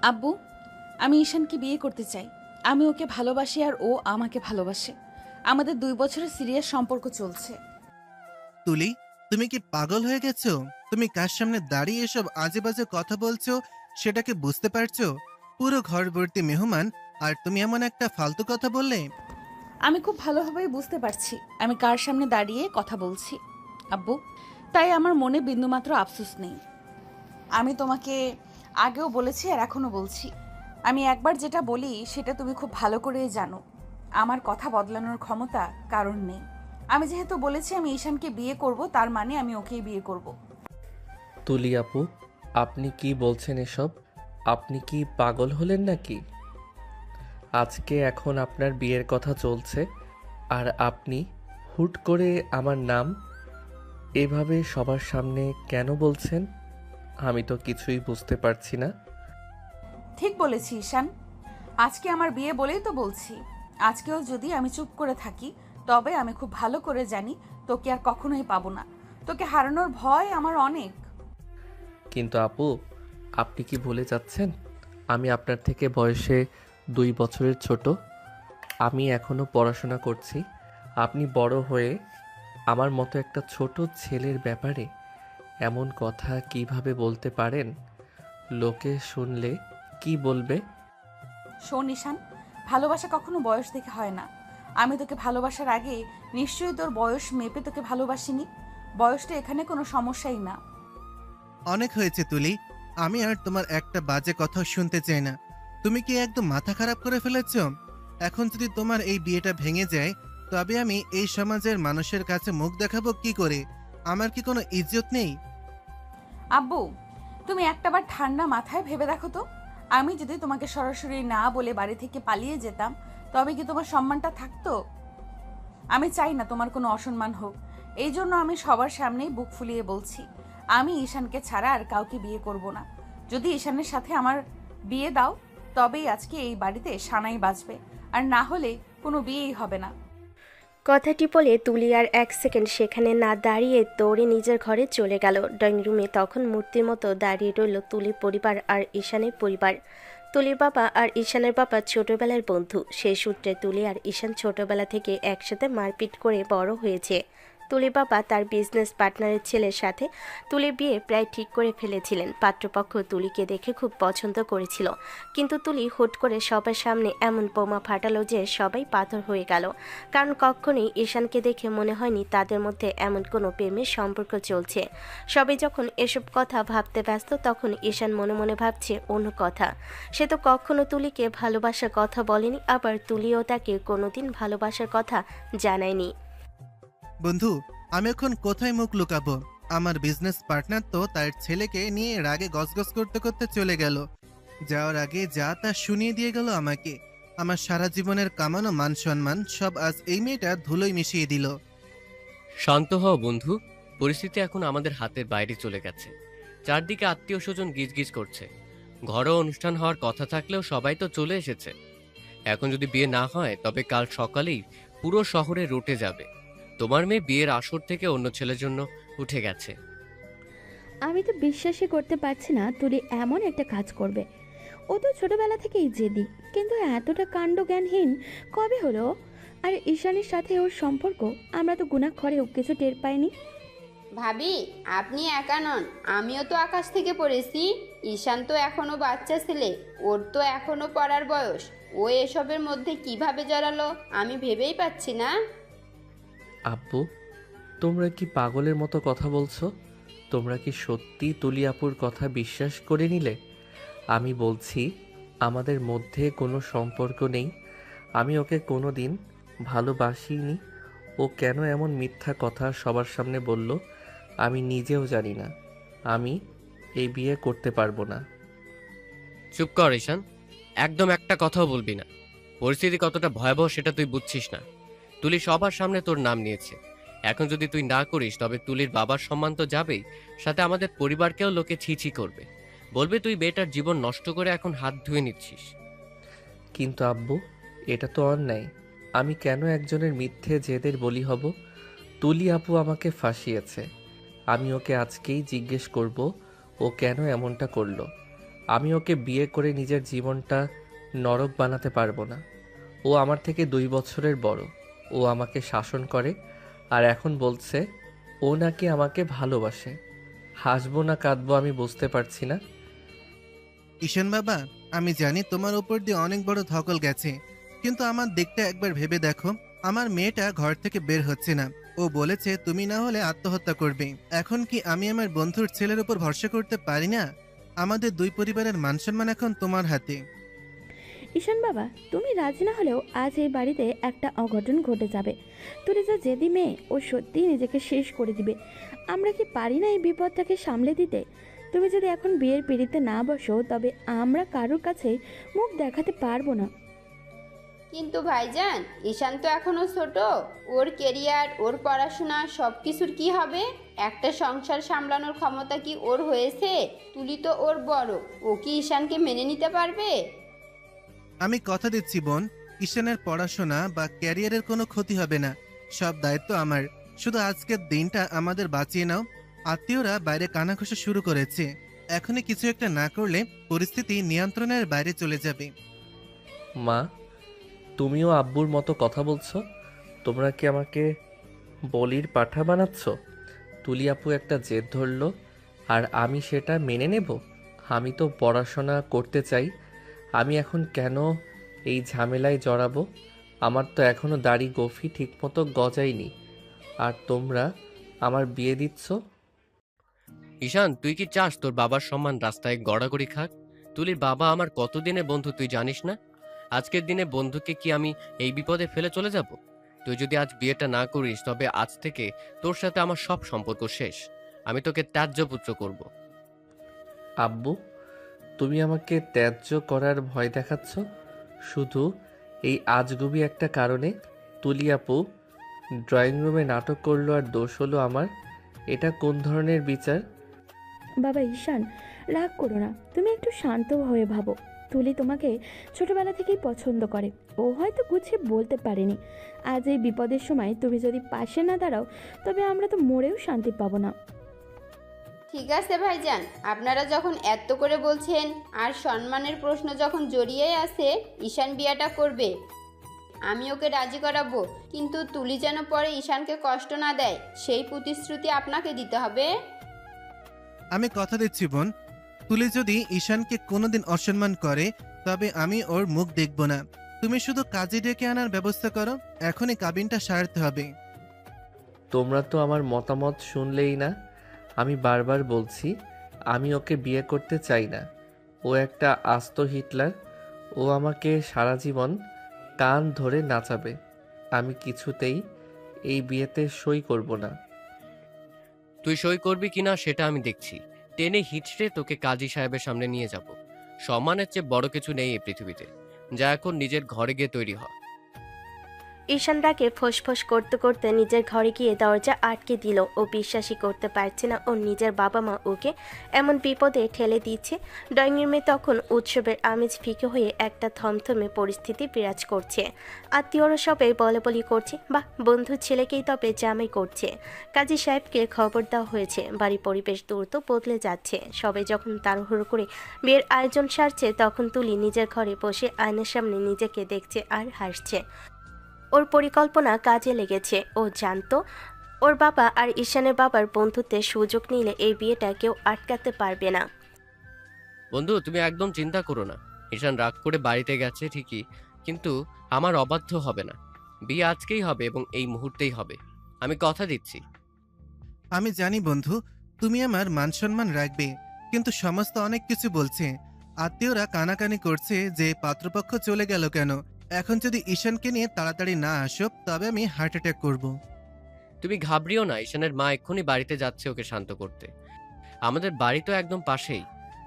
আব্বু, আমি ঈশানকে বিয়ে করতে চাই। আমি ওকে ভালোবাসি আর ও আমাকে ভালোবাসে। আমাদের 2 বছরের সিরিয়াস সম্পর্ক চলছে। তুলি, তুমি কি পাগল হয়ে গেছো? তুমি কার সামনে দাঁড়িয়ে এসব আজে বাজে কথা বলছো সেটাকে বুঝতে পারছো? পুরো ঘর ভর্তি মেহমান, আর তুমি এমন একটা ফালতু কথা বললে? আমি খুব ভালোভাবেই বুঝতে পারছি আমি কার সামনে দাঁড়িয়ে কথা বলছি আব্বু। তাই আমার মনে বিন্দুমাত্র আফসোস নেই। আমি তোমাকে আগেও বলেছি আর এখনো বলছি, আমি একবার যেটা বলি সেটা তুমি খুব ভালো করেই জানো। আমার কথা বদলানোর ক্ষমতা কারণ নেই। আমি যেহেতু বলেছি আমি ঈশানকে বিয়ে করব, তার মানে আমি ওকেই বিয়ে করব। তুলি আপু, আপনি কি বলছেন এসব? আপনি কি পাগল হলেন নাকি? আজকে এখন আপনার বিয়ের কথা চলছে, আর আপনি হুট করে আমার নাম এভাবে সবার সামনে কেন বলছেন? আমি তো কিছুই বুঝতে পারছি না। ঠিক বলেছি ঈশান, আজকে আমার বিয়ে বলেই তো বলছি। আজকেও যদি আমি চুপ করে থাকি, তবে আমি খুব ভালো করে জানি তোকে আর কখনোই পাবো না। তোকে হারানোর ভয় আমার অনেক। কিন্তু আপু, আপনি কি ভুলে যাচ্ছেন আমি আপনার থেকে বয়সে 2 বছরের ছোট? আমি এখনো পড়াশোনা করছি। আপনি বড় হয়ে আমার মতো একটা ছোট ছেলের ব্যাপারে এমন কথা কিভাবে বলতে পারেন? লোকে শুনলে কি বলবে? শোন ঈশান, ভালোবাসা কখনো বয়স দেখে হয় না। আমি তোকে ভালোবাসার আগে নিশ্চয়ই তোর বয়স মেপে তোকে ভালোবাসিনি। বয়সটা এখানে কোনো সমস্যাই না। অনেক হয়েছে তুলি, আমি আর তোমার একটা বাজে কথা শুনতে চাই না। তুমি কি একদম মাথা খারাপ করে ফেলেছো? এখন যদি তোমার এই বিয়েটা ভেঙে যায়, তবে আমি এই সমাজের মানুষের কাছে মুখ দেখাবো কি করে? আমার কি কোনো ইজ্জত নেই? আব্বু, তুমি একটাবার ঠান্ডা মাথায় ভেবে দেখো তো, আমি যদি তোমাকে সরাসরি না বলে বাড়ি থেকে পালিয়ে যেতাম, তবে কি তোমার সম্মানটা থাকতো? আমি চাই না তোমার কোনো অসম্মান হোক। এই জন্য আমি সবার সামনেই বুক ফুলিয়ে বলছি, আমি ঈশানকে ছাড়া আর কাউকে বিয়ে করব না। যদি ঈশানের সাথে আমার বিয়ে দাও, তবেই আজকে এই বাড়িতে সানাই বাজবে, আর না হলে কোনো বিয়েই হবে না। কথাটি বলে তুলি আর এক সেকেন্ড সেখানে না দাঁড়িয়ে দৌড়ে নিজের ঘরে চলে গেল। ড্রয়িং রুমে তখন মূর্তির মতো দাঁড়িয়ে রইল তুলির পরিবার আর ঈশানের পরিবার। তুলির বাবা আর ঈশানের বাবা ছোটবেলার বন্ধু। সেই সূত্রে তুলি আর ঈশান ছোটবেলা থেকে একসাথে মারপিট করে বড় হয়েছে। তুলির বাবা তার বিজনেস পার্টনারের ছেলের সাথে তুলির বিয়ে প্রায় ঠিক করে ফেলেছিলেন। পাত্রপক্ষ তুলিকে দেখে খুব পছন্দ করেছিল, কিন্তু তুলি হুট করে সবার সামনে এমন বোমা ফাটালো যে সবাই পাথর হয়ে গেল। কারণ কখনোই ঈশানকে দেখে মনে হয়নি তাদের মধ্যে এমন কোনো প্রেমের সম্পর্ক চলছে। সবাই যখন এসব কথা ভাবতে ব্যস্ত, তখন ঈশান মনে মনে ভাবছে অন্য কথা। সে তো কখনো তুলিকে ভালোবাসার কথা বলেনি, আবার তুলিও তাকে কোনোদিন ভালোবাসার কথা জানায়নি। বন্ধু, আমি এখন কোথায় মুখ লুকাবো? আমার বিজনেস পার্টনার তো তার ছেলেকে নিয়ে রাগে গজগজ করতে করতে চলে গেল। যাওয়ার আগে যা তা শুনিয়ে দিয়ে গেল আমাকে। আমার সারা জীবনের কামানো মান সম্মান সব আজ এই মেয়েটা ধুলোয় মিশিয়ে দিল। শান্ত হও বন্ধু। পরিস্থিতি এখন আমাদের হাতের বাইরে চলে গেছে। চারদিকে আত্মীয় স্বজন গিজগিজ করছে। ঘরোয়া অনুষ্ঠান হওয়ার কথা থাকলেও সবাই তো চলে এসেছে। এখন যদি বিয়ে না হয় তবে কাল সকালেই পুরো শহরে রটে যাবে। তোমার মেয়ে বিয়ের আসর থেকে অন্য ছেলের জন্য উঠে গেছে। আমি তো বিশ্বাসই করতে পারছি না তুলি এমন একটা কাজ করবে। ও তো ছোটবেলা থেকেই জেদি, কিন্তু এতটা কাণ্ডজ্ঞানহীন কবে হলো? আর ঈশানের সাথে ওর সম্পর্ক আমরা তো গুণাক্ষরেও কিছু টের পাইনি। ভাবি, আপনি একা নন, আমিও তো আকাশ থেকে পড়েছি। ঈশান তো এখনো বাচ্চা ছেলে, ওর তো এখনো পড়ার বয়স। ও এসবের মধ্যে কিভাবে জড়ালো আমি ভেবেই পাচ্ছি না। আব্বু, তোমরা কি পাগলের মতো কথা বলছো? তোমরা কি সত্যি তুলি আপুর কথা বিশ্বাস করে নিলে? আমি বলছি, আমাদের মধ্যে কোনো সম্পর্ক নেই। আমি ওকে কোনো দিন ভালোবাসিনি। ও কেন এমন মিথ্যা কথা সবার সামনে বলল আমি নিজেও জানি না। আমি এই বিয়ে করতে পারবো না। চুপ কর ঈশান, একদম একটা কথাও বলবি না। পরিস্থিতি কতটা ভয়াবহ সেটা তুই বুঝছিস না। তুলি সবার সামনে তোর নাম নিয়েছে। এখন যদি তুই না করিস তবে তুলির বাবার সম্মান তো যাবেই, সাথে আমাদের পরিবারকেও লোকে ছি ছি করবে। বলবে তুই বেটার জীবন নষ্ট করে এখন হাত ধুয়ে নিচ্ছিস। কিন্তু আব্বু, এটা তো অন্যায়। আমি কেন একজনের মিথ্যে জেদের বলি হব? তুলি আপু আমাকে ফাঁসিয়েছে। আমি ওকে আজকেই জিজ্ঞেস করব ও কেন এমনটা করলো। আমি ওকে বিয়ে করে নিজের জীবনটা নরক বানাতে পারবো না। ও আমার থেকে 2 বছরের বড়। ও আমাকে শাসন করে আর এখন বলছে ও নাকি আমাকে ভালোবাসে। হাসবো না কাঁদবো আমি বুঝতে পারছি না। ঈশান বাবা, আমি জানি তোমার উপর দিয়ে অনেক বড় ধকল গেছে, কিন্তু আমার দিকটা একবার ভেবে দেখো। আমার মেয়েটা ঘর থেকে বের হচ্ছে না। ও বলেছে তুমি না হলে আত্মহত্যা করবে। এখন কি আমি আমার বন্ধুর ছেলের উপর ভরসা করতে পারি না? আমাদের দুই পরিবারের মান সম্মান এখন তোমার হাতে। ঈশান বাবা, তুমি রাজি না হলেও আজ এই বাড়িতে একটা অঘটন ঘটে যাবে। তুলি যা জেদি মেয়ে, ও সত্যিই নিজেকে শেষ করে দিবে। আমরা কি পারি না এই বিপদটাকে সামলে দিতে? তুমি যদি এখন বিয়ের পিড়িতে না বসো তবে আমরা কারোর কাছে মুখ দেখাতে পারবো না। কিন্তু ভাইজান, ঈশান তো এখনো ছোট। ওর কেরিয়ার, ওর পড়াশোনা সব কিছুর কি হবে? একটা সংসার সামলানোর ক্ষমতা কি ওর হয়েছে? তুলি তো ওর বড়, ও কি ঈশানকে মেনে নিতে পারবে? আমি কথা দিচ্ছি বোন, ঈশানের পড়াশোনা বা ক্যারিয়ারের কোনো ক্ষতি হবে না। সব দায়িত্ব আমার। শুধু আজকের দিনটা আমাদের বাঁচিয়ে নাও। আত্মীয়রা বাইরে কানাঘুষা শুরু করেছে। এখনই কিছু একটা না করলে পরিস্থিতি নিয়ন্ত্রণের বাইরে চলে যাবে। মা, তুমিও আব্বুর মতো কথা বলছো? তোমরা কি আমাকে বলির পাঠা বানাচ্ছ? তুলি আপু একটা জেদ ধরলো আর আমি সেটা মেনে নেব? আমি তো পড়াশোনা করতে চাই। আমি এখন কেন এই ঝামেলায় জড়াবো? আমার তো এখনো দাড়ি গোফি ঠিকমতো গজায়নি, আর তোমরা আমার বিয়ে দিচ্ছ। ঈশান, তুই কি চাস তোর বাবার সম্মান রাস্তায় গড়াগড়ি খাক? তুলির বাবা আমার কতদিনের বন্ধু তুই জানিস না? আজকের দিনে বন্ধুকে কি আমি এই বিপদে ফেলে চলে যাব? তুই যদি আজ বিয়েটা না করিস তবে আজ থেকে তোর সাথে আমার সব সম্পর্ক শেষ। আমি তোকে ত্যায্য পুত্র করব। আব্বু, তুমি আমাকে ত্যায্য করার ভয় দেখাচ্ছ শুধু এই আজগুবি একটা কারণে। তুলি আপু ড্রয়িং রুমে নাটক করলো আর দোষ হলো আমার। এটা কোন ধরনের বিচার? বাবা ঈশান, রাগ করো না, তুমি একটু শান্ত হয়ে ভাবো। তুলি তোমাকে ছোটবেলা থেকেই পছন্দ করে। ও হয়তো গুছিয়ে বলতে পারেনি। আজ এই বিপদের সময় তুমি যদি পাশে না দাঁড়াও তবে আমরা তো মরেও শান্তি পাবো না। ঠিক আছে ভাইজান, আপনারা যখন এত করে বলছেন আর সম্মানের প্রশ্ন যখন জড়িয়ে আছে, ঈশান বিয়েটা করবে। আমি ওকে রাজি করাবো, কিন্তু তুলি যেন পরে ঈশানকে কষ্ট না দেয় সেই প্রতিশ্রুতি আপনাকে দিতে হবে। আমি কথা দিচ্ছি বোন, তুলি যদি ঈশানকে কোনোদিন অসম্মান করে তবে আমি ওর মুখ দেখব না। তুমি শুধু কাজে ডেকে আনার ব্যবস্থা করো। এখনই কাবিনটা সারতে হবে। তোমরা তো আমার মতামত শুনলেই না। আমি বারবার বলছি আমি ওকে বিয়ে করতে চাই না। ও একটা আস্ত হিটলার। ও আমাকে সারা জীবন কান ধরে নাচাবে। আমি কিছুতেই এই বিয়েতে সই করব না। তুই সই করবি কিনা সেটা আমি দেখছি। টেনে হিচড়ে তোকে কাজী সাহেবের সামনে নিয়ে যাব। সম্মানের চেয়ে বড় কিছু নেই এই পৃথিবীতে। যা এখন নিজের ঘরে গিয়ে তৈরি হ। ঈশান রাগে ফোঁস করতে করতে নিজের ঘরে গিয়ে দরজা আটকে দিল। ও বিশ্বাসই করতে পারছে না ওর নিজের বাবা মা ওকে এমন বিপদে ঠেলে দিচ্ছে। ড্রয়িং রুমে তখন উৎসবের আমেজ ফিকে হয়ে একটা থমথমে পরিস্থিতি বিরাজ করছে। আত্মীয়রা সবাই বলি করছে, বা বন্ধুর ছেলেকেই তবে জামাই করছে। কাজী সাহেবকে খবর দেওয়া হয়েছে। বাড়ির পরিবেশ দ্রুত বদলে যাচ্ছে। সবাই যখন তাড়াহুড়ো করে বিয়ের আয়োজন সারছে তখন তুলি নিজের ঘরে বসে আয়নার সামনে নিজেকে দেখছে আর হাসছে। ওর পরিকল্পনা কাজে লেগেছে। ও জানতো ওর বাবা আর ঈশানের বাবার বন্ধুত্বের সুযোগ নিলে এই বিয়েটা কেউ আটকাতে পারবে না। বন্ধু, তুমি একদম চিন্তা করো না। ঈশান রাগ করে বাড়িতে গেছে ঠিকই, কিন্তু আমার অবাধ্য হবে না। বিয়ে আজকেই হবে এবং এই মুহূর্তেই হবে। আমি কথা দিচ্ছি। আমি জানি বন্ধু, তুমি আমার মান সম্মান রাখবে, কিন্তু সমাজ তো অনেক কিছু বলছে। আত্মীয়রা কানাকানি করছে যে পাত্রপক্ষ চলে গেল কেন। এখন যদি ঈশানকে নিয়ে তাড়াতাড়ি না আসো তবে আমি হার্ট অ্যাটাক করব। তুমি ঘাবড়িও না, ঈশানের মা এক্ষুনি বাড়িতে যাচ্ছে ওকে শান্ত করতে। আমাদের বাড়ি তো একদম পাশেই।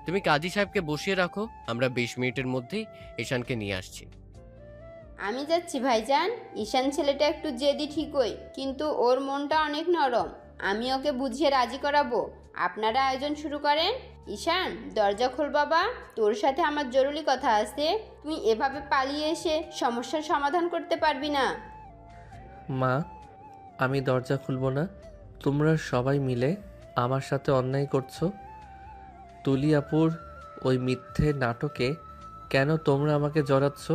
তুমি কাজী সাহেবকে বসিয়ে রাখো, আমরা 20 মিনিটের মধ্যেই ঈশানকে নিয়ে আসছি। আমি যাচ্ছি ভাইজান। ঈশান ছেলেটা একটু জেদি ঠিকই, কিন্তু ওর মনটা অনেক নরম। আমি ওকে বুঝিয়ে রাজি করাবো। আপনারা আয়োজন শুরু করেন। ঈশান, দরজা খোল বাবা, তোর সাথে আমার জরুরি কথা আছে। তুই এভাবে পালিয়ে এসে সমস্যার সমাধান করতে পারবি না। মা, আমি দরজা খুলবো না। তোমরা সবাই মিলে আমার সাথে অন্যায় করছো। তুলি আপুর ওই মিথ্যে নাটকে কেন তোমরা আমাকে জড়াচ্ছ?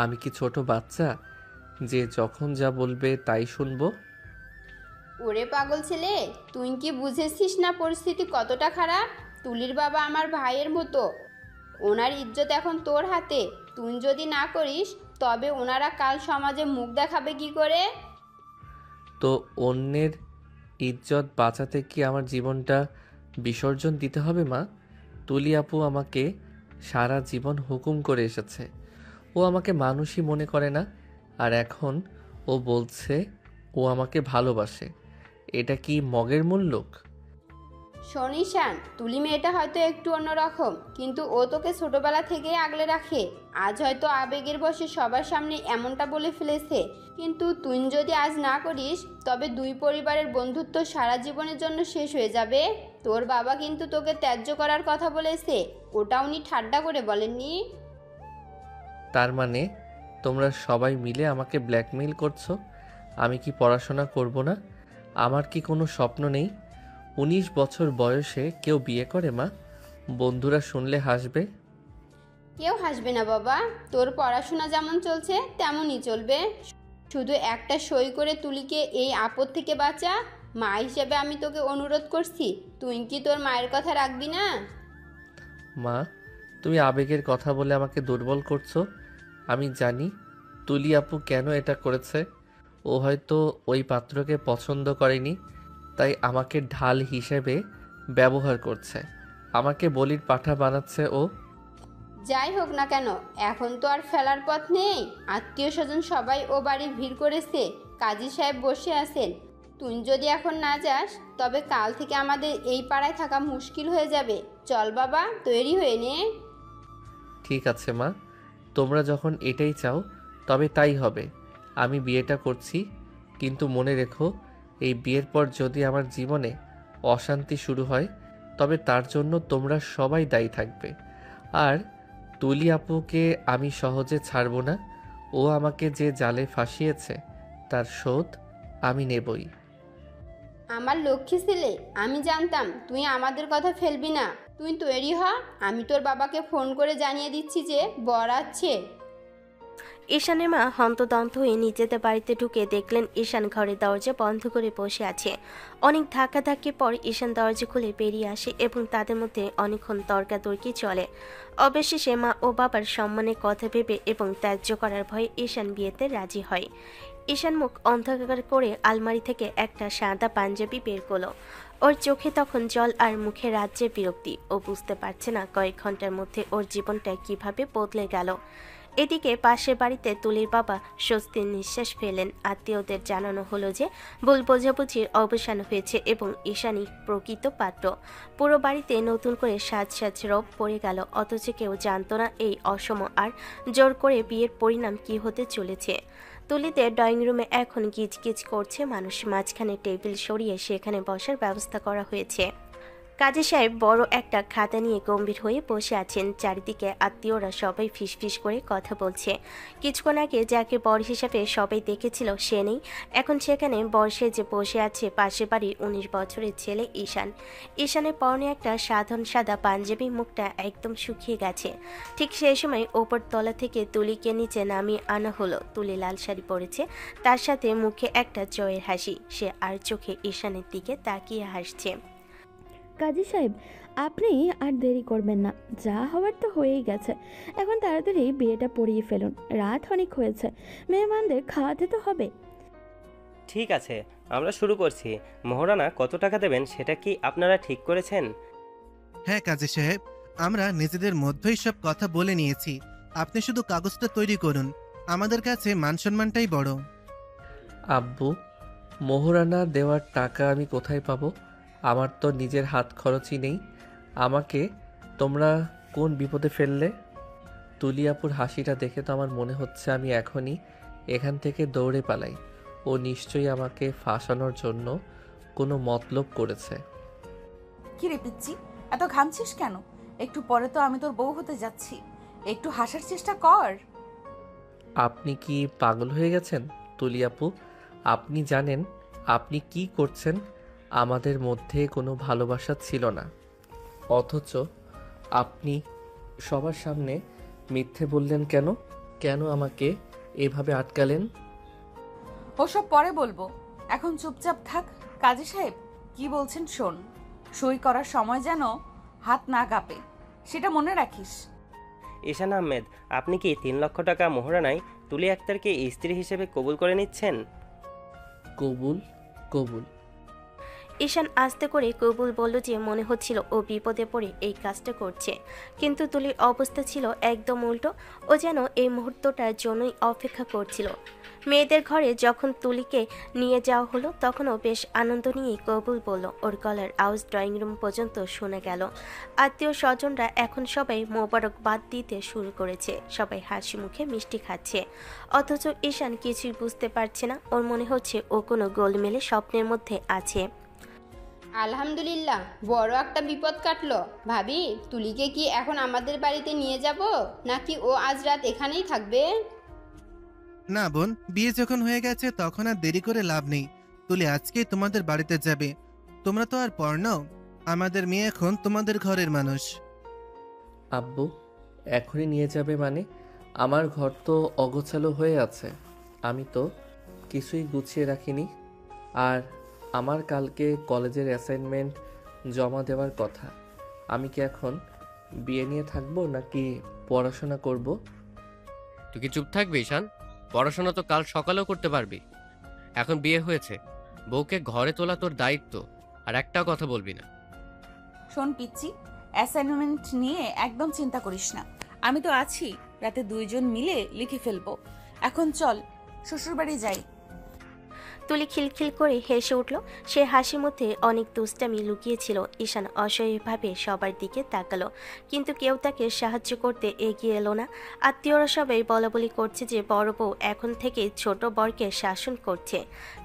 আমি কি ছোট বাচ্চা যে যখন যা বলবে তাই শুনবো? ওরে পাগল ছেলে, তুই কি বুঝেছিস না পরিস্থিতি কতটা খারাপ? তুলির বাবা আমার ভাইয়ের মতো, ওনার ইজ্জত এখন তোর হাতে। তুই যদি না করিস তবে ওনারা কাল সমাজে মুখ দেখাবে কি করে? তো অন্যের ইজ্জত বাঁচাতে কি আমার জীবনটা বিসর্জন দিতে হবে মা? তুলি আপু আমাকে সারা জীবন হুকুম করে এসেছে। ও আমাকে মানুষই মনে করে না, আর এখন ও বলছে ও আমাকে ভালোবাসে। এটা কি মগের মূল্য? শোন ঈশান, তুলি মেয়েটা হয়তো একটু অন্যরকম, কিন্তু ও তোকে ছোটবেলা থেকেই আগলে রাখে। আজ হয়তো আবেগের বশে সবার সামনে এমনটা বলে ফেলেছে, কিন্তু তুই যদি আজ না করিস তবে দুই পরিবারের বন্ধুত্ব সারা জীবনের জন্য শেষ হয়ে যাবে। তোর বাবা কিন্তু তোকে ত্যায্য করার কথা বলেছে, ওটা উনি ঠাট্টা করে বলেননি। তার মানে তোমরা সবাই মিলে আমাকে ব্ল্যাকমেইল করছো? আমি কি পড়াশোনা করব না? আমার কি কোনো স্বপ্ন নেই? 19 বছর বয়সে কেউ বিয়ে করে মা? বন্ধুরা শুনলে হাসবে। কেউ হাসবে না বাবা, তোর পড়াশোনা যেমন চলছে তেমনই চলবে। শুধু একটা সই করে তুলিকে এই আপদ থেকে বাঁচা। মা হিসেবে আমি তোকে অনুরোধ করছি, তুই কি তোর মায়ের কথা রাখবি না? মা, তুমি আবেগের কথা বলে আমাকে দুর্বল করছো। আমি জানি তুলি আপু কেন এটা করেছে। ও হয়তো ওই পাত্রকে পছন্দ করেনি, তাই আমাকে ঢাল হিসেবে ব্যবহার করছে। আমাকে বলির পাঠা বানাচ্ছে ও। যাই হোক না কেন, এখন তো আর ফেলার পথ নেই। আত্মীয় স্বজন সবাই ও বাড়ি ভিড় করেছে, কাজী সাহেব বসে আছেন। তুই যদি এখন না যাস তবে কাল থেকে আমাদের এই পাড়ায় থাকা মুশকিল হয়ে যাবে। চল বাবা, তৈরি হয়ে নে। ঠিক আছে মা, তোমরা যখন এটাই চাও তবে তাই হবে। আমি বিয়েটা করছি, কিন্তু মনে রেখো এই বিয়ের পর যদি আমার জীবনে অশান্তি শুরু হয় তবে তার জন্য তোমরা সবাই দায়ী থাকবে। আর তুলি আপুকে আমি সহজে ছাড়ব না। ও আমাকে যে জালে ফাঁসিয়েছে তার শোধ আমি নেবই। আমার লক্ষ্মী ছেলে, আমি জানতাম তুই আমাদের কথা ফেলবি না। তুই তৈরি হ, আমি তোর বাবাকে ফোন করে জানিয়ে দিচ্ছি যে বর আছে। ঈশানের মা হন্তদন্ত হয়ে নিজেদের বাড়িতে ঢুকে দেখলেন ঈশান ঘরের দরজা বন্ধ করে বসে আছে। অনেক ধাক্কাধাক্কির পর ঈশান দরজা খুলে বেরিয়ে আসে এবং তাদের মধ্যে অনেকক্ষণ তর্কাতর্কি চলে। অবশেষে মা ও বাবার সম্মানের কথা ভেবে এবং ত্যায্য করার ভয়ে ঈশান বিয়েতে রাজি হয়। ঈশান মুখ অন্ধকার করে আলমারি থেকে একটা সাদা পাঞ্জাবি বের করলো। ওর চোখে তখন জল আর মুখে রাজ্যের বিরক্তি। ও বুঝতে পারছে না কয়েক ঘন্টার মধ্যে ওর জীবনটা কিভাবে বদলে গেল। এদিকে পাশের বাড়িতে তুলির বাবা স্বস্তির নিঃশ্বাস ফেলেন। আত্মীয়দের জানানো হলো যে ভুল বোঝাবুঝির অবসান হয়েছে এবং ঈশানী প্রকৃত পাত্র। পুরো বাড়িতে নতুন করে সাজ সাজ রব পড়ে গেল, অথচ কেউ জানতো না এই অসম আর জোর করে বিয়ের পরিণাম কি হতে চলেছে। তুলিতে ড্রয়িং রুমে এখন গিজগিজ করছে মানুষ। মাঝখানে টেবিল সরিয়ে সেখানে বসার ব্যবস্থা করা হয়েছে। কাজী সাহেব বড় একটা খাতা নিয়ে গম্ভীর হয়ে বসে আছেন। চারিদিকে আত্মীয়রা সবাই ফিসফিস করে কথা বলছে। কিছুক্ষণ আগে যাকে বর হিসাবে সবাই দেখেছিল সে নেই, এখন সেখানে বর্ষে যে বসে আছে পাশের বাড়ির 19 বছরের ছেলে ঈশান। ঈশানের পরনে একটা সাধারণ সাদা পাঞ্জাবি, মুখটা একদম শুকিয়ে গেছে। ঠিক সেই সময় ওপর তলা থেকে তুলিকে নিচে নামিয়ে আনা হলো। তুলি লাল শাড়ি পরেছে, তার সাথে মুখে একটা জয়ের হাসি। সে আর চোখে ঈশানের দিকে তাকিয়ে হাসছে। কাজী সাহেব, আপনি আর দেরি করবেন না, যা হওয়ার তো হয়েই গেছে। এখন তাড়াতাড়ি বিয়েটা পড়িয়ে ফেলুন, রাত অনেক হয়েছে, মেহমানদের খাওয়াতে তো হবে। ঠিক আছে, আমরা শুরু করছি। মহারানা কত টাকা দেবেন সেটা কি আপনারা ঠিক করেছেন? হ্যাঁ কাজী সাহেব, আমরা নিজেদের মধ্যেই সব কথা বলে নিয়েছি। আপনি শুধু কাগজটা তৈরি করুন, আমাদের কাছে মান সম্মানটাই বড়। আব্বু, মোহরানা দেওয়ার টাকা আমি কোথায় পাবো? আমার তো নিজের হাত খরচই নেই। আমাকে তোমরা কোন বিপদে ফেললে? তুলি আপুর হাসিটা দেখে তো আমার মনে হচ্ছে আমি এখনই এখান থেকে দৌড়ে পালাই। ও নিশ্চয়ই আমাকে ফাঁসানোর জন্য কোনো মতলব করেছে। কি রে পিচ্ছি, এত ঘামছিস কেন? একটু পরে তো আমি তোর বউ হতে যাচ্ছি, একটু হাসার চেষ্টা কর। আপনি কি পাগল হয়ে গেছেন তুলি আপু? আপনি জানেন আপনি কি করছেন? আমাদের মধ্যে কোনো ভালোবাসা ছিল না, অথচ আপনি সবার সামনে মিথ্যে বললেন কেন? কেন আমাকে এভাবে আটকালেন? ওসব পরে বলবো, এখন চুপচাপ থাক। কাজী সাহেব কি বলছেন শোন। সই করার সময় যেন হাত না কাঁপে, সেটা মনে রাখিস। ঈশান আহমেদ, আপনি কি 3 লক্ষ টাকা মোহরানায় তুলি আক্তারকে স্ত্রী হিসেবে কবুল করে নিচ্ছেন? কবুল কবুল। ঈশান আস্তে করে কবুল বলল যে মনে হচ্ছিল ও বিপদে পড়ে এই কাজটা করছে, কিন্তু তুলির অবস্থা ছিল একদম উল্টো। ও যেন এই মুহূর্তটার জন্যই অপেক্ষা করছিল। মেয়েদের ঘরে যখন তুলিকে নিয়ে যাওয়া হলো তখন ও বেশ আনন্দ নিয়েই কবুল বলল। ওর গলার আওয়াজ ড্রয়িং রুম পর্যন্ত শোনা গেল। আত্মীয় স্বজনরা এখন সবাই মোবারকবাদ দিতে শুরু করেছে, সবাই হাসি মুখে মিষ্টি খাচ্ছে। অথচ ঈশান কিছুই বুঝতে পারছে না। ওর মনে হচ্ছে ও কোনো গোলমেলে স্বপ্নের মধ্যে আছে। আলহামদুলিল্লাহ, বড় একটা বিপদ কাটলো। ভাবি, তুলিকে কি এখন আমাদের বাড়িতে নিয়ে যাব, নাকি ও আজ রাত এখানেই থাকবে? না বোন, বিয়ে যখন হয়ে গেছে তখন আর দেরি করে লাভ নেই। তুলি আজকেই তোমাদের বাড়িতে যাবে। তোমরা তো আর পর নাও, আমাদের মেয়ে এখন তোমাদের ঘরের মানুষ। আব্বু এখনই নিয়ে যাবে মানে? আমার ঘর তো অগোছালো হয়ে আছে, আমি তো কিছুই গুছিয়ে রাখিনি। আর আমার কালকে কলেজের অ্যাসাইনমেন্ট জমা দেওয়ার কথা। আমি কি এখন বিয়ে নিয়ে থাকবো নাকি পড়াশোনা করব? তুই কি চুপ থাকবি ঈশান? পড়াশোনা তো কাল সকালেও করতে পারবি। এখন বিয়ে হয়েছে, বউকে ঘরে তোলা তোর দায়িত্ব। আর একটাও কথা বলবি না। শোন পিচ্ছি, অ্যাসাইনমেন্ট নিয়ে একদম চিন্তা করিস না, আমি তো আছি। রাতে দুইজন মিলে লিখে ফেলবো। এখন চল শ্বশুরবাড়ি যাই। তুলি খিলখিল করে হেসে উঠল। সে হাসির মধ্যে অনেক দুষ্টামি লুকিয়েছিল। ঈশান অসহায়ভাবে সবার দিকে তাকালো, কিন্তু কেউ তাকে সাহায্য করতে এগিয়ে এলো না। আত্মীয়রা সবাই বলাবলি করছে যে বড় বউ এখন থেকে ছোট বরকে শাসন করছে।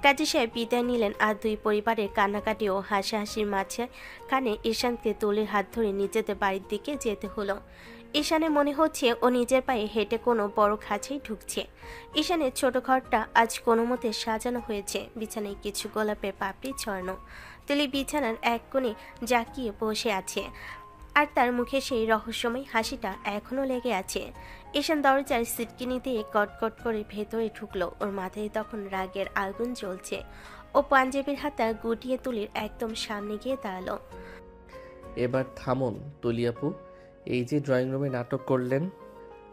কাজী সাহেব বিদায় নিলেন, আর দুই পরিবারের কান্নাকাটি ও হাসাহাসির মাঝখানে ঈশানকে তুলির হাত ধরে নিজেদের বাড়ির দিকে যেতে হলো। ঈশানের মনে হচ্ছে ও নিজের পায়ে হেঁটে কোনো বড় খাঁচাই ঢুকছে। ঈশানের ছোট ঘরটা আজ কোনো মতে সাজানো হয়েছে, বিছানায় কিছু গোলাপের পাপড়ি ছড়ানো। তুলি বিছানার এক কোণে জাঁকিয়ে বসে আছে, আর তার মুখে সেই রহস্যময় হাসিটা এখনও লেগে আছে। ঈশান দরজার সিটকিনি দিয়ে কটকট করে ভেতরে ঢুকলো। ওর মাথায় তখন রাগের আগুন জ্বলছে। ও পাঞ্জাবির হাতা গুটিয়ে তুলির একদম সামনে গিয়ে দাঁড়ালো। এবার থামুন তুলি আপু, এই যে ড্রয়িং রুমে নাটক করলেন,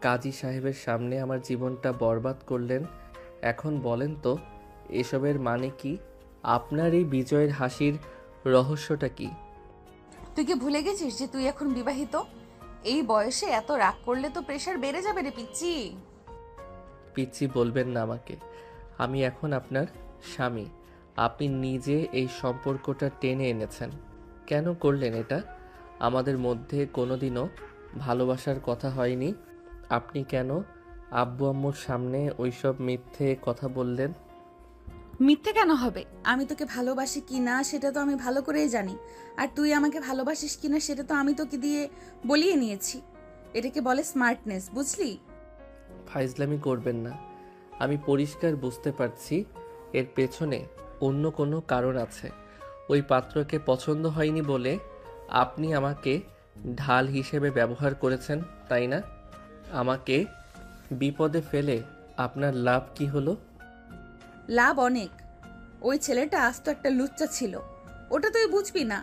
কাজী সাহেবের সামনে আমার জীবনটা বরবাদ করলেন, এখন বলেন তো এসবের মানে কি? আপনার এই বিজয়ের হাসির রহস্যটা কি? তুই কি ভুলে গেছিস যে তুই এখন বিবাহিত? এই বয়সে এত রাগ করলে তো প্রেশার বেড়ে যাবে রে পিচ্ছি। পিচ্ছি বলবেন না আমাকে, আমি এখন আপনার স্বামী। আপনি নিজে এই সম্পর্কটা টেনে এনেছেন। কেন করলেন এটা? আমাদের মধ্যে কোনোদিনও ভালোবাসার কথা হয়নি। আপনি কেন আব্বু আম্মুর সামনে ওইসব মিথ্যে কথা বললেন? মিথ্যে কেন হবে? আমি তোকে ভালোবাসি কি না সেটা তো আমি ভালো করেই জানি, আর তুই আমাকে ভালোবাসিস কিনা সেটা তো আমি তোকে দিয়ে বলিয়ে নিয়েছি। এটাকে বলে স্মার্টনেস, বুঝলি? ফাইজলামি করবেন না। আমি পরিষ্কার বুঝতে পারছি এর পেছনে অন্য কোনো কারণ আছে। ওই পাত্রকে পছন্দ হয়নি বলে আপনি আমাকে ঢাল হিসেবে ব্যবহার করেছেন, তাই না? আমাকে বিপদে ফেলে আপনার লাভ কি হলো? লাভ অনেক। ওই ছেলেটা আস্ত একটা লুচ্চা ছিল, ওটা তুই বুঝবি না।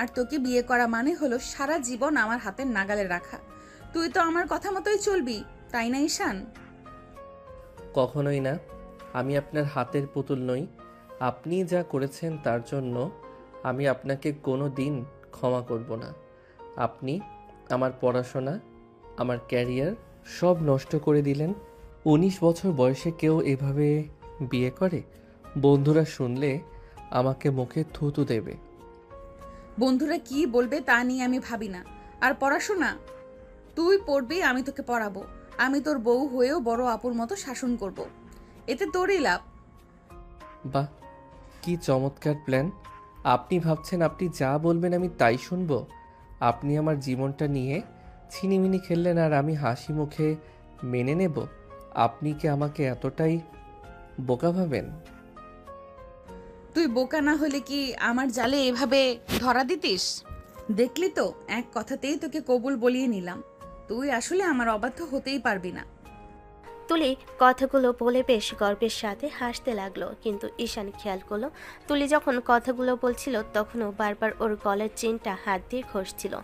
আর তোকে বিয়ে করা মানে হলো সারা জীবন আমার হাতের নাগালে রাখা। তুই তো আমার কথা মতোই চলবি, তাই না ঈশান? কখনোই না। আমি আপনার হাতের পুতুল নই। আপনি যা করেছেন তার জন্য আমি আপনাকে কোনো দিন ক্ষমা করব না। আপনি আমার পড়াশোনা, আমার ক্যারিয়ার সব নষ্ট করে দিলেন। 19 বছর বয়সে কেউ এভাবে বিয়ে করে? বন্ধুরা শুনলে আমাকে মুখে থুতু দেবে। বন্ধুরা কি বলবে তা নিয়ে আমি ভাবি না। আর পড়াশোনা তুই পড়বি, আমি তোকে পড়াবো। আমি তোর বউ হয়েও বড় আপুর মতো শাসন করব। এতে তোরই লাভ। বাহ, কি চমৎকার প্ল্যান! আপনি ভাবছেন আপনি যা বলবেন আমি তাই শুনবো? আপনি আমার জীবনটা নিয়ে ছিনিমিনি খেললেন আর আমি হাসি মুখে মেনে নেব? আপনি কি আমাকে এতটাই বোকা ভাবেন? তুই বোকা না হলে কি আমার জালে এভাবে ধরা দিতিস? দেখলি তো, এক কথাতেই তোকে কবুল বলিয়ে নিলাম। তুই আসলে আমার অবাধ্য হতেই পারবি না। তুলি কথাগুলো বলে বেশ গর্বের সাথে হাসতে লাগলো, কিন্তু ঈশান খেয়াল করলো তুলি যখন কথাগুলো বলছিল তখনও বারবার ওর গলার চেনটা হাত দিয়ে ঘষছিল।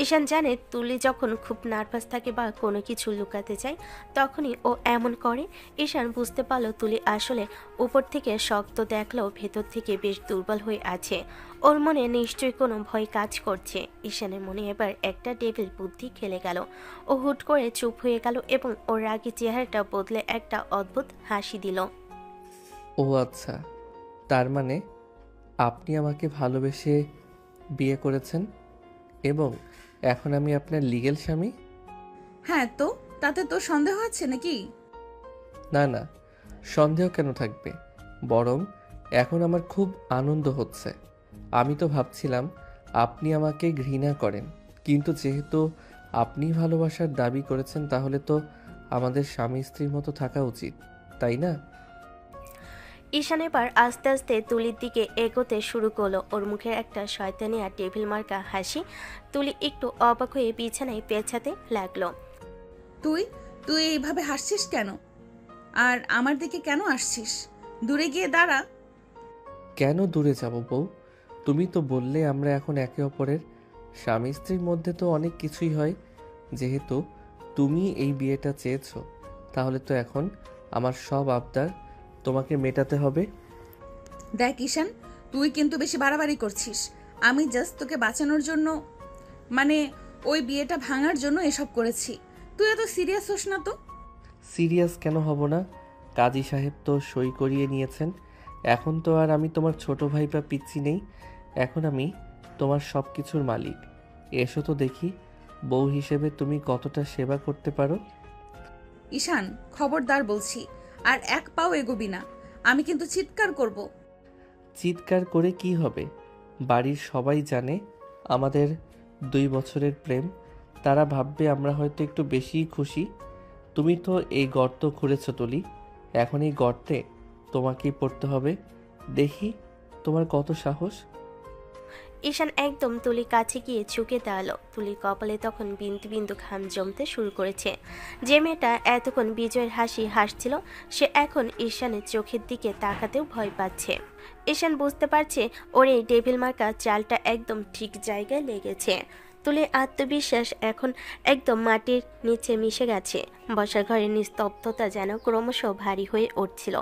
ঈশান জানে তুলি যখন খুব নার্ভাস থাকে বা কোনো কিছু লুকাতে চায় তখনই ও এমন করে। ঈশান বুঝতে পারলো তুলি আসলে উপর থেকে শক্ত দেখলেও ভেতর থেকে বেশ দুর্বল হয়ে আছে। ওর মনে নিশ্চয়ই কোনো ভয় কাজ করছে। ঈশানের মনে এবার একটা ডেভিল বুদ্ধি খেলে গেল। ও হুট করে চুপ হয়ে গেল এবং ওর রাগী চেহারাটা বদলে একটা অদ্ভুত হাসি দিল। ও আচ্ছা, তার মানে আপনি আমাকে ভালোবেসে বিয়ে করেছেন এবং এখন আমি আপনার লিগ্যাল স্বামী? হ্যাঁ, তো তাতে তোর সন্দেহ আছে নাকি? না না, সন্দেহ কেন থাকবে, বরং এখন আমার খুব আনন্দ হচ্ছে। আমি তো ভাবছিলাম আপনি আমাকে ঘৃণা করেন, কিন্তু যেহেতু আপনি ভালোবাসার দাবি করেছেন তাহলে তো আমাদের স্বামী স্ত্রীর মতো থাকা উচিত, তাই না? ঈশান এবার আস্তে আস্তে তুলির দিকে এগোতে শুরু করলো। ওর মুখের একটা শয়তানি আর টেবিল মার্কা হাসি। তুলি একটু অবাক হয়ে বিছানায় পেছাতে লাগলো। তুই তুই এইভাবে হাসছিস কেন? আর আমার দিকে কেন আসছিস? দূরে গিয়ে দাঁড়া। কেন দূরে যাব বউ? তুমি তো বললে আমরা এখন একে অপরের স্বামী স্ত্রীর মধ্যে তো অনেক কিছুই হয়। যেহেতু তুমি এই বিয়েটা চেয়েছো তাহলে তো এখন আমার সব আবদার তোমাকে মেটাতে হবে। দেখ ঈশান, তুই কিন্তু বেশি বাড়াবাড়ি করছিস। আমি জাস্ট তোকে বাঁচানোর জন্য, মানে ওই বিয়েটা ভাঙার জন্য এসব করেছি। তুই এত সিরিয়াস হোস না তো। সিরিয়াস কেন হব না? কাজী সাহেব তো সই করিয়ে নিয়েছেন। এখন তো আর আমি তোমার ছোট ভাই বা পিচ্চি নেই, এখন আমি তোমার সব কিছুর মালিক। এসো তো দেখি বউ হিসেবে তুমি কতটা সেবা করতে পারো। ঈশান, খবরদার বলছি, আর এক পাও এগোবি না। আমি কিন্তু চিৎকার করব। চিৎকার করে কি হবে? বাড়ির সবাই জানে আমাদের 2 বছরের প্রেম। তারা ভাববে আমরা হয়তো একটু বেশিই খুশি। তুমি তো এই গর্ত খুঁড়েছো তুলি, এখন এই গর্তে তোমাকেই পড়তে হবে। দেখি তোমার কত সাহস। ঈশান একদম তুলির কাছে গিয়ে ঝুঁকে দাঁড়ালো। তুলির কপালে তখন বিন্দু বিন্দু ঘাম জমতে শুরু করেছে। যে মেয়েটা এতক্ষণ বিজয়ের হাসি হাসছিল সে এখন ঈশানের চোখের দিকে তাকাতেও ভয় পাচ্ছে। ঈশান বুঝতে পারছে ওর এই ডেভিল মার্কা চালটা একদম ঠিক জায়গায় লেগেছে। তুলির আত্মবিশ্বাস এখন একদম মাটির নিচে মিশে গেছে। বসার ঘরের নিস্তব্ধতা যেন ক্রমশ ভারী হয়ে উঠছিল।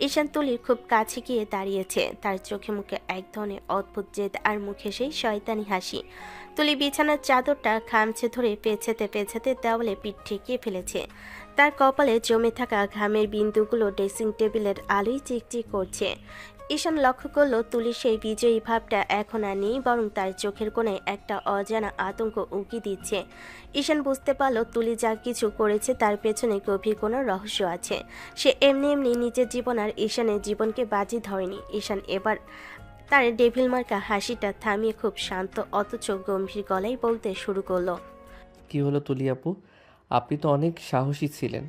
ঈশান তুলির খুব কাছে গিয়ে দাঁড়িয়েছে। তার চোখে মুখে এক ধরনের অদ্ভুত জেদ আর মুখে সেই শয়তানি হাসি। তুলি বিছানার চাদরটা খামচে ধরে পেছাতে পেছাতে দেওয়ালে পিঠ ঠেকিয়ে ফেলেছে। তার কপালে জমে থাকা ঘামের বিন্দুগুলো ড্রেসিং টেবিলের আলোয় চিকচিক করছে। ঈশান লক্ষ্য করলো তুলির সেই বিজয়ী ভাবটা এখন আর নেই, বরং তার চোখের কোণে একটা অজানা আতঙ্ক উঁকি দিচ্ছে। ঈশান বুঝতে পারলো তুলি যা কিছু করেছে তার পেছনে গভীর কোনো রহস্য আছে। সে এমনি এমনি নিজের জীবন আর ঈশানের জীবনকে বাজি ধরেনি। ঈশান এবার তার ডেভিল মার্কা হাসিটা থামিয়ে খুব শান্ত অথচ গম্ভীর গলায় বলতে শুরু করলো। কি হলো তুলি আপু, আপনি তো অনেক সাহসী ছিলেন।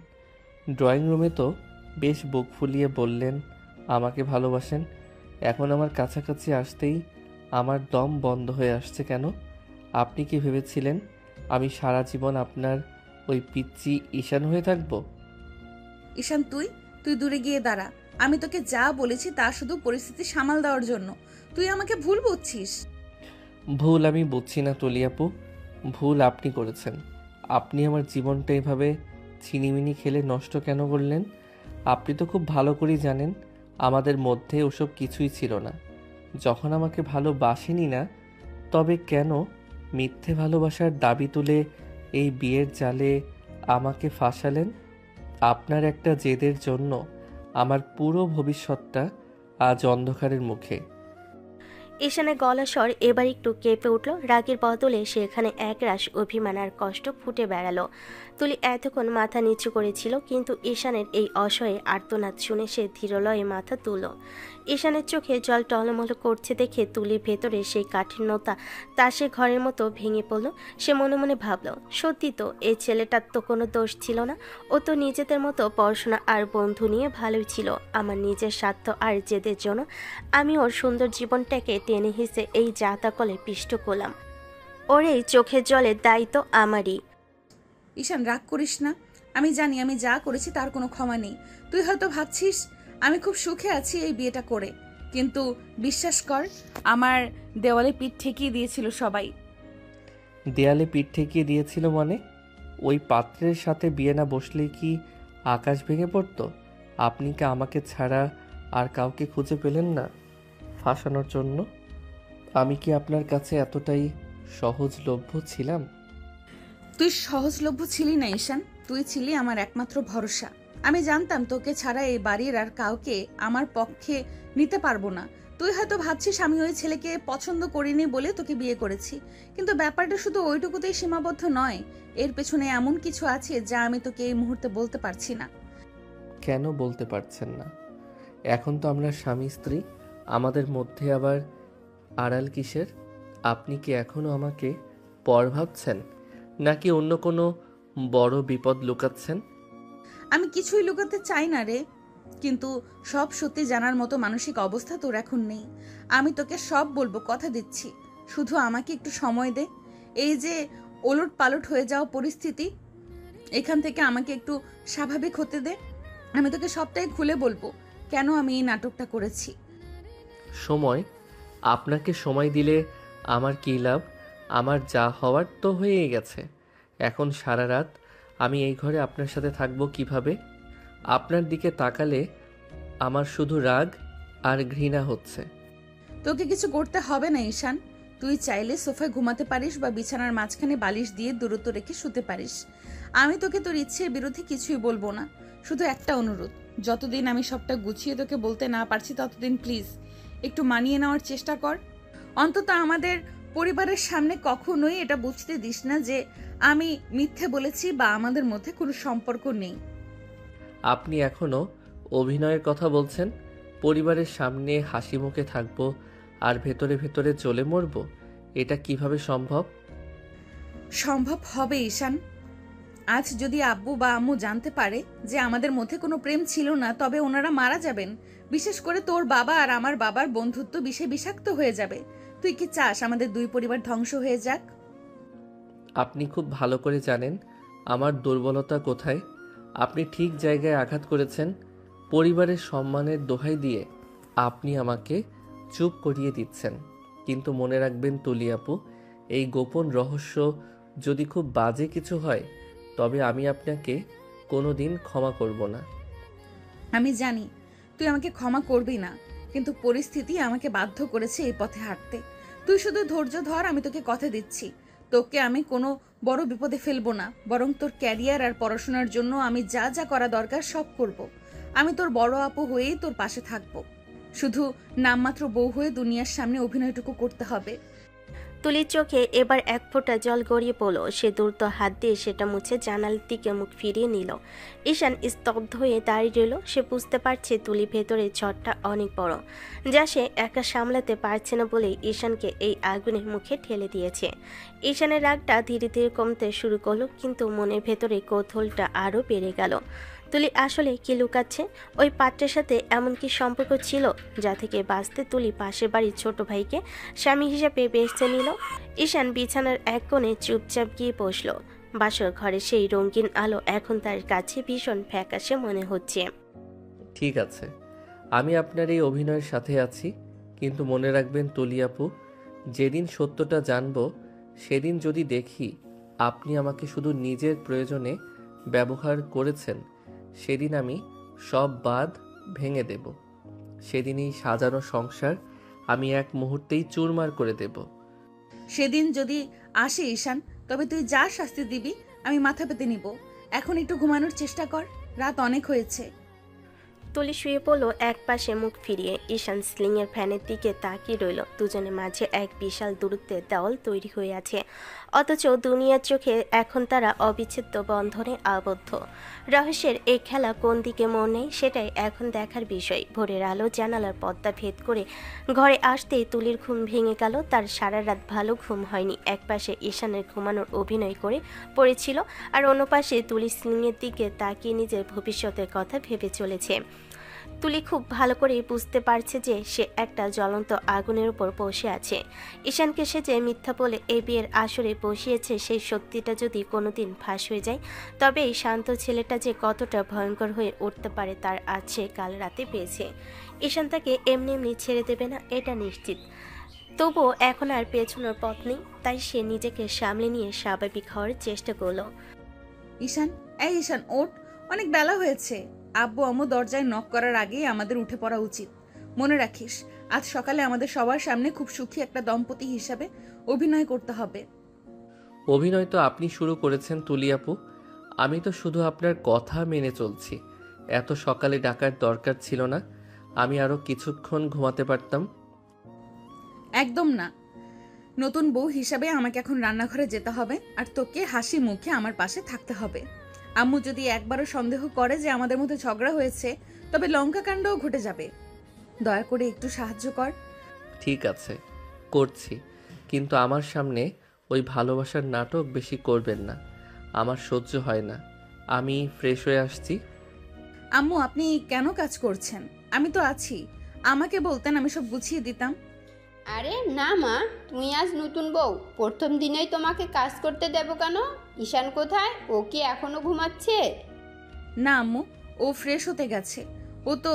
ড্রয়িং রুমে তো বেশ বুক ফুলিয়ে বললেন আমাকে ভালোবাসেন। এখন আমার কাছাকাছি আসতেই আমার দম বন্ধ হয়ে আসছে কেন? আপনি কি ভেবেছিলেন আমি সারা জীবন আপনার ওই পিচ্চি ঈশান হয়ে থাকবো? ঈশান, তুই তুই দূরে গিয়ে দাঁড়া। আমি তোকে যা বলেছি তা শুধু পরিস্থিতি সামাল দেওয়ার জন্য। তুই আমাকে ভুল বুঝছিস। ভুল আমি বুঝছি না তুলি আপু, ভুল আপনি করেছেন। আপনি আমার জীবনটা এভাবে ছিনিমিনি খেলে নষ্ট কেন করলেন? আপনি তো খুব ভালো করেই জানেন আমাদের মধ্যে ওসব কিছুই ছিল না। যখন আমাকে ভালোবাসেনি না, তবে কেন মিথ্যে ভালোবাসার দাবি তুলে এই বিয়ের জালে আমাকে ফাঁসালেন? আপনার একটা জেদের জন্য আমার পুরো ভবিষ্যৎটা আজ অন্ধকারের মুখে। ঈশানের গলা স্বর এবার একটু কেঁপে উঠল। রাগের বদলে সেখানে একরাশ অভিমান আর কষ্ট ফুটে বেড়ালো। তুলি এতক্ষণ মাথা নিচু করেছিল, কিন্তু ঈশানের এই অসহায় আর্তনাদ শুনে সে ধীরলয়ে মাথা তুলল। ঈশানের চোখে জল টলমল করছে দেখে তুলির ভেতরে সেই কাঠিন্যতা তাসে ঘরের মতো ভেঙে পড়ল। সে মনে মনে ভাবল, সত্যি তো এই ছেলেটার তো কোনো দোষ ছিল না। ও তো নিজেদের মতো পড়াশোনা আর বন্ধু নিয়ে ভালোই ছিল। আমার নিজের স্বার্থ আর জেদের জন্য আমি ওর সুন্দর জীবনটাকে টেনে হিসে এই জাতাকলে পিষ্ট করলাম। ওর এই চোখের জলের দায়িত্ব আমারই। ঈশান রাগ করিস না, আমি জানি আমি যা করেছি তার কোনো ক্ষমা নেই। তুই হয়তো ভাবছিস আমি খুব সুখে আছি এই বিয়েটা করে, কিন্তু বিশ্বাস কর আমার দেওয়ালে পিঠ ঠেকিয়ে দিয়েছিল সবাই। দেয়ালে পিঠ ঠেকিয়ে দিয়েছিল মানে? ওই পাত্রের সাথে বিয়ে না বসলেই কি আকাশ ভেঙে পড়তো? আপনি কি আমাকে ছাড়া আর কাউকে খুঁজে পেলেন না ফাঁসানোর জন্য? আমি কি আপনার কাছে এতটাই সহজলভ্য ছিলাম? তুই সহজলভ্য ছিলি না ঈশান, তুই ছিলি আমার একমাত্র ভরসা। আমি জানতাম তোকে ছাড়া এই বাড়ির আর কাউকে আমার পক্ষে নিতে পারবো না। তুই হয়তো ভাবছিস আমি ওই ছেলেকে পছন্দ করিনি বলে তোকে বিয়ে করেছি, কিন্তু ব্যাপারটা শুধু ওইটুকুতেই সীমাবদ্ধ নয়। এর পেছনে এমন কিছু আছে যা আমি তোকে এই মুহূর্তে বলতে পারছি না। কেন বলতে পারছেন না? এখন তো আমরা স্বামী স্ত্রী, আমাদের মধ্যে আবার আড়াল কিসের? আপনি কি এখনো আমাকে পর ভাবছেন, নাকি অন্য কোনো বড় বিপদ লুকাচ্ছেন? আমি কিছুই লুকাতে চাই না রে, কিন্তু সব সত্যি জানার মতো মানসিক অবস্থা তোর এখন নেই। আমি তোকে সব বলবো, কথা দিচ্ছি। শুধু আমাকে একটু সময় দে। এই যে ওলট পালট হয়ে যাওয়া পরিস্থিতি, এখান থেকে আমাকে একটু স্বাভাবিক হতে দে। আমি তোকে সবটাই খুলে বলবো কেন আমি এই নাটকটা করেছি। সময়? আপনাকে সময় দিলে আমার কী লাভ? আমার যা হওয়ার তো হয়েই গেছে। এখন সারা রাত আমি এই ঘরে আপনার সাথে থাকবো কিভাবে? আপনার দিকে তাকালে আমার শুধু রাগ আর ঘৃণা হচ্ছে। তোকে কিছু করতে হবে না ঈশান, তুই চাইলে সোফায় ঘুমাতে পারিস বা বিছানার মাঝখানে বালিশ দিয়ে দূরত্ব রেখে শুতে পারিস। আমি তোকে তোর ইচ্ছের বিরুদ্ধে কিছুই বলবো না। শুধু একটা অনুরোধ, যতদিন আমি সবটা গুছিয়ে তোকে বলতে না পারছি ততদিন প্লিজ একটু মানিয়ে নেওয়ার চেষ্টা কর। অন্তত আমাদের পরিবারের সামনে কখনোই এটা বুঝতে দিস না যে আমি মিথ্যে বলেছি বা আমাদের মধ্যে কোনো সম্পর্ক নেই। আপনি এখনো অভিনয়ের কথা বলছেন? পরিবারের সামনে হাসি মুখে থাকবো আর ভেতরে ভেতরে চলে মরবো? এটা কিভাবে সম্ভব? সম্ভব হবে ঈশান। আজ যদি আব্বু বা আম্মু জানতে পারে যে আমাদের মধ্যে কোনো প্রেম ছিল না, তবে ওনারা মারা যাবেন। বিশেষ করে তোর বাবা আর আমার বাবার বন্ধুত্ব বিষে বিষাক্ত হয়ে যাবে। তুই কি চাস আমাদের দুই পরিবার ধ্বংস হয়ে যাক? আপনি খুব ভালো করে জানেন আমার দুর্বলতা কোথায়। আপনি ঠিক জায়গায় আঘাত করেছেন। পরিবারের সম্মানের দোহাই দিয়ে আপনি আমাকে চুপ করিয়ে দিচ্ছেন। কিন্তু মনে রাখবেন তুলি আপু, এই গোপন রহস্য যদি খুব বাজে কিছু হয় তবে আমি আপনাকে কোনো দিন ক্ষমা করব না। আমি জানি তুই আমাকে ক্ষমা করবি না, কিন্তু পরিস্থিতি আমাকে বাধ্য করেছে এই পথে হাঁটতে। তুই শুধু ধৈর্য ধর, আমি তোকে কথা দিচ্ছি। তোকে আমি কোনো বড় বিপদে ফেলবো না, বরং তোর ক্যারিয়ার আর পড়াশোনার জন্য আমি যা যা করা দরকার সব করব। আমি তোর বড় আপু হয়েই তোর পাশে থাকবো। শুধু নামমাত্র বউ হয়ে দুনিয়ার সামনে অভিনয়টুকু করতে হবে। তুলির চোখে এবার এক ফোঁটা জল গড়িয়ে পড়ল। সে দ্রুত হাত দিয়ে সেটা মুছে জানালার দিকে মুখ ফিরিয়ে নিল। ঈশান স্তব্ধ হয়ে দাঁড়িয়ে রইল। সে বুঝতে পারছে তুলি ভেতরে ঝড়টা অনেক বড়, যা সে একা সামলাতে পারছে না বলেই ঈশানকে এই আগুনের মুখে ঠেলে দিয়েছে। ঈশানের রাগটা ধীরে ধীরে কমতে শুরু করলো, কিন্তু মনের ভেতরে কৌতূহলটা আরও বেড়ে গেল। তুলি আসলে কি লুকাচ্ছে? ওই পাত্রের সাথে এমন কি সম্পর্ক ছিল যা থেকে বাঁচতে তুলি পাশের বাড়ির ছোট ভাইকে স্বামী হিসেবে বেছে নিল? ঈশান বিছানার এক কোণে চুপচাপ গিয়ে বসল। বাসর ঘরে সেই রঙিন আলো এখন তার কাছে ভীষণ ফ্যাকাশে মনে হচ্ছে। ঠিক আছে, আমি আপনার এই অভিনয়ের সাথে আছি, কিন্তু মনে রাখবেন তুলি আপু, যেদিন সত্যটা জানবো সেদিন যদি দেখি আপনি আমাকে শুধু নিজের প্রয়োজনে ব্যবহার করেছেন, সেদিন আমি সব বাঁধ ভেঙে দেব। সেদিনই সাজানো সংসার আমি এক মুহূর্তেই চুরমার করে দেব। সেদিন যদি আসে ঈশান, তবে তুই যা শাস্তি দিবি আমি মাথা পেতে নিব। এখন একটু ঘুমানোর চেষ্টা কর, রাত অনেক হয়েছে। তুলি শুয়ে পড়ল এক পাশে মুখ ফিরিয়ে। ঈশান সিলিংয়ের ফ্যানের দিকে তাকিয়ে রইল। দুজনের মাঝে এক বিশাল দূরত্বের দেওয়াল তৈরি হয়ে আছে, অথচ দুনিয়ার চোখে এখন তারা অবিচ্ছেদ্য বন্ধনে আবদ্ধ। রহস্যের এই খেলা কোন দিকে মোড় নেয় সেটাই এখন দেখার বিষয়। ভোরের আলো জানালার পর্দা ভেদ করে ঘরে আসতেই তুলির ঘুম ভেঙে গেল। তার সারা রাত ভালো ঘুম হয়নি। এক পাশে ঈশানের ঘুমানোর অভিনয় করে পড়েছিল, আর অন্য পাশে তুলি সিলিংয়ের দিকে তাকিয়ে নিজের ভবিষ্যতের কথা ভেবে চলেছে। তুলি খুব ভালো করে বুঝতে পারছে যে সে একটা জ্বলন্ত আগুনের উপর বসে আছে। ঈশানকে সে যে মিথ্যা বলে এই বিয়ের আসরে বসিয়েছে সেই সত্যিটা যদি কোনোদিন ফাঁস হয়ে যায়, তবে এই শান্ত ছেলেটা যে কতটা ভয়ঙ্কর হয়ে উঠতে পারে তার আজ সে কাল রাতে পেয়েছে। ঈশান তাকে এমনি এমনি ছেড়ে দেবে না এটা নিশ্চিত। তবুও এখন আর পেছনের পথ নেই, তাই সে নিজেকে সামলে নিয়ে স্বাভাবিক হওয়ার চেষ্টা করলো। ঈশান, এই ঈশান ওঠ, অনেক বেলা হয়েছে। আব্বু আম্মু দরজায় নক করার আগেই আমাদের উঠে পড়া উচিত। মনে রাখিস, আজ সকালে আমাদের সবার সামনে খুব সুখী একটা দম্পতি হিসাবে অভিনয় করতে হবে। অভিনয় তো আপনি শুরু করেছেন তুলি আপু, আমি তো শুধু আপনার কথা মেনে চলছি। এত সকালে ডাকার দরকার ছিল না, আমি আরও কিছুক্ষণ ঘুমাতে পারতাম। একদম না, নতুন বউ হিসাবে আমাকে এখন রান্নাঘরে যেতে হবে আর তোকে হাসি মুখে আমার পাশে থাকতে হবে। আম্মু যদি একবারও সন্দেহ করে যে আমাদের মধ্যে ঝগড়া হয়েছে, তবে লঙ্কা কাণ্ডও ঘটে যাবে। দয়া করে একটু সাহায্য কর। ঠিক আছে, করছি, কিন্তু আমার সামনে ওই ভালোবাসার নাটক বেশি করবেন না, আমার সহ্য হয় না। আমি ফ্রেশ হয়ে আসছি। আম্মু, আপনি কেন কাজ করছেন? আমি তো আছি, আমাকে বলতেন আমি সব গুছিয়ে দিতাম। আরে না মা, তুমি আজ নতুন বউ, প্রথম দিনেই তোমাকে কাজ করতে দেব কেন? ঈশান কোথায়? ও কি এখনো ঘুমাচ্ছে? না আম্মু, ও ফ্রেশ হতে গেছে। ও তো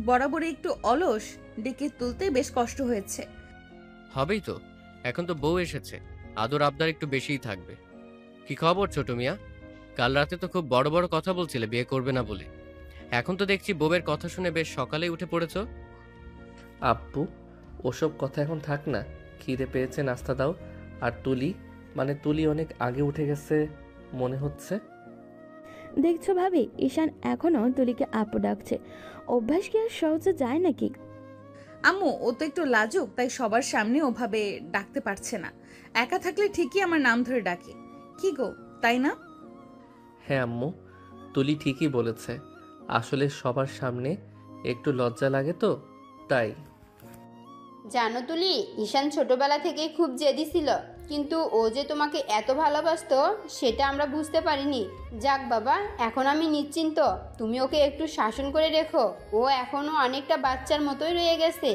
বরাবরই একটু অলস, ডেকে তুলতে বেশ কষ্ট হয়েছে। হবেই তো, এখন তো বউ এসেছে, আদর আবদার একটু বেশিই থাকবে। কি খবর ছোট মিয়া? কাল রাতে তো খুব বড় বড় কথা বলছিলে বিয়ে করবে না বলে, এখন তো দেখছি বউয়ের কথা শুনে বেশ সকালেই উঠে পড়েছো। আব্বু, ওসব কথা এখন থাক না, খিদে পেয়েছে, নাস্তা দাও। আর তুলি, মানে তুলি অনেক আগে উঠে গেছে মনে হচ্ছে। দেখছো ভাবি, ঈশান এখনো তুলিকে আপু ডাকছে। অভ্যাস কি আর সহজে যায় নাকি? আম্মু, ও তো একটু লাজুক, তাই সবার সামনে ওভাবে ডাকতে পারছে না। একা থাকলে ঠিকই আমার নাম ধরে ডাকে। কি গো, তাই না? হ্যাঁ আম্মু, তুলি ঠিকই বলেছে, আসলে সবার সামনে একটু লজ্জা লাগে তো, তাই। জানো তুলি, ঈশান ছোটবেলা থেকেই খুব জেদি ছিল, কিন্তু ও যে তোমাকে এত ভালোবাসতো সেটা আমরা বুঝতে পারিনি। যাক বাবা, এখন আমি নিশ্চিন্ত। তুমি ওকে একটু শাসন করে রেখো, ও এখনো অনেকটা বাচ্চার মতোই রয়ে গেছে।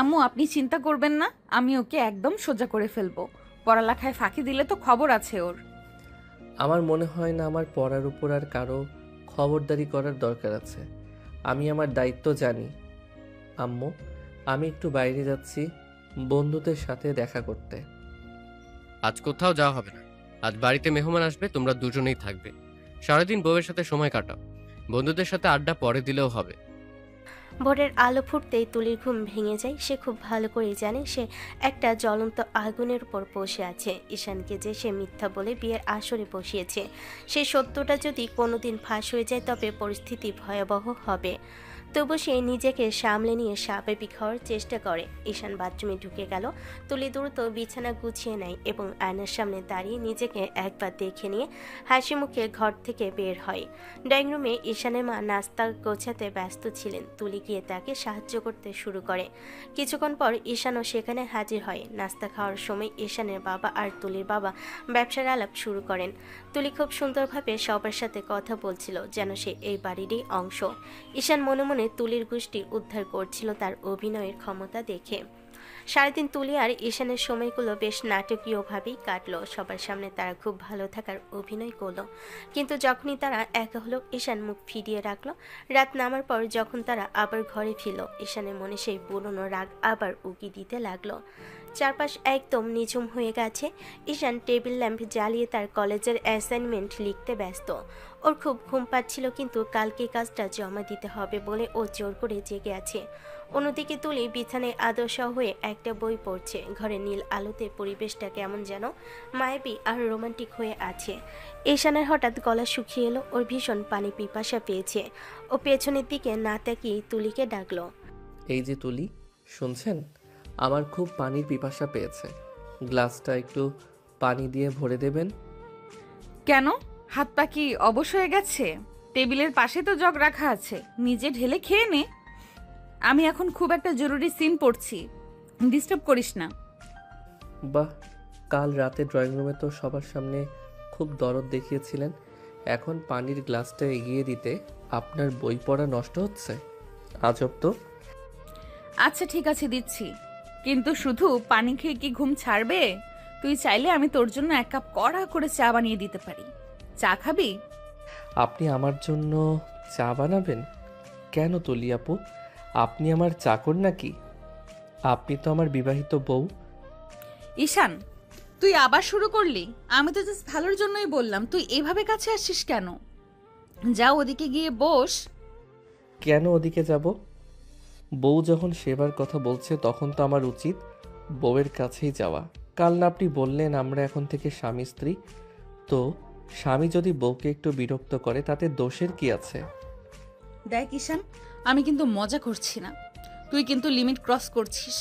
আম্মু, আপনি চিন্তা করবেন না, আমি ওকে একদম সোজা করে ফেলবো। পড়ালেখায় ফাঁকি দিলে তো খবর আছে ওর। আমার মনে হয় না আমার পড়ার উপর আর কারো খবরদারি করার দরকার আছে, আমি আমার দায়িত্ব জানি। আম্মু, আমি একটু বাইরে যাচ্ছি বন্ধুদের সাথে দেখা করতে। আজ কোথাও যাওয়া হবে না, আজ বাড়িতে মেহমান আসবে, তোমরা দুজনেই থাকবে। সারাদিন বউয়ের সাথে সময় কাটাও, বন্ধুদের সাথে আড্ডা পরে দিলেও হবে। ভোরের আলো ফুটতেই তুলির ঘুম ভেঙে যায়। সে খুব ভালো করেই জানে সে একটা জ্বলন্ত আগুনের উপর বসে আছে। ঈশানকে যে সে মিথ্যা বলে বিয়ের আসরে বসিয়েছে, সেই সত্যটা যদি কোনোদিন ফাঁস হয়ে যায় তবে পরিস্থিতি ভয়াবহ হবে। তবু সে নিজেকে সামলে নিয়ে স্বাভাবিক হওয়ার চেষ্টা করে। ঈশান বাথরুমে ঢুকে গেল। তুলি দ্রুত বিছানা গুছিয়ে নেয় এবং আয়নার সামনে দাঁড়িয়ে নিজেকে একবার দেখে নিয়ে হাসি মুখে ঘর থেকে বের হয়। ড্রয়িং রুমে ঈশানের মা নাস্তা গোছাতে ব্যস্ত ছিলেন। তুলি গিয়ে তাকে সাহায্য করতে শুরু করে। কিছুক্ষণ পর ঈশানও সেখানে হাজির হয়। নাস্তা খাওয়ার সময় ঈশানের বাবা আর তুলির বাবা ব্যবসার আলাপ শুরু করেন। তুলি খুব সুন্দরভাবে সবার সাথে কথা বলছিল, যেন সে এই বাড়িরই অংশ। ঈশান মনে মনে তুলির গোষ্ঠী উদ্ধার করছিল তার অভিনয়ের ক্ষমতা দেখে। সারাদিন তুলি আর ঈশানের সময়গুলো বেশ নাটকীয়ভাবেই কাটলো। সবার সামনে তারা খুব ভালো থাকার অভিনয় করলো, কিন্তু যখনই তারা একা হলো ঈশান মুখ ফিরিয়ে রাখলো। রাত নামার পর যখন তারা আবার ঘরে ফিরল, ঈশানের মনে সেই পুরনো রাগ আবার উকি দিতে লাগলো। চারপাশ একদম নিঝুম হয়ে গেছে। ঈশান টেবিল ল্যাম্প জ্বালিয়ে তার কলেজের অ্যাসাইনমেন্ট লিখতে ব্যস্ত। ওর খুব ঘুম পাচ্ছিল, কিন্তু কালকে কাজটা জমা দিতে হবে বলে ও জোর করে জেগে আছে। অন্যদিকে তুলি বিছানায় আদর্শা হয়ে একটা বই পড়ছে। ঘরে নীল আলোতে পরিবেশটা কেমন যেন মায়াবী আর রোমান্টিক হয়ে আছে। ঈশানের হঠাৎ গলা শুকিয়ে এলো। ওর ভীষণ পানি পিপাসা পেয়েছে। ও পেছনের দিকে না তাকিয়ে তুলিকে ডাকলো। এই যে তুলি, শুনছেন? আমার খুব পানির পিপাসা পেয়েছে, গ্লাসটা একটু পানি দিয়ে ভরে দেবেন? কেন, হাত পা কি অবশ হয়ে গেছে? টেবিলের পাশে তো জগ রাখা আছে, নিজে ঢেলে খেয়ে নে। আমি এখন খুব একটা জরুরি সিন পড়ছি, ডিস্টার্ব করিস না। বাহ, কাল রাতে ড্রয়িং রুমে তো সবার সামনে খুব দরদ দেখিয়েছিলেন, এখন পানির গ্লাসটা এগিয়ে দিতে আপনার বই পড়া নষ্ট হচ্ছে? আজব তো। আচ্ছা ঠিক আছে দিচ্ছি, কিন্তু শুধু পানি খেয়ে কি ঘুম ছাড়বে? তুই চাইলে আমি তোর জন্য 1 কাপ কড়া করে চা বানিয়ে দিতে পারি। চা খাবি? আপনি আমার জন্য চা বানাবেন? কেন তুলি আপু, আপনি আমার চাকর নাকি? আপনি তো আমার বিবাহিত বউ। ঈশান, তুই আবার শুরু করলি? আমি তো জাস্ট ভালোর জন্যই বললাম, তুই এভাবে কাছে আসছিস কেন? যা ওদিকে গিয়ে বস। কেন ওদিকে যাব? বউ যখন সেবার কথা বলছে তখন তো আমার উচিত বউয়ের কাছেই যাওয়া। কাল না আপনি বললেন আমরা এখন থেকে স্বামী স্ত্রী, তো স্বামী যদি বউকে একটু বিরক্ত করে তাতে দোষের কি আছে? দেখ ঈশান, আমি কিন্তু মজা করছি না, তুই কিন্তু লিমিট ক্রস করছিস।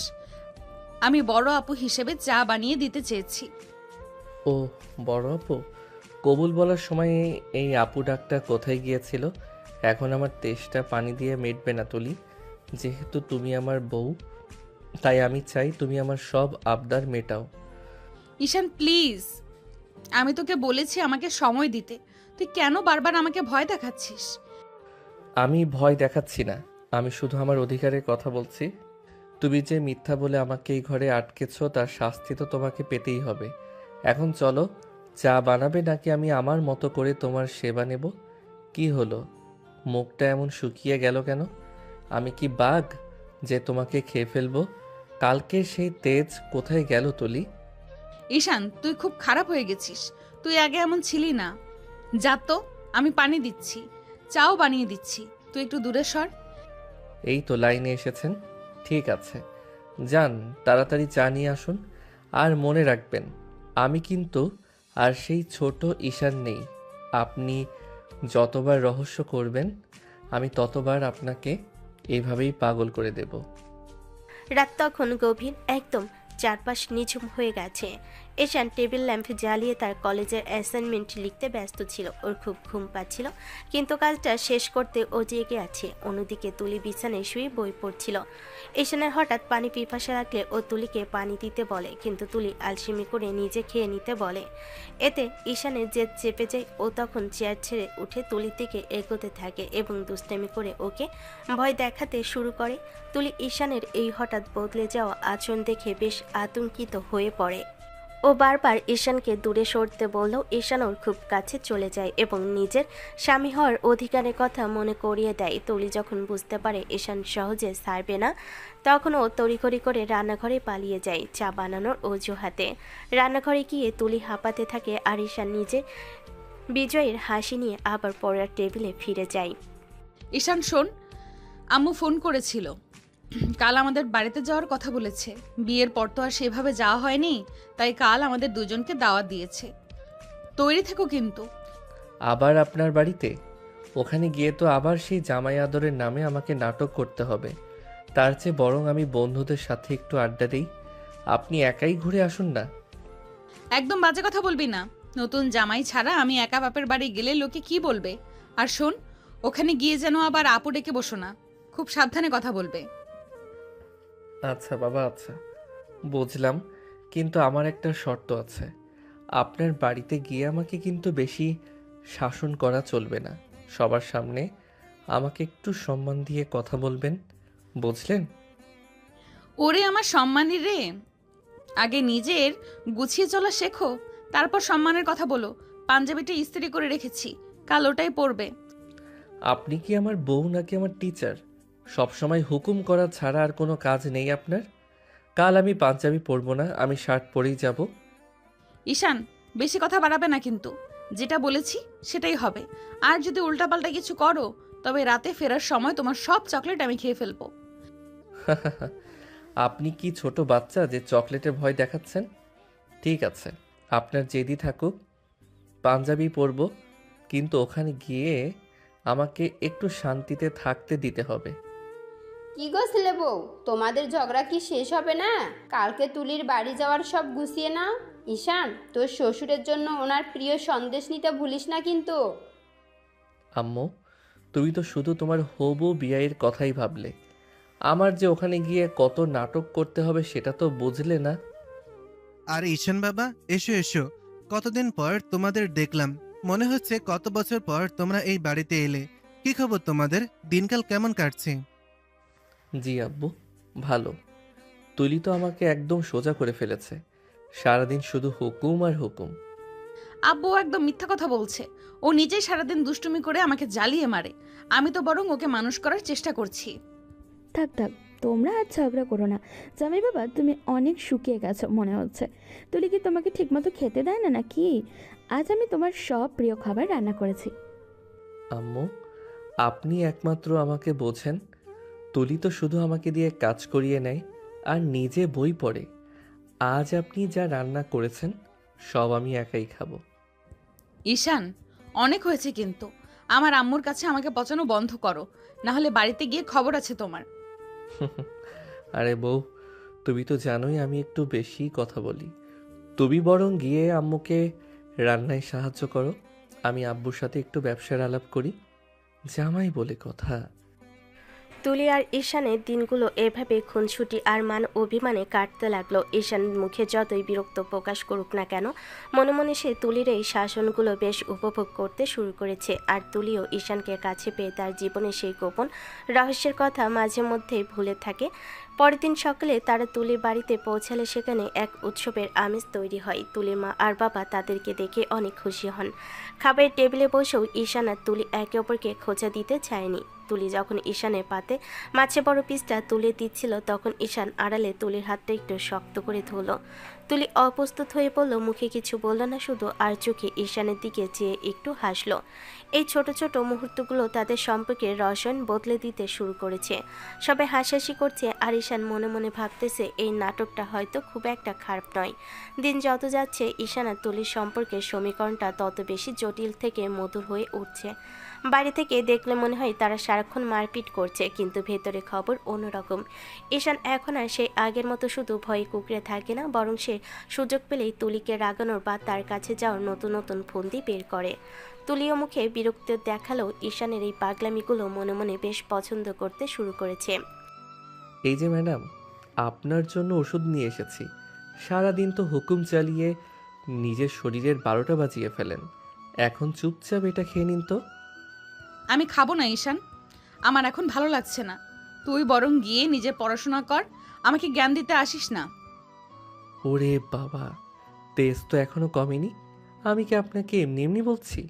আমি বড় আপু হিসেবে চা বানিয়ে দিতে চেয়েছি। ও বড় আপু, কবুল বলার সময় এই আপু ডাকটা কোথায় গিয়েছিল? এখন আমার তেষ্টা পানি দিয়ে মিটবে না তুলি। যেহেতু তুমি আমার বউ, তাই আমি চাই তুমি আমার সব আবদার মেটাও। ঈশান প্লিজ, আমি তোকে বলেছি আমাকে সময় দিতে, তুই কেন বারবার আমাকে ভয় দেখাচ্ছিস? আমি ভয় দেখাচ্ছি না, আমি শুধু আমার অধিকারের কথা বলছি। তুমি যে মিথ্যা বলে আমাকে এই ঘরে আটকেছো তার শাস্তি তো তোমাকে পেতেই হবে। এখন চলো, চা বানাবে নাকি আমি আমার মতো করে তোমার সেবা নেব? কি হলো, মুখটা এমন শুকিয়ে গেল কেন? আমি কি বাঘ যে তোমাকে খেয়ে ফেলবো? কালকে সেই তেজ কোথায় গেল তুলি? ঈশান তুই খুব খারাপ হয়ে গেছিস, তুই আগে এমন ছিলি না। যা তো, আমি পানি দিচ্ছি, চাও বানিয়ে দিচ্ছি, তুই একটু দূরে সর। এই তো লাইনে এসেছেন, ঠিক আছে যান, তাড়াতাড়ি চা নিয়ে আসুন। আর মনে রাখবেন, আমি কিন্তু আর সেই ছোট ঈশান নেই। আপনি যতবার রহস্য করবেন আমি ততবার আপনাকে এইভাবেই পাগল করে দেব। রাত তখন গভীর, একদম চারপাশ নিঝুম হয়ে গেছে। ঈশান টেবিল ল্যাম্প জ্বালিয়ে তার কলেজের অ্যাসাইনমেন্ট লিখতে ব্যস্ত ছিল। ওর খুব ঘুম পাচ্ছিল, কিন্তু কাজটা শেষ করতে ও জেগে আছে। অন্যদিকে তুলি বিছানায় শুয়ে বই পড়ছিল। ঈশানের হঠাৎ পানি পিপাসা লাগলে ও তুলিকে পানি দিতে বলে, কিন্তু তুলি আলসেমি করে নিজে খেয়ে নিতে বলে। এতে ঈশানের জেদ চেপে যায়। ও তখন চেয়ার ছেড়ে উঠে তুলির দিকে এগোতে থাকে এবং দুষ্টামি করে ওকে ভয় দেখাতে শুরু করে। তুলি ঈশানের এই হঠাৎ বদলে যাওয়া আচরণ দেখে বেশ আতঙ্কিত হয়ে পড়ে। ও বারবার ঈশানকে দূরে সরতে বললেও ঈশান ওর খুব কাছে চলে যায় এবং নিজের স্বামী হওয়ার অধিকারের কথা মনে করিয়ে দেয়। তুলি যখন বুঝতে পারে ঈশান সহজে ছাড়বে না, তখন ও তড়িঘড়ি করে রান্নাঘরে পালিয়ে যায় চা বানানোর অজুহাতে। রান্নাঘরে গিয়ে তুলি হাঁপাতে থাকে আর ঈশান নিজে বিজয়ের হাসি নিয়ে আবার পড়ার টেবিলে ফিরে যায়। ঈশান শোন, আম্মু ফোন করেছিল, কাল আমাদের বাড়িতে যাওয়ার কথা বলেছে। বিয়ের পর তো আর সেভাবে যাওয়া হয়নি, তাই কাল আমাদের দুজনকে দাওয়াত দিয়েছে। তৈরি থেকো কিন্তু। আবার আপনার বাড়িতে? ওখানে গিয়ে তো আবার সেই জামাই আদরের নামে আমাকে নাটক করতে হবে। তার চেয়ে বরং আমি বন্ধুদের সাথে একটু আড্ডা দিই। আপনি একাই ঘুরে আসুন না। একদম বাজে কথা বলবি না, নতুন জামাই ছাড়া আমি একা বাপের বাড়ি গেলে লোকে কি বলবে? আর শোন, ওখানে গিয়ে যেন আবার আপু ডেকে বসো না, খুব সাবধানে কথা বলবে। আচ্ছা বাবা, আচ্ছা বুঝলাম, কিন্তু আমার একটা শর্ত আছে। আপনার বাড়িতে গিয়ে আমাকে কিন্তু বেশি শাসন করা চলবে না। সবার সামনে আমাকে একটু সম্মান দিয়ে কথা বলবেন, বুঝলেন? ওরে আমার সম্মানী রে, আগে নিজের গুছিয়ে চলা শেখো, তারপর সম্মানের কথা বলো। পাঞ্জাবিটা ইস্ত্রি করে রেখেছি, কাল ওটাই পরবে। আপনি কি আমার বউ নাকি আমার টিচার? সবসময় হুকুম করা ছাড়া আর কোনো কাজ নেই আপনার? কাল আমি পাঞ্জাবি পরবো না, আমি শার্ট পরেই যাব। ঈশান বেশি কথা বাড়াবে না কিন্তু, যেটা বলেছি সেটাই হবে। আর যদি উল্টাপাল্টা কিছু করো তবে রাতে ফেরার সময় তোমার সব চকলেট আমি খেয়ে ফেলবো। আপনি কি ছোট বাচ্চা যে চকলেটের ভয় দেখাচ্ছেন? ঠিক আছে, আপনার জেদি থাকুক, পাঞ্জাবি পরবো, কিন্তু ওখানে গিয়ে আমাকে একটু শান্তিতে থাকতে দিতে হবে। কি গো ছেলে বউ, তোমাদের ঝগড়া কি শেষ হবে না? কালকে তুলির বাড়ি যাওয়ার সব গুছিয়ে নাও। ঈশান, তোর শ্বশুরের জন্য ওনার প্রিয় সন্দেশ নিতে ভুলিস না কিন্তু। আম্মু, তুমি তো শুধু তোমার হবু বিয়ের কথাই ভাবলে। আমার যে ওখানে গিয়ে কত নাটক করতে হবে সেটা তো বুঝলে না। আর ঈশান বাবা, এসো এসো, কতদিন পর তোমাদের দেখলাম। মনে হচ্ছে কত বছর পর তোমরা এই বাড়িতে এলে। কি খবর তোমাদের? দিনকাল কেমন কাটছে? জি আব্বু, ভালো। তুলি তো আমাকে একদম সোজা করে ফেলেছে। সারাদিন শুধু হুকুম আর হুকুম। আব্বু একদম মিথ্যা কথা বলছে। ও নিজেই সারাদিন দুষ্টুমি করে আমাকে জ্বালিয়ে মারে। আমি তো বরং ওকে মানুষ করার চেষ্টা করছি। থাক থাক, তোমরা আর ঝগড়া করো না। জামাই বাবা, তুমি অনেক শুকিয়ে গেছো মনে হচ্ছে। তুলি কি তোমাকে ঠিকমতো খেতে দেয় না নাকি? আজ আমি তোমার সব প্রিয় খাবার রান্না করেছি। আম্মু, আপনি একমাত্র আমাকে বোঝেন। তুলি তো শুধু আমাকে দিয়ে কাজ করিয়ে নেয় আর নিজে বই পড়ে। আজ আপনি যা রান্না করেছেন সব আমি একাই খাবো। ঈশান, অনেক হয়েছে কিন্তু। আমার আম্মুর কাছে আমাকে পচানো বন্ধ করো, না হলে বাড়িতে গিয়ে খবর আছে তোমার। আরে বউ, তুমি তো জানোই আমি একটু বেশি কথা বলি। তুমি বরং গিয়ে আম্মুকে রান্নায় সাহায্য করো। আমি আব্বুর সাথে একটু ব্যবসার আলাপ করি। জামাই বলে কথা। তুলি আর ঈশানের দিনগুলো এভাবে খুনসুটি আর মান অভিমানে কাটতে লাগলো। ঈশান মুখে যতই বিরক্ত প্রকাশ করুক না কেন, মনে মনে সে তুলির এই শাসনগুলো বেশ উপভোগ করতে শুরু করেছে। আর তুলিও ঈশানকে কাছে পেয়ে তার জীবনে সেই গোপন রহস্যের কথা মাঝে মধ্যেই ভুলে থাকে। পরের দিন সকালে তারা তুলির বাড়িতে পৌঁছালে সেখানে এক উৎসবের আমেজ তৈরি হয়। তুলির মা আর বাবা তাদেরকে দেখে অনেক খুশি হন। খাবারের টেবিলে বসেও ঈশান আর তুলি একে অপরকে খোঁচা দিতে চায়নি। তুলি যখন ঈশানের পাতে মাছে বড় পিসটা তুলে দিচ্ছিল, তখন ঈশান আড়ালে তুলির হাতটা একটু শক্ত করে ধরল। তুলি অপ্রস্তুত হয়ে পড়ল, মুখে কিছু বলল না, শুধু আর চোখে ঈশানের দিকে চেয়ে একটু হাসলো। এই ছোট ছোট মুহূর্তগুলো তাদের সম্পর্কের রসায়ন বদলে দিতে শুরু করেছে। সবাই হাসাহাসি করছে আর ঈশান মনে মনে ভাবতেছে এই নাটকটা হয়তো খুব একটা খারাপ নয়। দিন যত যাচ্ছে ঈশান আর তুলির সম্পর্কের সমীকরণটা তত বেশি জটিল থেকে মধুর হয়ে উঠছে। বাইরে থেকে দেখলে মনে হয় তারা সারাক্ষণ মারপিট করছে, কিন্তু ভেতরে খবর অন্যরকম। ঈশান এখন আর সেই আগের মতো শুধু ভয়ে কুঁকড়ে থাকে না, বরং সে সুযোগ পেলেই তুলিকে রাগানোর বা তার কাছে যাওয়ার নতুন নতুন ফন্দি বের করে। তুলিও মুখে বিরক্তি দেখালেও ঈশানের এই পাগলামিগুলো মনে মনে বেশ পছন্দ করতে শুরু করেছে। এই যে ম্যাডাম, আপনার জন্য ওষুধ নিয়ে এসেছি। সারাদিন তো হুকুম চালিয়ে নিজের শরীরের 12টা বাজিয়ে ফেলেন। এখন চুপচাপ এটা খেয়ে নিন তো। আমি খাবো না ঈশান, আমার এখন ভালো লাগছে না। তুই বরং গিয়ে নিজে পড়াশোনা কর, আমাকে জ্ঞান দিতে আসিস না। ওরে বাবা, তেজ তো এখনো কমেনি। আমি কি আপনাকে এমনি এমনি বলছি?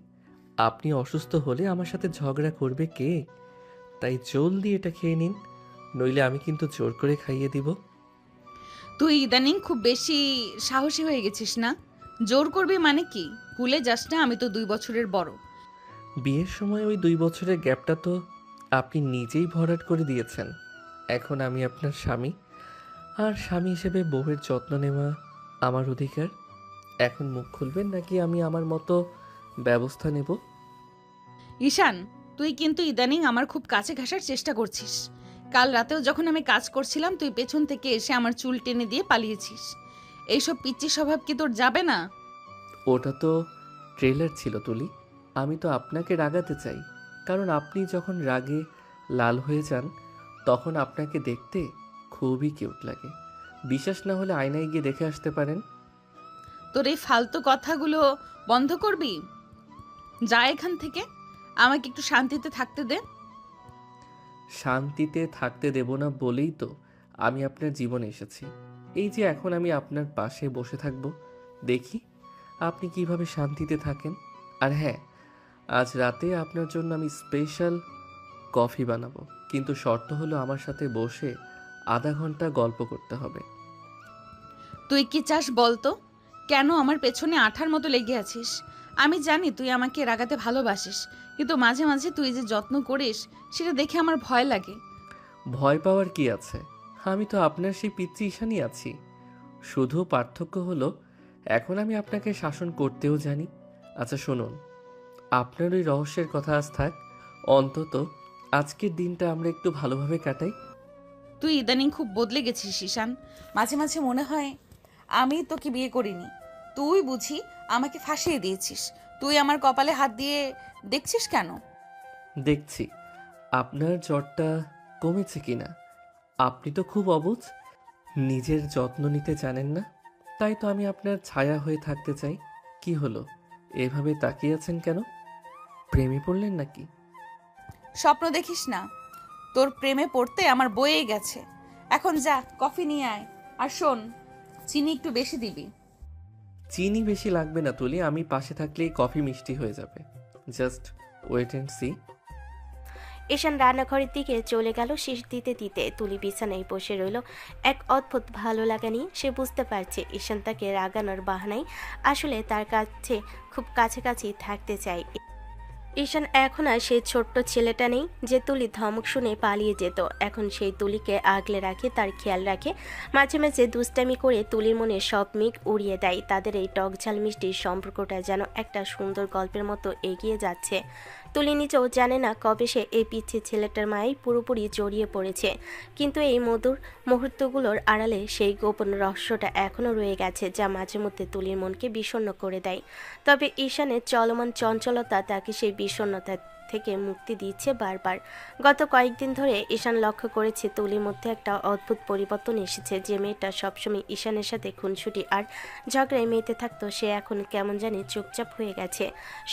আপনি অসুস্থ হলে আমার সাথে ঝগড়া করবে কে? তাই জলদি এটা খেয়ে নিন, নইলে আমি কিন্তু জোর করে খাইয়ে দিব। তুই ইদানিং খুব বেশি সাহসী হয়ে গেছিস না? জোর করবি মানে কি? ভুলে যাস না আমি তো 2 বছরের বড়। বিয়ের সময় ওই 2 বছরের গ্যাপটা তো আপনি নিজেই ভরাট করে দিয়েছেন। এখন আমি আপনার স্বামী, আর স্বামী হিসেবে বউয়ের যত্ন নেওয়া আমার অধিকার। এখন মুখ খুলবেন নাকি আমি আমার মতো ব্যবস্থা নেব? ঈশান, তুই কিন্তু ইদানিং আমার খুব কাছে ঘাসার চেষ্টা করছিস। কাল রাতেও যখন আমি কাজ করছিলাম তুই পেছন থেকে এসে আমার চুল টেনে দিয়ে পালিয়েছিস। এইসব পিচ্চি স্বভাব কি তোর যাবে না? ওটা তো ট্রেলার ছিল তুলি। আমি তো আপনাকে রাগাতে চাই, কারণ আপনি যখন রাগে লাল হয়ে যান তখন আপনাকে দেখতে খুবই কিউট লাগে। বিশ্বাস না হলে আয়নায় গিয়ে দেখে আসতে পারেন। তোর এই ফালতু কথাগুলো বন্ধ করবি? যা এখান থেকে, আমাকে একটু শান্তিতে থাকতে দে। শান্তিতে থাকতে দেব না বলেই তো আমি আপনার জীবনে এসেছি। এই যে এখন আমি আপনার পাশে বসে থাকব, দেখি আপনি কিভাবে শান্তিতে থাকেন। আর হ্যাঁ, আজ রাতে আপনার জন্য আমি স্পেশাল কফি বানাবো, কিন্তু শর্ত হলো আমার সাথে বসে আধা ঘন্টা গল্প করতে হবে। তুই কি চাস বলতো? কেন আমার পেছনে আঠার মতো লেগে আছিস? আমি জানি তুই আমাকে রাগাতে ভালোবাসিস, কিন্তু মাঝে মাঝে তুই যে যত্ন করিস সেটা দেখে আমার ভয় লাগে। ভয় পাওয়ার কি আছে? আমি তো আপনার সেই পিচ্চি ঈশানই আছি। শুধু পার্থক্য হলো এখন আমি আপনাকে শাসন করতেও জানি। আচ্ছা শুনুন, আপনার ওই রহস্যের কথা আজ থাক। অন্তত আজকের দিনটা আমরা একটু ভালোভাবে কাটাই। তুই ইদানিং খুব বদলে গেছিস ঈশান। মাঝে মাঝে মনে হয় আমি তোকে বিয়ে করিনি, তুই বুঝি আমাকে ফাঁসিয়ে দিয়েছিস। তুই আমার কপালে হাত দিয়ে দেখছিস কেন? দেখছি আপনার জ্বরটা কমেছে কিনা। আপনি তো খুব অবুঝ, নিজের যত্ন নিতে জানেন না। তাই তো আমি আপনার ছায়া হয়ে থাকতে চাই। কি হলো, এভাবে তাকিয়ে আছেন কেন? প্রেমে পড়লেন নাকি? স্বপ্ন দেখিস না, তোর প্রেমে পড়তে আমার বয়েই গেছে। এখন যা, কফি নিয়ে আয়। আর শোন, চিনি একটু বেশি দিবি। চিনি বেশি লাগবে না তুলি, আমি পাশে থাকলেই কফি মিষ্টি হয়ে যাবে। Just wait and see. Ishan রান্নাঘরের দিকে চলে গেল শীষ দিতে দিতে। তুলি বিছানায় বসে রইল এক অদ্ভুত ভালো লাগা নিয়ে। সে বুঝতে পারছে ঈশান তাকে রাগানোর বাহানায় আসলে তার কাছে খুব কাছাকাছি থাকতে চায়। ঈশান এখন আর সেই ছোট্ট ছেলেটা নেই যে তুলি ধমক শুনে পালিয়ে যেত। এখন সেই তুলিকে আগলে রাখে, তার খেয়াল রাখে, মাঝে মাঝে দুষ্টামি করে তুলির মনে সব মেঘ উড়িয়ে দেয়। তাদের এই টকঝাল মিষ্টির সম্পর্কটা যেন একটা সুন্দর গল্পের মতো এগিয়ে যাচ্ছে। তুলি নিজেও জানে না কবে সে এই পিচ্ছি ছেলেটার মায়ের পুরোপুরি জড়িয়ে পড়েছে, কিন্তু এই মধুর মুহূর্তগুলোর আড়ালে সেই গোপন রহস্যটা এখনও রয়ে গেছে, যা মাঝে মধ্যে তুলির মনকে বিষণ্ণ করে দেয়। তবে ঈশানের চলমান চঞ্চলতা তাকে সেই বিষণ্ণতা থেকে মুক্তি দিচ্ছে বারবার। গত কয়েকদিন ধরে ঈশান লক্ষ্য করেছে তুলির মধ্যে একটা অদ্ভুত পরিবর্তন এসেছে। যে মেয়েটা সবসময় ঈশানের সাথে খুনসুটি আর ঝগড়ায় মেতে থাকতো, সে এখন কেমন জানি চুপচাপ হয়ে গেছে।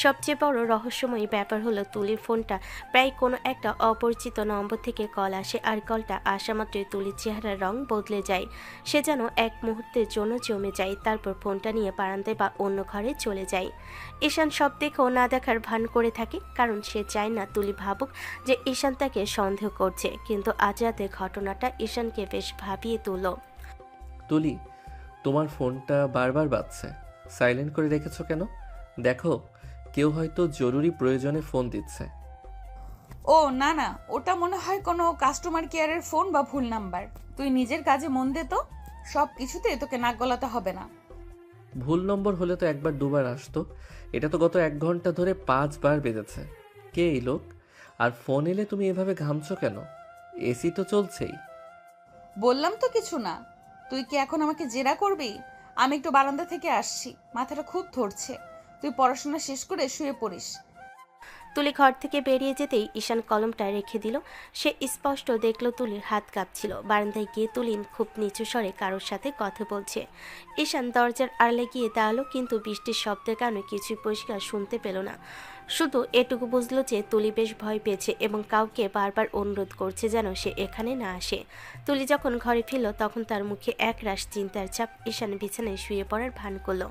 সবচেয়ে বড় রহস্যময়ী ব্যাপার হলো তুলির ফোনটা প্রায় কোনো একটা অপরিচিত নম্বর থেকে কল আসে, আর কলটা আসা মাত্রই তুলির চেহারার রং বদলে যায়। সে যেন এক মুহূর্তের জন্য জমে যায়, তারপর ফোনটা নিয়ে বারান্দায় বা অন্য ঘরে চলে যায়। ঈশান সব দেখেও না দেখার ভান করে থাকে, কারণ সে চায় না তুলি ভাবুক যে ঈশান তাকে সন্দেহ করছে। কিন্তু আজ রাতে ঘটনাটা ঈশানকে বেশ ভাবিয়ে তুলল। তুলি, তোমার ফোনটা বারবার বাজছে, সাইলেন্ট করে রেখেছো কেন? দেখো, কেউ হয়তো জরুরি প্রয়োজনে ফোন দিচ্ছে। ও না না, ওটা মনে হয় কোনো কাস্টমার কেয়ারের ফোন বা ভুল নাম্বার। তুই নিজের কাজে মন দে তো, সব কিছুতে তোকে নাক গলাতে হবে না। ভুল নম্বর হলে তো একবার দুবার আসতো, এটা তো গত 1 ঘন্টা ধরে 5 বার বেজেছে। কে এই লোক? আর ফোন এলে তুমি এভাবে ঘামছো কেন? এসি তো চলছেই। বললাম তো কিছু না। তুই কি এখন আমাকে জেরা করবি? আমি একটু বারান্দা থেকে আসছি, মাথাটা খুব ধরছে। তুই পড়াশোনা শেষ করে শুয়ে পড়িস। তুলি ঘর থেকে বেরিয়ে যেতেই ঈশান কলমটা রেখে দিল। সে স্পষ্ট দেখল তুলির হাত কাঁপছিল। বারান্দায় গিয়ে তুলিন খুব নিচু স্বরে কারোর সাথে কথা বলছে। ঈশান দরজার আড়ালে গিয়ে দাঁড়ালো, কিন্তু বৃষ্টির শব্দের কারণে কিছুই পরিষ্কার শুনতে পেল না। শুধু এটুকু বুঝলো যে তুলি বেশ ভয় পেয়েছে এবং কাউকে বারবার অনুরোধ করছে যেন সে এখানে না আসে। তুলি যখন ঘরে ফিরল তখন তার মুখে একরাশ চিন্তার ছাপ। ঈশান বিছানায় শুয়ে পড়ার ভান করলো।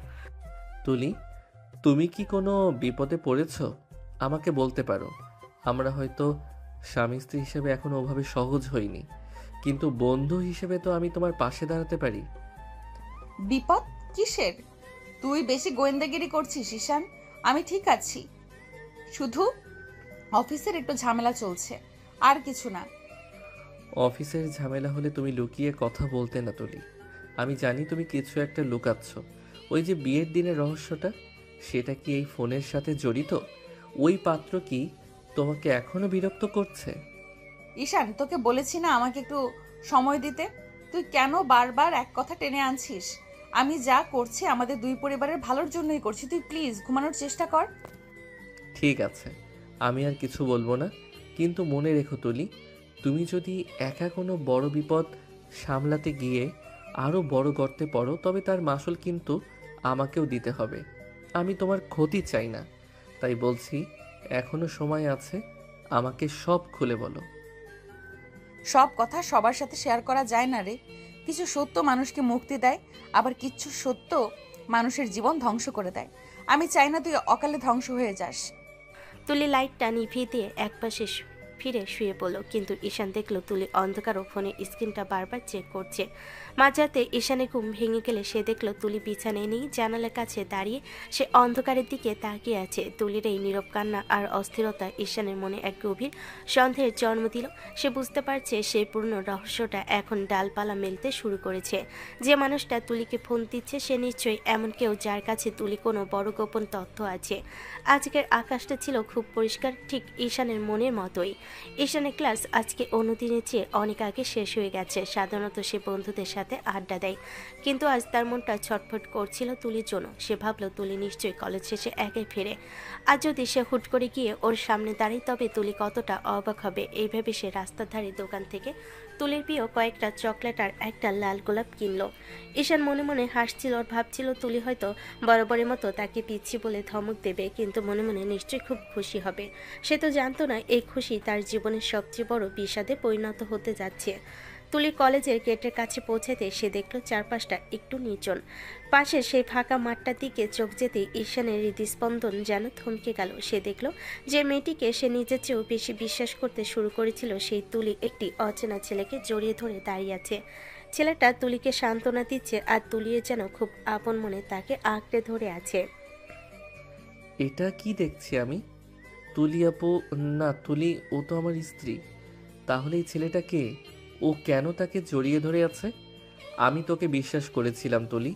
তুলি, তুমি কি কোনো বিপদে পড়েছো? আমাকে বলতে পারো। আমরা হয়তো স্বামী স্ত্রী হিসেবে এখনো ওভাবে সহজ হইনি, কিন্তু বন্ধু হিসেবে তো আমি তোমার পাশে দাঁড়াতে পারি। বিপদ কিসের? তুই বেশি গোয়েন্দাগিরি করছিস ঈশান। আমি ঠিক আছি, শুধু অফিসের একটু ঝামেলা চলছে, আর কিছু না। অফিসের ঝামেলা হলে তুমি লুকিয়ে কথা বলতে না তুলি। আমি জানি তুমি কিছু একটা লুকাচ্ছ। ওই যে বিয়ের দিনের রহস্যটা, সেটা কি এই ফোনের সাথে জড়িত? ওই পাত্র কি তোমাকে এখনো বিরক্ত করছে? ঈশান, তোকে বলেছি না আমাকে একটু সময় দিতে? তুই কেন বারবার এক কথা টেনে আনছিস? আমি যা করছি আমাদের দুই পরিবারের ভালোর জন্যই করছি। তুই প্লিজ ঘুমানোর চেষ্টা কর। ঠিক আছে, আমি আর কিছু বলবো না, কিন্তু মনে রেখো তুলি, তুমি যদি একা কোনো বড় বিপদ সামলাতে গিয়ে আরও বড় গর্তে পড়ো, তবে তার মাসুল কিন্তু আমাকেও দিতে হবে। আমি তোমার ক্ষতি চাই না, তাই বলছি এখনো সময় আছে, আমাকে সব খুলে বলো। সব কথা সবার সাথে শেয়ার করা যায় না রে। কিছু সত্য মানুষকে মুক্তি দেয়, আবার কিছু সত্য মানুষের জীবন ধ্বংস করে দেয়। আমি চাই না তুই অকালে ধ্বংস হয়ে যাস। তুলি লাইটটা নিভিয়ে দিয়ে একপাশে ফিরে শুয়ে পড়ল, কিন্তু ঈশান দেখলো তুলি অন্ধকার ও ফোনের স্ক্রিনটা বারবার চেক করছে। মাঝরাতে ঈশানের ঘুম ভেঙে গেলে সে দেখলো তুলি বিছানায় নেই, জানালার কাছে দাঁড়িয়ে সে অন্ধকারের দিকে তাকিয়ে আছে। তুলির এই নীরব কান্না আর অস্থিরতা ঈশানের মনে এক গভীর সন্দেহের জন্ম দিল। সে বুঝতে পারছে সেই পুরনো রহস্যটা এখন ডালপালা মেলতে শুরু করেছে। যে মানুষটা তুলিকে ফোন দিচ্ছে সে নিশ্চয়ই এমন কেউ যার কাছে তুলি কোনো বড় গোপন তথ্য আছে। আজকের আকাশটা ছিল খুব পরিষ্কার, ঠিক ঈশানের মনের মতোই। ঈশানের ক্লাস আজকে অন্যদিনের চেয়ে অনেক আগে শেষ হয়ে গেছে। সাধারণত সে বন্ধুদের সাথে আড্ডা দেয়, কিন্তু আজ তার মনটা ছটফট করছিল তুলির জন্য। সে ভাবলো তুলি নিশ্চয়ই কলেজ শেষে একাই ফেরে। আর যদি সে হুট করে গিয়ে ওর সামনে দাঁড়ায় তবে তুলি কতটা অবাক হবে। এইভাবে সে রাস্তার ধারে দোকান থেকে তুলির প্রিয় কয়েকটা চকলেট আর একটা লাল গোলাপ কিনলো। ঈশান মনে মনে হাসছিল আর ভাবছিল তুলি হয়তো বরাবরের মতো তাকে পিচ্ছি বলে ধমক দেবে, কিন্তু মনে মনে নিশ্চয়ই খুব খুশি হবে। সে তো জানতো না এই খুশি তার জীবনের সবচেয়ে বড় বিষাদে পরিণত হতে যাচ্ছে। তুলি কলেজের গেটের কাছে পৌঁছাতে সে দেখলো চারপাশটা একটু নির্জন। পাশে সেই ফাঁকা মাঠটার দিকে চোখ যেতেই ঈশানের হৃদস্পন্দন যেন থমকে গেল। সে দেখলো যে মেয়েটিকে সে নিজের চেয়েও বেশি বিশ্বাস করতে শুরু করেছিল, সেই তুলি একটি অচেনা ছেলেকে জড়িয়ে ধরে দাঁড়িয়ে আছে। ছেলেটা তুলিকে সান্ত্বনা দিচ্ছে আর তুলিয়ে যেন খুব আপন মনে তাকে আঁকড়ে ধরে আছে। এটা কি দেখছি আমি? তুলি আপু? না, তুলি ও তো আমার স্ত্রী। তাহলে এই ছেলেটা কে? ও কেন তাকে জড়িয়ে ধরে আছে? আমি তোকে বিশ্বাস করেছিলাম তুলি।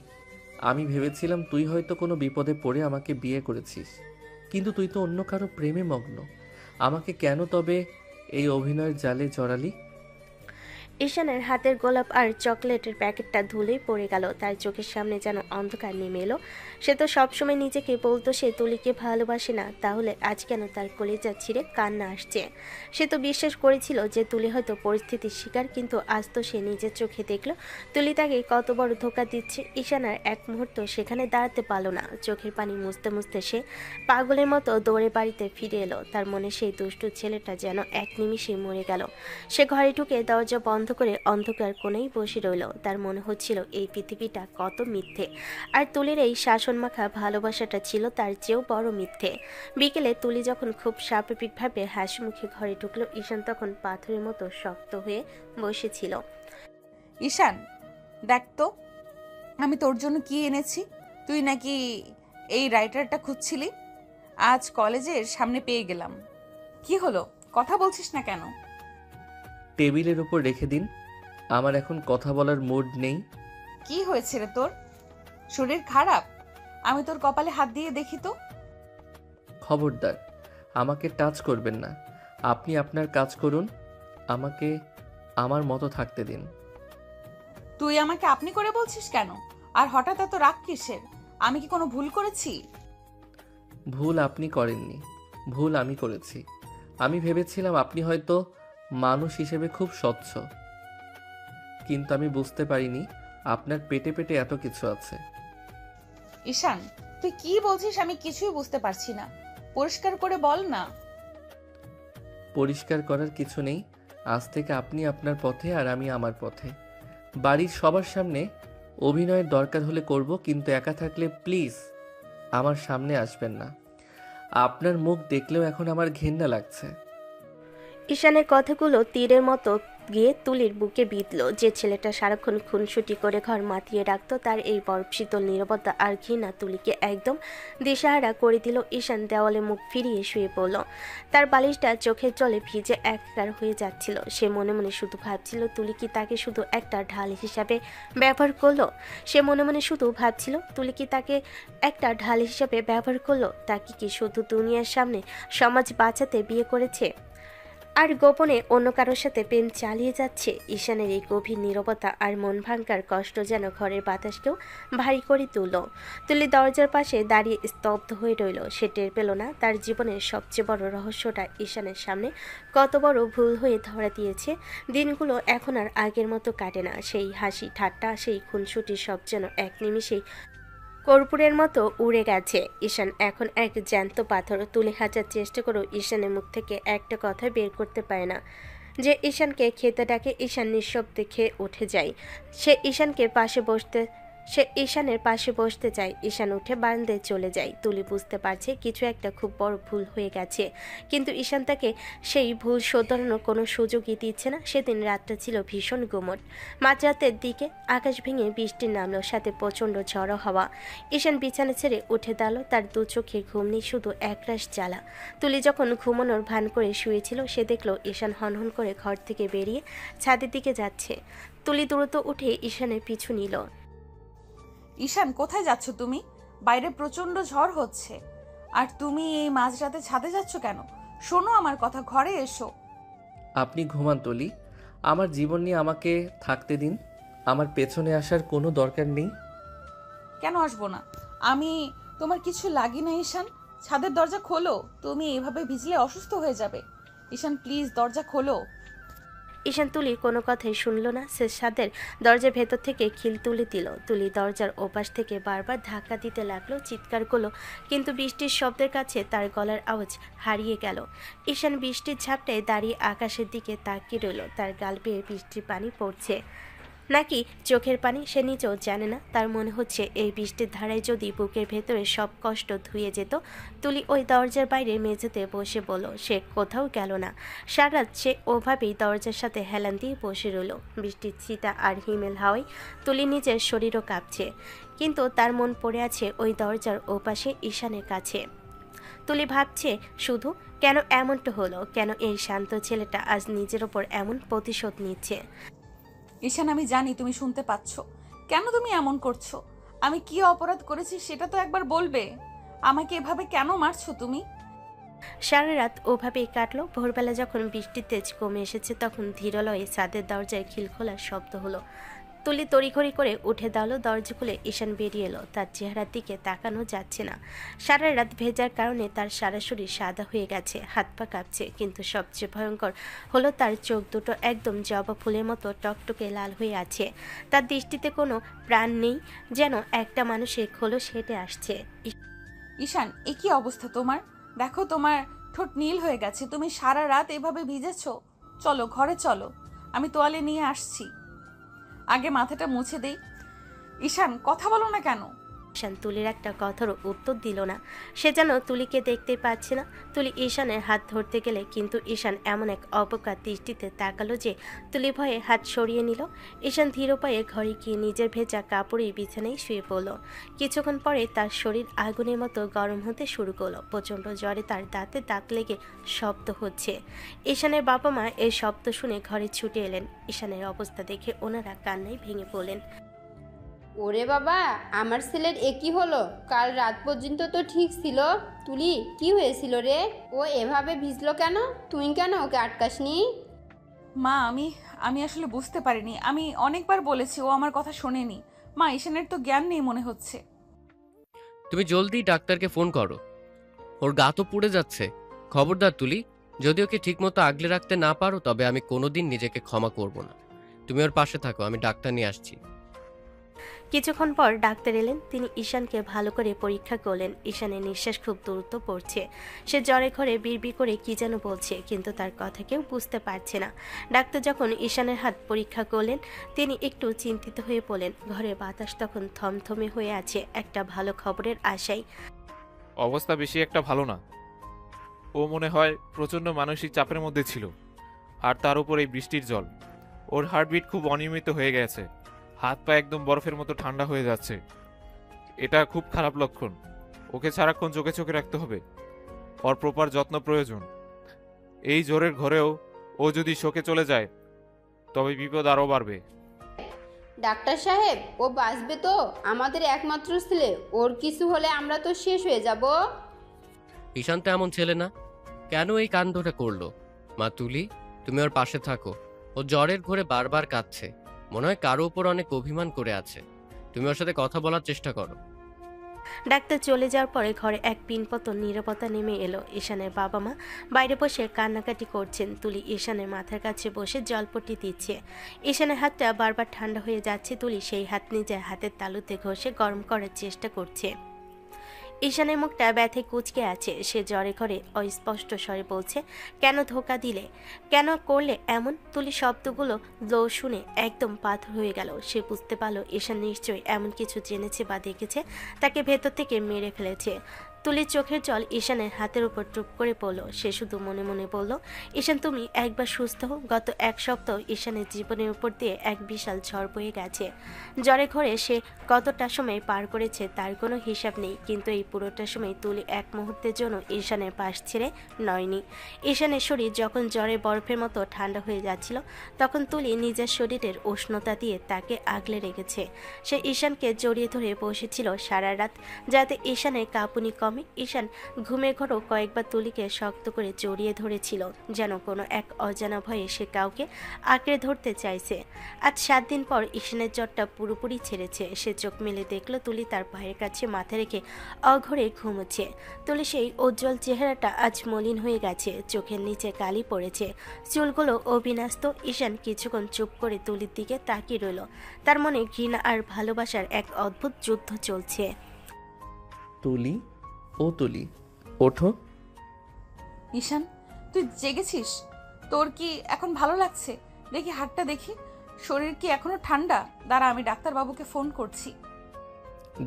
আমি ভেবেছিলাম তুই হয়তো কোনো বিপদে পড়ে আমাকে বিয়ে করেছিস, কিন্তু তুই তো অন্য কারো প্রেমে মগ্ন। আমাকে কেন তবে এই অভিনয়ের জালে জড়ালি? ঈশানের হাতের গোলাপ আর চকলেটের প্যাকেটটা ধুলেই পড়ে গেল। তার চোখের সামনে যেন অন্ধকার নেমে এলো। সে তো সবসময় নিজেকে বলতো সে তুলিকে ভালোবাসে না, তাহলে আজ কেন তার কলিজা ছিঁড়ে কান্না আসছে? সে তো বিশ্বাস করেছিল যে তুলি হয়তো পরিস্থিতির শিকার, কিন্তু আজ তো সে নিজের চোখে দেখলো তুলি তাকে কত বড় ধোঁকা দিচ্ছে। ঈশানার এক মুহূর্ত সেখানে দাঁড়াতে পারল না। চোখের পানি মুছতে মুছতে সে পাগলের মতো দৌড়ে বাড়িতে ফিরে এলো। তার মনে সেই দুষ্টু ছেলেটা যেন এক নিমিষেই মরে গেল। সে ঘরে ঢুকে দরজা বন্ধ করে অন্ধকার কোণেই বসে রইল। তার মনে হচ্ছিল এই পৃথিবীটা কত মিথ্যে, আর তুলির এই শাসনমাখা ভালোবাসাটা ছিল তার চেয়েও বড় মিথ্যে। বিকেলে তুলি যখন খুব স্বাভাবিকভাবে হাসি মুখে ঘরে ঢুকলো, ঈশান তখন পাথরের মতো শক্ত হয়ে বসেছিল। ঈশান, দেখ তো আমি তোর জন্য কি এনেছি। তুই নাকি এই রাইটারটা খুঁজছিলি, আজ কলেজের সামনে পেয়ে গেলাম। কি হলো, কথা বলছিস না কেন? টেবিলের উপর রেখে দিন, আমার এখন কথা বলার মুড নেই। কি হয়েছে রে তোর? শরীর খারাপ? আমি তোর কপালে হাত দিয়ে দেখি তো। খবরদার, আমাকে টাচ করবেন না। আপনি আপনার কাজ করুন, আমাকে আমার মতো থাকতে দিন। তুই আমাকে আপনি করে বলছিস কেন? আর হঠাৎ এত রাগ কিসের? আমি কি কোনো ভুল করেছি? ভুল আপনি করেননি, ভুল আমি করেছি। আমি ভেবেছিলাম আপনি হয়তো মানুষ হিসেবে খুব স্বচ্ছ, কিন্তু আমি বুঝতে পারিনি আপনার পেটে পেটে এত কিছু আছে। ঈশান, তুই কি বলছিস আমি কিছুই বুঝতে পারছি না। পরিষ্কার করে বল না। পরিষ্কার করার কিছু নেই। আজ থেকে আপনি আপনার পথে আর আমি আমার পথে। বাড়ির সবার সামনে অভিনয়ের দরকার হলে করব, কিন্তু একা থাকলে প্লিজ আমার সামনে আসবেন না। আপনার মুখ দেখলেও এখন আমার ঘেন্না লাগছে। ঈশানের কথাগুলো তীরের মতো গিয়ে তুলির বুকে বিঁধল। যে ছেলেটা সারাক্ষণ খুনসুটি করে ঘর মাতিয়ে রাখতো, তার এই বরফ শীতল নীরবতা আর ঘৃণা তুলিকে একদম দিশাহারা করে দিল। ঈশান দেওয়ালে মুখ ফিরিয়ে শুয়ে পড়ল। তার বালিশটা চোখের জলে ভিজে একাকার হয়ে যাচ্ছিল। সে মনে মনে শুধু ভাবছিল তুলি কি তাকে শুধু একটা ঢাল হিসাবে ব্যবহার করলো। সে মনে মনে শুধু ভাবছিল তুলি কি তাকে একটা ঢাল হিসাবে ব্যবহার করলো। তাকে কি শুধু দুনিয়ার সামনে সমাজ বাঁচাতে বিয়ে করেছে, আর গোপনে অন্য কারোর সাথে প্রেম চালিয়ে যাচ্ছে? ঈশানের এই গভীর নীরবতা আর মন ভাঙ্গার কষ্ট যেন ঘরের বাতাসকেও ভারী করে তুলল। তুলি দরজার পাশে দাঁড়িয়ে স্তব্ধ হয়ে রইল। সে টের পেল না তার জীবনের সবচেয়ে বড় রহস্যটা ঈশানের সামনে কত বড় ভুল হয়ে ধরা দিয়েছে। দিনগুলো এখন আর আগের মতো কাটে না। সেই হাসি ঠাট্টা, সেই খুনসুটি সব যেন এক নিমিষেই কর্পূরের মতো উড়ে গেছে। ঈশান এখন এক জ্যান্ত পাথর। তুলে হাজার চেষ্টা করেও ঈশানের মুখ থেকে একটা কথা বের করতে পারে না। যে ঈশানকে খেতে ডাকে, ঈশান নিঃশব্দে খেয়ে উঠে যায়। সে ঈশানের পাশে বসতে চায়। ঈশান উঠে বারান্দায় চলে যায়। তুলি বুঝতে পারছে কিছু একটা খুব বড় ভুল হয়ে গেছে, কিন্তু ঈশান তাকে সেই ভুল শোধরানোর কোনো সুযোগই দিচ্ছে না। সেদিন রাতটা ছিল ভীষণ গুমট। মাঝরাতের দিকে আকাশ ভেঙে বৃষ্টি নামলো, সাথে প্রচণ্ড ঝড়ো হাওয়া। ঈশান বিছানা ছেড়ে উঠে দাঁড়ালো। তার দু চোখে ঘুম নেই, শুধু একরাশ জ্বালা। তুলি যখন ঘুমানোর ভান করে শুয়েছিল, সে দেখলো ঈশান হনহন করে ঘর থেকে বেরিয়ে ছাদের দিকে যাচ্ছে। তুলি দ্রুত উঠে ঈশানের পিছু নিল। ঈশান, কোথায় যাচ্ছ তুমি? বাইরে প্রচন্ড ঝড় হচ্ছে, আর তুমি এই মাঝরাতে ছাদে যাচ্ছ কেন? শোনো আমার কথা, ঘরে এসো। আপনি ঘুমান তুলি, আমার জীবন নিয়ে আমাকে থাকতে দিন। আমার পেছনে আসার কোনো দরকার নেই। কেন আসবো না? আমি তোমার কিছু লাগি না ঈশান। ছাদের দরজা খোলো, তুমি এইভাবে ভিজলে অসুস্থ হয়ে যাবে। ঈশান প্লিজ দরজা খোলো। ঈশান তুলির কোনো কথাই শুনল না। সে ছাদের দরজার ভেতর থেকে খিল তুলে দিল। তুলি দরজার ওপাশ থেকে বারবার ধাক্কা দিতে লাগলো, চিৎকার করলো, কিন্তু বৃষ্টির শব্দের কাছে তার গলার আওয়াজ হারিয়ে গেল। ঈশান বৃষ্টির ঝাপটায় দাঁড়িয়ে আকাশের দিকে তাকিয়ে রইল। তার গাল বেয়ে বৃষ্টির পানি পড়ছে নাকি চোখের পানি সে নিজেও জানে না। তার মনে হচ্ছে এই বৃষ্টির ধারায় যদি বুকের ভেতরে সব কষ্ট ধুয়ে যেত। তুলি ওই দরজার বাইরে মেঝেতে বসে বলল সে কোথাও গেল না। সারারাত সে ওভাবেই দরজার সাথে হেলান দিয়ে বসে রইল। বৃষ্টির ছিটা আর হিমেল হাওয়ায় তুলি নিজের শরীরও কাঁপছে, কিন্তু তার মন পড়ে আছে ওই দরজার ওপাশে ঈশানের কাছে। তুলি ভাবছে শুধু, কেন এমনটা হলো? কেন এই শান্ত ছেলেটা আজ নিজের ওপর এমন প্রতিশোধ নিচ্ছে? ঈশান, আমি জানি তুমি শুনতে পাচ্ছ। কেন তুমি এমন করছো? আমি কি অপরাধ করেছি সেটা তো একবার বলবে। আমাকে এভাবে কেন মারছো তুমি? সারা রাত ওভাবেই কাটলো। ভোরবেলা যখন বৃষ্টির তেজ কমে এসেছে তখন ধীরলয়ে ছাদের দরজায় খিল খোলার শব্দ হলো। তুলি তড়িঘড়ি করে উঠে দাঁড়ালো। দরজা খুলে ঈশান বেরিয়ে এলো। তার চেহারার দিকে তাকানো যাচ্ছে না। সারা রাত ভেজার কারণে তার সারা শরীর সাদা হয়ে গেছে, হাত পা কাঁপছে, কিন্তু সবচেয়ে ভয়ঙ্কর হলো তার চোখ দুটো একদম জবা ফুলের মতো টকটকে লাল হয়ে আছে। তার দৃষ্টিতে কোনো প্রাণ নেই, যেন একটা মানুষের খোলস হেঁটে আসছে। ঈশান, এ কি অবস্থা তোমার? দেখো, তোমার ঠোঁট নীল হয়ে গেছে। তুমি সারা রাত এভাবে ভিজেছো। চলো ঘরে চলো, আমি তোয়ালে নিয়ে আসছি। আগে মাথাটা মুছে দেই। ঈশান, কথা বলো না কেন? ঈশান তুলির একটা কথারও উত্তর দিল না। সে যেন তুলিকে দেখতে পাচ্ছে না। তুলি ঈশানের হাত ধরতে গেলে কিন্তু ঈশান এমন এক অবকার দৃষ্টিতে তাকালো যে তুলি ভয়ে হাত সরিয়ে নিল। ঈশান ধীর পায়ে ঘরে গিয়ে নিজের ভেজা কাপড়েই বিছানায় শুয়ে পড়ল। কিছুক্ষণ পরে তার শরীর আগুনের মতো গরম হতে শুরু করলো। প্রচণ্ড জ্বরে তার দাঁতে দাঁত লেগে শব্দ হচ্ছে। ঈশানের বাবা মা এই শব্দ শুনে ঘরে ছুটে এলেন। ঈশানের অবস্থা দেখে ওনারা কান্নায় ভেঙে পড়লেন। ওরে বাবা, আমার ছেলের একই হলো? কাল রাত পর্যন্ত তো ঠিক ছিল। তুলি, কি হয়েছিল রে? ও এভাবে ভিজলো কেন? তুই কেন ওকে আটকাসনি? মা, আমি আসলে বুঝতে পারিনি। আমি অনেকবার বলেছি, ও আমার কথা শোনেনি। মা, ঈশানের তো জ্ঞান নেই মনে হচ্ছে। তুমি জলদি ডাক্তারকে ফোন করো, ওর গা তো পুড়ে যাচ্ছে। খবরদার তুলি, যদি ওকে ঠিকমতো আগলে রাখতে না পারো তবে আমি কোনোদিন নিজেকে ক্ষমা করব না। তুমি ওর পাশে থাকো, আমি ডাক্তার নিয়ে আসছি। কিছুক্ষণ পর ডাক্তার এলেন। তিনি ঈশানকে ভালো করে পরীক্ষা করলেন। ঈশানের নিঃশ্বাস খুব দ্রুত পড়ছে। সে জ্বরে ঘরে বিড়বিড় করে কি যেন বলছে, কিন্তু তার কথা কেউ বুঝতে পারছে না। ডাক্তার যখন ঈশানের হাত পরীক্ষা করলেন তিনি একটু চিন্তিত হয়ে পড়লেন। ঘরে বাতাস তখন থমথমে হয়ে আছে একটা ভালো খবরের আশায়। অবস্থা বেশি একটা ভালো না। ও মনে হয় প্রচণ্ড মানসিক চাপের মধ্যে ছিল, আর তার উপর এই বৃষ্টির জল। ওর হার্টবিট খুব অনিয়মিত হয়ে গেছে, হাত পা একদম বরফের মতো ঠান্ডা হয়ে যাচ্ছে। এটা খুব খারাপ লক্ষণ। ওকে সারাক্ষণ চোখে চোখে রাখতে হবে। ওর প্রপার যত্ন প্রয়োজন। এই জ্বরের ঘরেও ও যদি শোকে চলে যায় তবে বিপদ আরও বাড়বে। ডাক্তার সাহেব, ও বাঁচবে তো? আমাদের একমাত্র ছেলে, ওর কিছু হলে আমরা তো শেষ হয়ে যাব। ঈশান তো এমন ছেলে না, কেন এই কাণ্ডটা করলো? মা তুলি, তুমি ওর পাশে থাকো। ও জ্বরের ঘরে বারবার কাঁদছে, মনে হয় কারো উপর অনেক অভিমান করে আছে। তুমি ওর সাথে কথা বলার চেষ্টা করো। ডাক্তার চলে যাওয়ার পরে ঘরে এক পিনপতন নীরবতা নেমে এলো। ঈশানের বাবা মা বাইরে বসে কান্নাকাটি করছেন। তুলি ঈশানের মাথার কাছে বসে জলপট্টি দিচ্ছে। ঈশানের হাতটা বারবার ঠান্ডা হয়ে যাচ্ছে। তুলি সেই হাত নিজের হাতের তালুতে ঘষে গরম করার চেষ্টা করছে। ঈশানের মুখটা ব্যথায় কুঁচকে আছে। সে জ্বরে ঘরে অস্পষ্ট স্বরে বলছে, কেন ধোকা দিলে? কেন করলে এমন? তুলি শব্দগুলো লো শুনে একদম পাথর হয়ে গেল। সে বুঝতে পারল ঈশান নিশ্চয়ই এমন কিছু জেনেছে বা দেখেছে, তাকে ভেতর থেকে মেরে ফেলেছে। তুলির চোখের জল ঈশানের হাতের উপর টুপ করে পড়ল। সে শুধু মনে মনে বলল, ঈশান তুমি একবার সুস্থ হও। গত এক সপ্তাহ ঈশানের জীবনের উপর দিয়ে এক বিশাল ঝড় বয়ে গেছে। জ্বরে ঘরে সে কতটা সময় পার করেছে তার কোনো হিসাব নেই, কিন্তু এই পুরোটা সময় তুলি এক মুহূর্তের জন্য ঈশানের পাশ ছেড়ে নয়নি। ঈশানের শরীর যখন জ্বরে বরফের মতো ঠান্ডা হয়ে যাচ্ছিল তখন তুলি নিজের শরীরের উষ্ণতা দিয়ে তাকে আগলে রেখেছে। সে ঈশানকে জড়িয়ে ধরে বসেছিল সারা রাত, যাতে ঈশানের কাঁপুনি কমে ঘুমে ঈশান ঘুমের ঘরও কয়েকবার তুলিকে শক্ত করে জড়িয়ে ধরেছিল, যেন কোনো এক অজানা ভয়ে সে কাউকে আঁকড়ে ধরতে চাইছে। আজ 7 দিন পর ঈশানের জ্বরটা পুরোপুরি ছেড়েছে। সে চোখ মেলে দেখল তুলি তার ভাইয়ের কাছে মাথা রেখে অঘরে ঘুমোচ্ছে। তুলি সেই উজ্জ্বল চেহারাটা আজ মলিন হয়ে গেছে, চোখের নিচে কালি পড়েছে, চুলগুলো অবিন্যস্ত। ঈশান কিছুক্ষণ চুপ করে তুলির দিকে তাকিয়ে রইল। তার মনে ঘৃণা আর ভালোবাসার এক অদ্ভুত যুদ্ধ চলছে। তুলি, ও তুলি, ওঠো। ঈশান, তুই জেগেছিস? তোর কি এখন ভালো লাগছে? দেখি হাতটা দেখি, শরীর কি এখনো ঠান্ডা? দাঁড়া, আমি ডাক্তারবাবুকে ফোন করছি।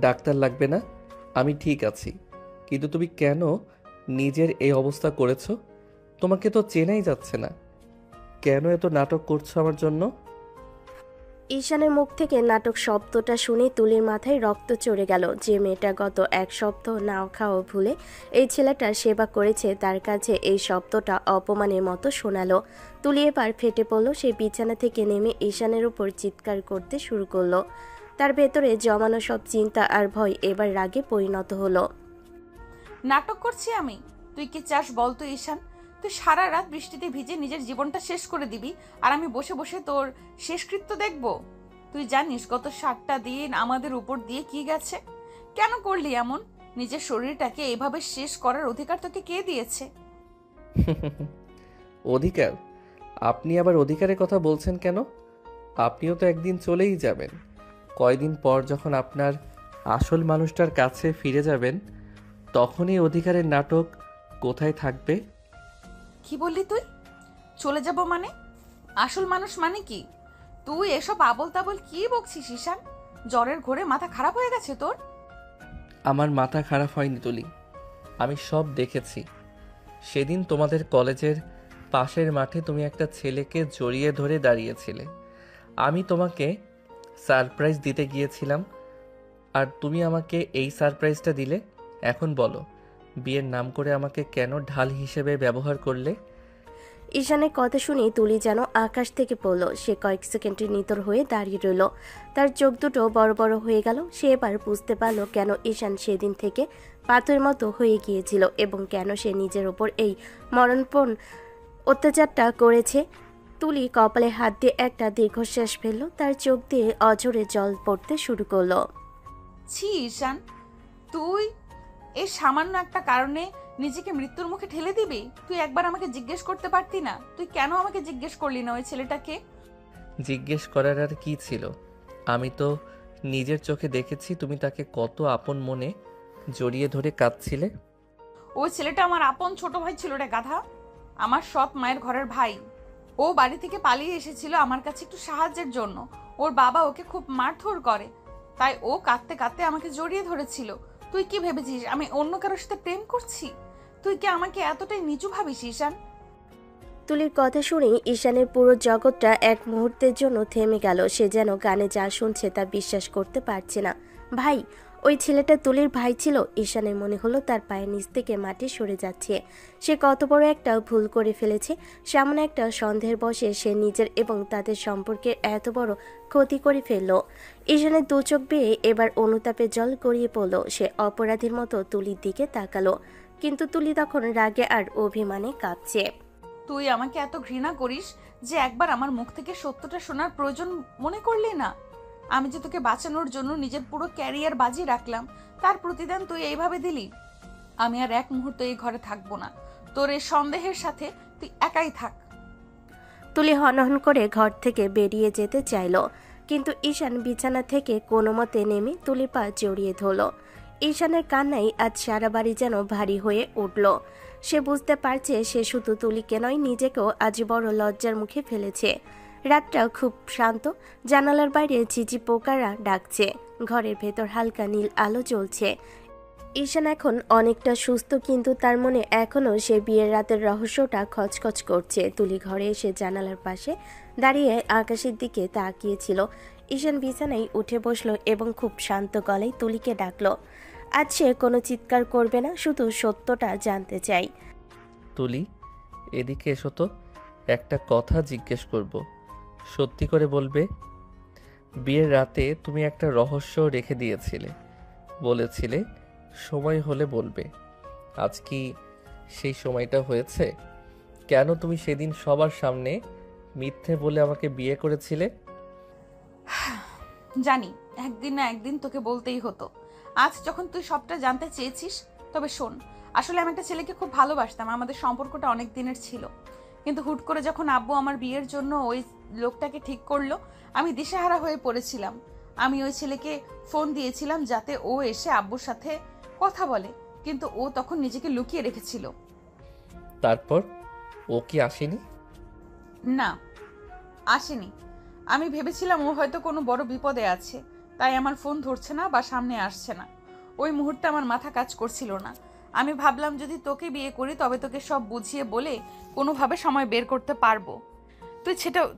ডাক্তার লাগবে না, আমি ঠিক আছি। কিন্তু তুমি কেন নিজের এই অবস্থা করেছো? তোমাকে তো চেনাই যাচ্ছে না। কেন এত নাটক করছো আমার জন্য? ঈশানের মুখ থেকে নাটক শব্দটা শুনে তুলির মাথায় রক্ত চড়ে গেল। যে মেয়েটা গত 1 সপ্তাহ নাও খাওয়া ভুলে এই ছেলেটার সেবা করেছে, তার কাছে এই শব্দটা অপমানের মতো শোনালো। তুলি এবার ফেটে পড়ল। সে বিছানা থেকে নেমে ঈশানের উপর চিৎকার করতে শুরু করলো। তার ভেতরে জমানো সব চিন্তা আর ভয় এবার রাগে পরিণত হলো। নাটক করছি আমি? তুই কি চাস বল তো ঈশান? তুই সারা রাত বৃষ্টিতে ভিজে নিজের জীবনটা শেষ করে দিবি, আর আমি বসে বসে তোর শেষকৃত্য দেখব? তুই জানিস গত 7টা দিন আমাদের উপর দিয়ে কি গেছে? কেন করলি এমন? নিজের শরীরটাকে এভাবে শেষ করার অধিকার তোকে কে দিয়েছে? অধিকার? আপনি আবার অধিকারের কথা বলছেন কেন? আপনিও তো একদিন চলেই যাবেন। কয়দিন পর যখন আপনার আসল মানুষটার কাছে ফিরে যাবেন, তখনই অধিকারের নাটক কোথায় থাকবে? কি বললি তুই? চলে যাব মানে? আসল মানুষ মানে কি? তুই এসব আবল তাবল কি বকছিস ঈশান? জ্বরের ঘোরে মাথা খারাপ হয়ে গেছে তোর? আমার মাথা খারাপ হয়নি তুলি, আমি সব দেখেছি। সেদিন তোমাদের কলেজের পাশের মাঠে তুমি একটা ছেলেকে জড়িয়ে ধরে দাঁড়িয়েছিলে। আমি তোমাকে সারপ্রাইজ দিতে গিয়েছিলাম, আর তুমি আমাকে এই সারপ্রাইজটা দিলে। এখন বলো, বিয়ের নাম করে আমাকে কেন ঢাল হিসেবে ব্যবহার করলে? ঈশানের কথা শুনে তুলি যেন আকাশ থেকে পড়ল। সে কয়েক সেকেন্ডে নিতর হয়ে দাঁড়িয়ে রইল। তার চোখ দুটো বড় বড় হয়ে গেল। সে এবার বুঝতে পারল কেন ঈশান সেদিন থেকে পাথরের মতো হয়ে গিয়েছিল এবং কেন সে নিজের ওপর এই মরণপণ অত্যাচারটা করেছে। তুলি কপালে হাত দিয়ে একটা দীর্ঘশ্বাস ফেলল। তার চোখ দিয়ে অঝরে জল পড়তে শুরু করলো। ছি ঈশান, তুই এই সামান্য একটা কারণে নিজেকে মৃত্যুর মুখে ঠেলে দিবি? তুই একবার আমাকে জিজ্ঞেস করতে পারতি না? তুই কেন আমাকে জিজ্ঞেস করলি না ওই ছেলেটাকে? জিজ্ঞেস করার আর কি ছিল? আমি তো নিজের চোখে দেখেছি তুমি তাকে কত আপন মনে জড়িয়ে ধরে কাঁদছিলে। ওই ছেলেটা আমার আপন ছোট ভাই ছিল রে গাধা, আমার সৎ মায়ের ঘরের ভাই। ও বাড়ি থেকে পালিয়ে এসেছিল আমার কাছে একটু সাহায্যের জন্য। ওর বাবা ওকে খুব মারধর করে, তাই ও কাঁদতে কাঁদতে আমাকে জড়িয়ে ধরেছিল। তুই কি ভেবেছিস আমি অন্য কারোর সাথে প্রেম করছি? তুই কি আমাকে এতটাই নিচু ভাবিস ঈশান? তুলির কথা শুনেই ঈশানের পুরো জগৎটা এক মুহূর্তের জন্য থেমে গেল। সে যেন কানে যা শুনছে তা বিশ্বাস করতে পারছে না। ভাই? ওই ছেলেটা তুলির ভাই ছিল? ঈশানের মনে হলো তার পায়ের নিচ থেকে মাটি সরে যাচ্ছে। সে কত বড় একটা ভুল করে ফেলেছে। সামনে একটা সন্দেহের বশে সে নিজের এবং তাদের সম্পর্কে এত বড় ক্ষতি করে ফেলল। ঈশানের দু চোখ বেয়ে এবার অনুতাপে জল গড়িয়ে পড়ল। সে অপরাধীর মতো তুলির দিকে তাকালো, কিন্তু তুলি তখন রাগে আর অভিমানে কাঁপছে। তুই আমাকে এত ঘৃণা করিস যে একবার আমার মুখ থেকে সত্যটা শোনার প্রয়োজন মনে করলি না? আমি যে তোকে বাঁচানোর জন্য নিজের পুরো ক্যারিয়ার বাজি রাখলাম, তার প্রতিদান তুই এইভাবে দিলি? আমি আর এক মুহূর্ত এই ঘরে থাকবো না। তোর এই সন্দেহের সাথে তুই একাই থাক। তুলি হনহন করে ঘর থেকে বেরিয়ে যেতে চাইল, কিন্তু ঈশান বিছানা থেকে কোনো মতে নেমে তুলি পা জড়িয়ে ধরল। ঈশানের কান্নাই আজ সারা বাড়ি যেন ভারী হয়ে উঠল। সে বুঝতে পারছে সে শুধু তুলিকে নয়, নিজেকেও আজ বড় লজ্জার মুখে ফেলেছে। রাতটা খুব শান্ত। জানালার বাইরে ঝিঝি পোকারা ডাকছে। ঘরের ভেতর হালকা নীল আলো জ্বলছে। ঈশান এখন অনেকটা সুস্থ, কিন্তু তার মনে এখনও সে বিয়ের রাতের রহস্যটা খচখচ করছে। তুলি ঘরে এসে জানালার পাশে দাঁড়িয়ে আকাশের দিকে তাকিয়েছিল। ঈশান বিছানায় উঠে বসলো এবং খুব শান্ত গলায় তুলিকে ডাকলো। আজ সে কোনো চিৎকার করবে না, শুধু সত্যটা জানতে চাই। তুলি, এদিকে এসো তো, একটা কথা জিজ্ঞেস করব, সত্যি করে বলবে? বিয়ের রাতে তুমি একটা রহস্য রেখে দিয়েছিলে, বলেছিলে সময় হলে বলবে। আজ কি সেই সময়টা হয়েছে? কেন তুমি সেদিন সবার সামনে মিথ্যে বলে আমাকে বিয়ে করেছিলে? জানি একদিন না একদিন তোকে বলতেই হতো। আজ যখন তুই সবটা জানতে চেয়েছিস, তবে শোন, আসলে আমি একটা ছেলেকে খুব ভালোবাসতাম, আমাদের সম্পর্কটা অনেক দিনের ছিল। কিন্তু হুট করে যখন আব্বু আমার বিয়ের জন্য ওই লোকটাকে ঠিক করলো, আমি দিশেহারা হয়ে পড়েছিলাম। আমি ওই ছেলেকে ফোন দিয়েছিলাম যাতে ও এসে আব্বুর সাথে কথা বলে, কিন্তু ও তখন নিজেকে লুকিয়ে রেখেছিল। তারপর ও কি আসেনি? না, আসেনি। আমি ভেবেছিলাম ও হয়তো কোনো বড় বিপদে আছে, তাই আমার ফোন ধরছে না বা সামনে আসছে না। ওই মুহূর্তে আমার মাথা কাজ করছিল না। আমি ভাবলাম যদি তোকে বিয়ে করি তবে তোকে সব বুঝিয়ে বলে কোনোভাবে সময় বের করতে পারবো।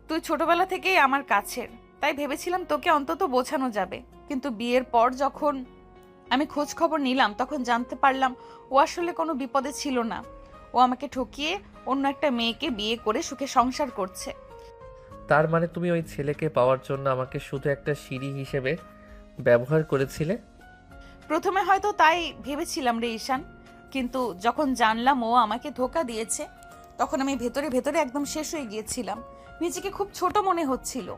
তুই ছোটবেলা থেকেই আমার কাছের, তাই ভেবেছিলাম তোকে অন্তত বোঝানো যাবে। কিন্তু বিয়ের পর যখন আমি খোঁজ খবর নিলাম তখন জানতে পারলাম ও আসলে কোনো বিপদে ছিল না। ও আমাকে ঠকিয়ে অন্য একটা মেয়েকে বিয়ে করে সুখে সংসার করছে। তার মানে তুমি ওই ছেলেকে পাওয়ার জন্য আমাকে শুধু একটা সিঁড়ি হিসেবে ব্যবহার করেছিলে? প্রথমে হয়তো তাই ভেবেছিলাম রে ঈশান, কিন্তু যখন জানলাম ও আমাকে ধোঁকা দিয়েছে তখন আমি ভেতরে ভেতরে একদম শেষ হয়ে গিয়েছিলাম। নিজেকে খুব ছোট মনে হচ্ছিল।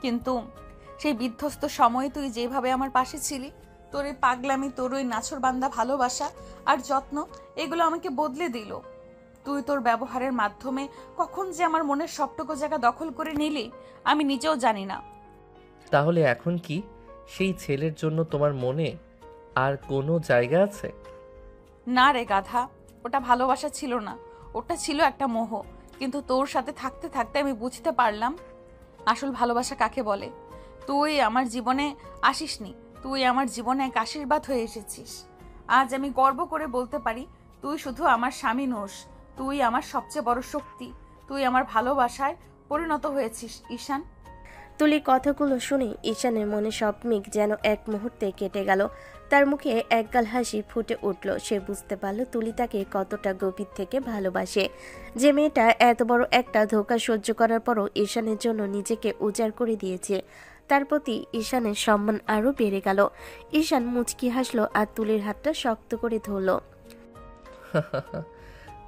কিন্তু সেই বিধ্বস্ত সময়ে তুই যেভাবে আমার পাশে ছিলি, তোর এই পাগলামি, তোর ওই নাছোড়বান্দা ভালোবাসা আর যত্ন, এগুলো আমাকে বদলে দিল। তুই তোর ব্যবহারের মাধ্যমে কখন যে আমার মনের সবটুকু জায়গা দখল করে নিলি আমি নিজেও জানি না। তাহলে এখন কি সেই ছেলের জন্য তোমার মনে আর কোনো জায়গা আছে? না রে গাধা, ওটা ভালোবাসা ছিল না, ওটা ছিল একটা মোহ। কিন্তু তোর সাথে থাকতে থাকতে আমি বুঝতে পারলাম আসল ভালোবাসা কাকে বলে। তুই আমার জীবনে আসিসনি, তুই আমার জীবনে এক আশীর্বাদ হয়ে এসেছিস। আজ আমি গর্ব করে বলতে পারি তুই শুধু আমার স্বামী নোস, তুই আমার সবচেয়ে বড় শক্তি। তুই আমার ভালোবাসায় পরিণত হয়েছিস ঈশান। তুলির কথাগুলো শুনে ঈশানের মনে সব মেঘ যেন এক মুহূর্তে কেটে গেল। তার মুখে একগাল হাসি ফুটে উঠল। সে বুঝতে পারল তুলি তাকে কতটা গভীর থেকে ভালোবাসে। যে মেয়েটা এত বড় একটা ধোঁকা সহ্য করার পরও ঈশানের জন্য নিজেকে উজাড় করে দিয়েছে, তার প্রতি ঈশানের সম্মান আরও বেড়ে গেল। ঈশান মুচকি হাসলো আর তুলির হাতটা শক্ত করে ধরল।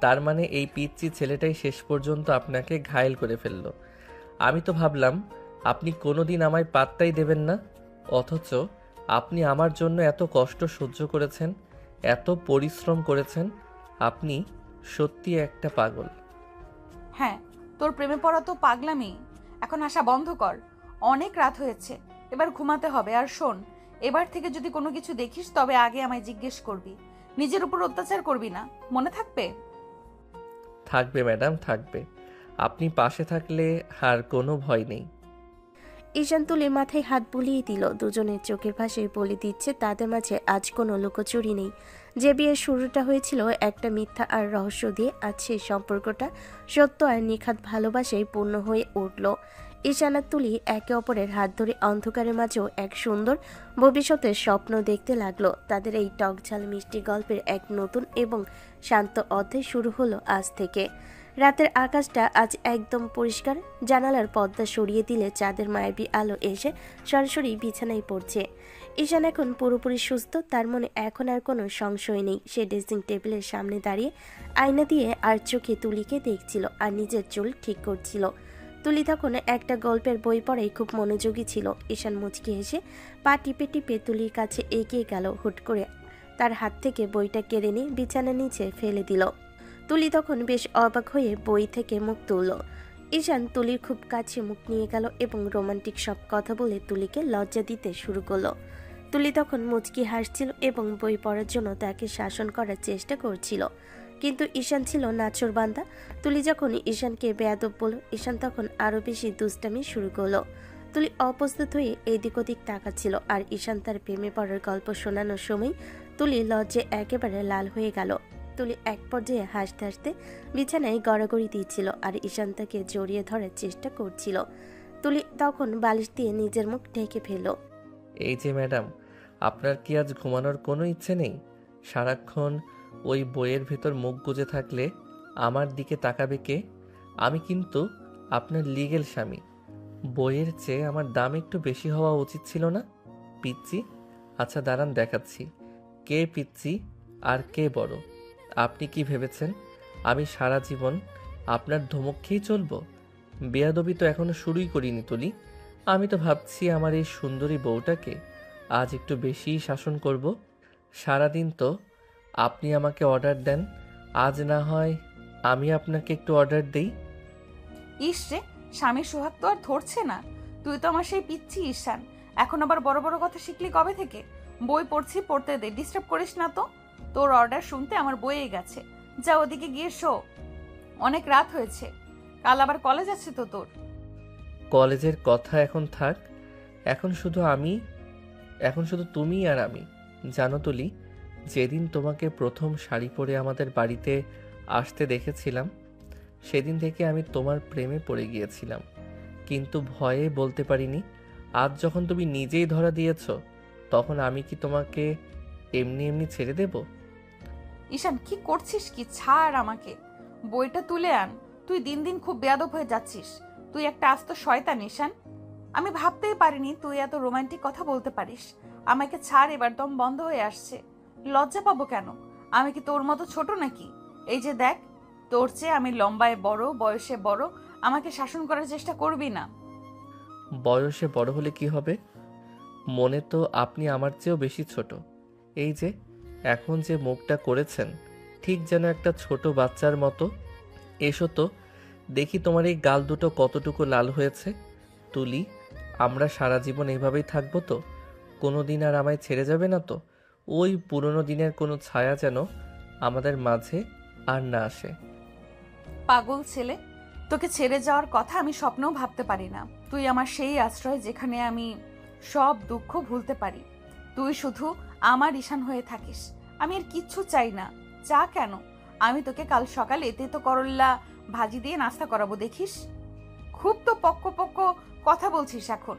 তার মানে এই পিচ্চি ছেলেটাই শেষ পর্যন্ত আপনাকে ঘায়েল করে ফেলল। আমি তো ভাবলাম আপনি কোনোদিন আমায় পাত্তাই দেবেন না, অথচ আপনি আমার জন্য এত কষ্ট সহ্য করেছেন, এত পরিশ্রম করেছেন। আপনি সত্যি একটা পাগল। হ্যাঁ, তোর প্রেমে পড়া তো পাগলামি। এখন আসা বন্ধ কর, অনেক রাত হয়েছে, এবার ঘুমাতে হবে। আর শোন, এবার থেকে যদি কোনো কিছু দেখিস তবে আগে আমায় জিজ্ঞেস করবি। নিজের উপর অত্যাচার করবি না, মনে থাকবে? থাকবে ম্যাডাম, থাকবে। আপনি পাশে থাকলে আর কোনো ভয় নেই। ঈশান তুলির মাথায় হাত বুলিয়ে দিল। দুজনের চোখের ভাষায় বলে দিচ্ছে তাদের মাঝে আজ কোনো লুকোচুরি নেই। যে বিয়ের শুরুটা হয়েছিল একটা মিথ্যা আর রহস্য দিয়ে, আজ সেই সম্পর্কটা সত্য আর নিখাত ভালোবাসায় পূর্ণ হয়ে উঠল। ঈশান আর তুলি একে অপরের হাত ধরে অন্ধকারের মাঝেও এক সুন্দর ভবিষ্যতের স্বপ্ন দেখতে লাগলো। তাদের এই টকঝাল মিষ্টি গল্পের এক নতুন এবং শান্ত অধ্যায় শুরু হলো আজ থেকে। রাতের আকাশটা আজ একদম পরিষ্কার। জানালার পর্দা সরিয়ে দিলে চাঁদের মায়াবী আলো এসে সরাসরি বিছানায় পড়ছে। ঈশান এখন পুরোপুরি সুস্থ, তার মনে এখন আর কোনো সংশয় নেই। সে ড্রেসিং টেবিলের সামনে দাঁড়িয়ে আয়না দিয়ে আর চোখে তুলিকে দেখছিল আর নিজের চুল ঠিক করছিল। তুলি তখন একটা গল্পের বই পড়াই খুব মনোযোগী ছিল। ঈশান মুচকি হেসে পা টিপে টিপে তুলির কাছে এগিয়ে গেল। হুট করে তার হাত থেকে বইটা কেড়ে নিয়ে বিছানার নিচে ফেলে দিল। তুলি তখন বেশ অবাক হয়ে বই থেকে মুখ তুলল। ঈশান তুলির খুব কাছে মুখ নিয়ে গেল এবং রোমান্টিক সব কথা বলে তুলিকে লজ্জা দিতে শুরু করলো। তুলি তখন মুচকি হাসছিল এবং বই পড়ার জন্য তাকে শাসন করার চেষ্টা করছিল, কিন্তু ঈশান ছিল নাছোড়বান্দা। তুলি যখন ঈশানকে বেয়াদব বলল, ঈশান তখন আরো বেশি দুষ্টামি শুরু করলো। তুলি অপ্রস্তুত হয়ে এদিক ওদিক তাকাচ্ছিল আর ঈশান তার প্রেমে পড়ার গল্প শোনানোর সময় তুলি লজ্জে একেবারে লাল হয়ে গেল। তুলি এক পর্যায়ে হাসতে হাসতে বিছানায় গড়াগড়ি দিচ্ছিল আর ঈশান তাকে জড়িয়ে ধরার চেষ্টা করছিল। তুলি তখন বালিশ দিয়ে নিজের মুখ ঢেকে ফেলল। এই যে ম্যাডাম, আপনার কি আজ ঘুমানোর কোনো ইচ্ছে নেই? সারাক্ষণ ওই বইয়ের ভেতর মুখ গুজে থাকলে আমার দিকে তাকাবে কে? আমি কিন্তু আপনার লিগেল স্বামী। বইয়ের চেয়ে আমার দাম একটু বেশি হওয়া উচিত ছিল না, পিচ্চি? আচ্ছা দাঁড়ান দেখাচ্ছি কে পিচ্ছি আর কে বড়? আপনি কি ভেবেছেন আমি সারা জীবন আপনার ধমক খেয়েই চলবো? বেয়াদবি তো এখনো শুরুই করিনি তুলি। আমি তো ভাবছি আমার এই সুন্দরী বউটাকে আজ একটু বেশিই শাসন করব। সারাদিন তো আপনি আমাকে অর্ডার দেন, আজ না হয় আমি আপনাকে একটু অর্ডার দেই। ইস রে, স্বামীর সোহাগ তো আর ধরছে না। তুই তো আমার সেই পিচ্ছি ঈশান। এখন আবার বড় বড় কথা শিখলি কবে থেকে? বই পড়ছি, পড়তে দে, ডিস্টার্ব করিস না তো। তোর অর্ডার শুনতে আমার বইয়ে গেছে। যা ওদিকে গিয়ে শো, অনেক রাত হয়েছে। কাল আবার কলেজ আছে তো তোর। কলেজের কথা এখন থাক, এখন শুধু তুমি আর আমি। জানো তুলি, যেদিন তোমাকে প্রথম শাড়ি পরে আমাদের বাড়িতে আসতে দেখেছিলাম, সেদিন থেকে আমি তোমার প্রেমে পড়ে গিয়েছিলাম, কিন্তু ভয়ে বলতে পারিনি। আজ যখন তুমি নিজেই ধরা দিয়েছ, তখন আমি কি তোমাকে এমনি এমনি ছেড়ে দেব? ঈশান, কি করছিস কি? ছাড় আমাকে। বইটা তুলে আন। তুই দিন দিন খুব বেয়াদব হয়ে যাচ্ছিস। তুই একটা আস্ত শয়তান ঈশান। আমি ভাবতেই পারিনি তুই এত রোমান্টিক কথা বলতে পারিস। আমাকে ছাড়, এবার দম বন্ধ হয়ে আসছে। লজ্জা পাবো কেন? আমি কি তোর মতো ছোট নাকি? এই যে দেখ, তোর চেয়ে আমি লম্বায় বড়, বয়সে বড়। আমাকে শাসন করার চেষ্টা করবি না। বয়সে বড় হলে কি হবে? মনে তো আপনি আমার চেয়েও বেশি ছোট। এই যে এখন যে মুখটা করেছেন, ঠিক যেন একটা ছোট বাচ্চার মতো। এসো তো দেখি তোমার এই গাল দুটো কতটুকু লাল হয়েছে। তুলি, আমরা সারা জীবন এইভাবেই থাকবো তো? কোনো দিন আর আমায় ছেড়ে যাবে না তো? ওই পুরনো দিনের কোনো ছায়া যেন আমাদের মাঝে আর না আসে। পাগল ছেলে, তোকে ছেড়ে যাওয়ার কথা আমি স্বপ্নেও ভাবতে পারি না। তুই আমার সেই আশ্রয়, যেখানে আমি সব দুঃখ ভুলতে পারি। তুই শুধু আমার ঈশান হয়ে থাকিস। আমি আর কিচ্ছু চাই না। চা কেন, আমি তোকে কাল সকালে তেতো করল্লা ভাজি দিয়ে নাস্তা করাবো, দেখিস। খুব তো পক্ক পক্ক কথা বলছিস এখন।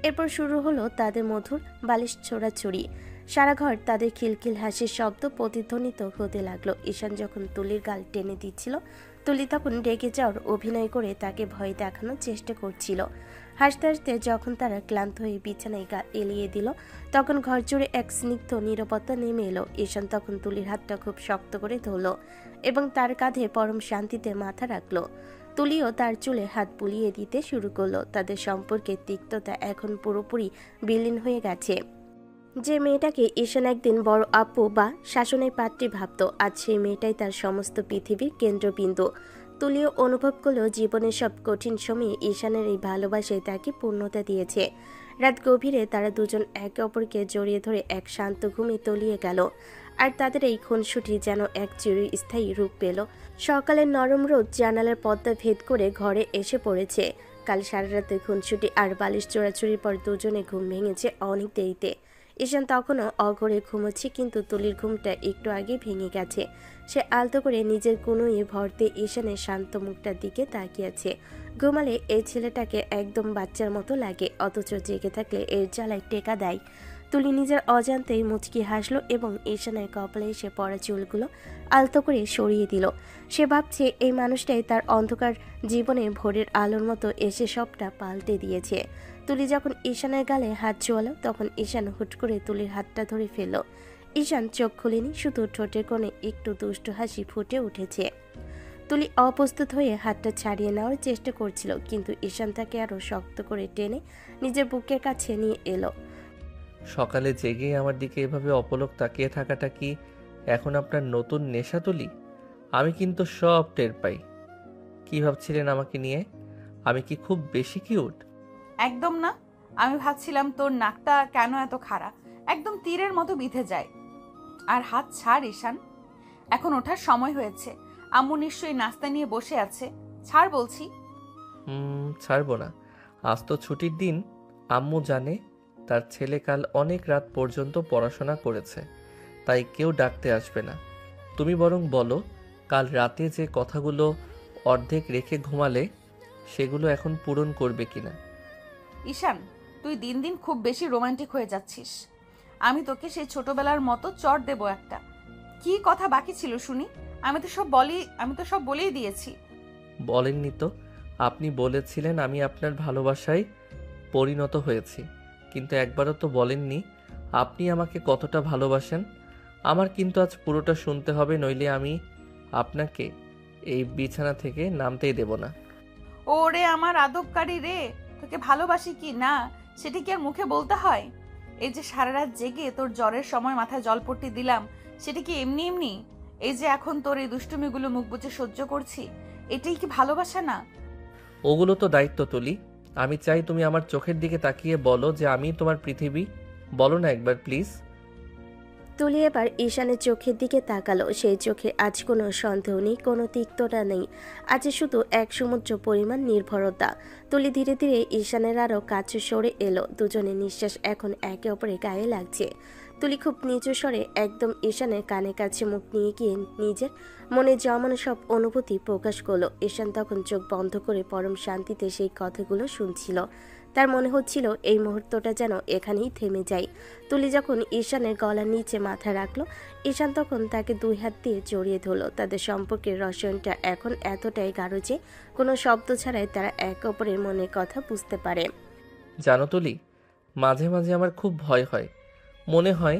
এরপর শুরু হলো তাদের মধুর বালিশ ছোড়াছুড়ি। সারা ঘর তাদের খিলখিল হাসির শব্দ প্রতিধ্বনিত হতে লাগলো। ঈশান যখন তুলির গাল টেনে দিচ্ছিল, তুলি তখন রেগে যাওয়ার অভিনয় করে তাকে ভয় দেখানোর চেষ্টা করছিল। হাসতে হাসতে যখন তারা ক্লান্ত হয়ে বিছানায় গা এলিয়ে দিল, তখন ঘর জুড়ে এক স্নিগ্ধ নীরবতা নেমে এলো। ঈশান তখন তুলির হাতটা খুব শক্ত করে ধরল এবং তার কাঁধে পরম শান্তিতে মাথা রাখলো। তুলিও তার চুলে হাত বুলিয়ে দিতে শুরু করলো। তাদের সম্পর্কের তিক্ততা এখন পুরোপুরি বিলীন হয়ে গেছে। যে মেয়েটাকে ঈশান একদিন বড় আপু বা শাসনের পাত্রী ভাবত, আজ সেই মেয়েটাই তার সমস্ত পৃথিবীর কেন্দ্রবিন্দু। তুলিও অনুভব করলো জীবনের সব কঠিন সময়ে ঈশানের এই ভালোবাসায় তাকে পূর্ণতা দিয়েছে। রাত গভীরে তারা দুজন একে অপরকে জড়িয়ে ধরে এক শান্ত ঘুমে তলিয়ে গেল। আর তাদের এই খুনসুটি যেন এক চিরস্থায়ী রূপ পেল। সকালের নরম রোদ জানালার পর্দা ভেদ করে ঘরে এসে পড়েছে। কাল সারা রাতের খুনসুটি আর বালিশ চোরাচুরির পর দুজনে ঘুম ভেঙেছে অনেক দেরিতে। ঈশান তখনও অঘরে ঘুমোচ্ছে, কিন্তু তুলির ঘুমটা একটু আগে ভেঙে গেছে। সে আলতো করে নিজের কুনুয়ে ভর দিয়ে ঈশানের শান্ত মুখটার দিকে তাকিয়েছে। ঘুমালে এই ছেলেটাকে একদম বাচ্চার মতো লাগে, অথচ জেগে থাকলে এর জ্বালায় টেকা দেয়। তুলি নিজের অজান্তেই মুচকি হাসলো এবং ঈশানের কপালে এসে পড়া চুলগুলো আলতো করে সরিয়ে দিল। সে ভাবছে এই মানুষটাই তার অন্ধকার জীবনে ভোরের আলোর মতো এসে সবটা পাল্টে দিয়েছে। তুলি যখন ঈশানের গালে হাত ছোঁয়ালো, তখন ঈশান হুট করে তুলির হাতটা ধরে ফেলল। ঈশান চোখ খুলেনি, শুধু ঠোঁটের কোণে একটু দুষ্ট হাসি ফুটে উঠেছে। তুলি অপ্রস্তুত হয়ে হাতটা ছাড়িয়ে নেওয়ার চেষ্টা করছিল, কিন্তু ঈশান তাকে আরো শক্ত করে টেনে নিজের বুকের কাছে নিয়ে এলো। সকালে জেগেই আমার দিকে এভাবে অপলক তাকিয়ে থাকাটা কি এখন আপনার নতুন নেশা তুলি? আমি কিন্তু সব টের পাই। কি ভাবছিলেন আমাকে নিয়ে? আমি কি খুব বেশি কিউট? একদম না। আমি ভাবছিলাম তোর নাকটা কেন এত খাড়া, একদম তীরের মতো বিঁধে যায়। আর হাত ছাড় ঈশান, এখন ওঠার সময় হয়েছে। আম্মু নিশ্চয়ই নাস্তা নিয়ে বসে আছে। ছাড় বলছি। ছাড়বো না। আজ তো ছুটির দিন। আম্মু জানে তার ছেলে কাল অনেক রাত পর্যন্ত পড়াশোনা করেছে, তাই কেউ ডাকতে আসবে না। তুমি বরং বলো, কাল রাতে যে কথাগুলো অর্ধেক রেখে ঘুমালে, সেগুলো এখন পূরণ করবে কিনা। ঈশান, তুই দিন দিন খুব বেশি রোমান্টিক হয়ে যাচ্ছিস। আমি তোকে সেই ছোটবেলার মতো চট দেব একটা। কি কথা বাকি ছিল শুনি? আমি তো সব বলেই দিয়েছি। বলেননি তো। আপনি বলেছিলেন আমি আপনার ভালোবাসায় পরিণত হয়েছি, কিন্তু একবারও তো বলেননি আপনি আমাকে কতটা ভালোবাসেন। আমার কিন্তু আজ পুরোটা শুনতে হবে, নইলে আমি আপনাকে এই বিছানা থেকে নামতেই দেব না। ওরে আমার আদবকারী রে, তোকে ভালোবাসি কি না সেটা কি আর মুখে বলতে হয়? এই যে সারা রাত জেগে তোর জ্বরের সময় মাথায় জলপট্টি দিলাম, সেটা কি এমনি এমনি? এই যে এখন তোর এই দুষ্টুমিগুলো মুখ বুজে সহ্য করছি, এটাই কি ভালোবাসা না? ওগুলো তো দায়িত্ব তুলি। আমি চাই তুমি আমার চোখের দিকে তাকিয়ে বলো যে আমি তোমার পৃথিবী। বলো না একবার প্লিজ। তুলি এবার ঈশানের চোখের দিকে তাকালো। সেই চোখে আজ কোনো সন্দেহ নেই, কোনো তিক্ততা নেই, আজ শুধু এক সমুদ্র পরিমাণ নির্ভরতা। তুলি ধীরে ধীরে ঈশানের আরও কাছে সরে এলো। দুজনের নিঃশ্বাস এখন একে অপরের গায়ে লাগছে। তুলি খুব নিচু স্বরে একদম ঈশানের কানের কাছে মুখ নিয়ে গিয়ে নিজের মনে জমানো সব অনুভূতি প্রকাশ করলো। ঈশান তখন চোখ বন্ধ করে পরম শান্তিতে সেই কথাগুলো শুনছিল। তার মনে হচ্ছিল এই মুহূর্তটা যেন এখানেই থেমে যায়। তুলি যখন ঈশানের গলার নিচে মাথা রাখলো, ঈশান তখন তাকে দুই হাত দিয়ে জড়িয়ে ধরলো। তাদের সম্পর্কের রসায়নটা এখন এতটাই গাঢ় যে কোনো শব্দ ছাড়াই তারা একে অপরের মনের কথা বুঝতে পারে। জানো তুলি, মাঝে মাঝে আমার খুব ভয় হয়। মনে হয়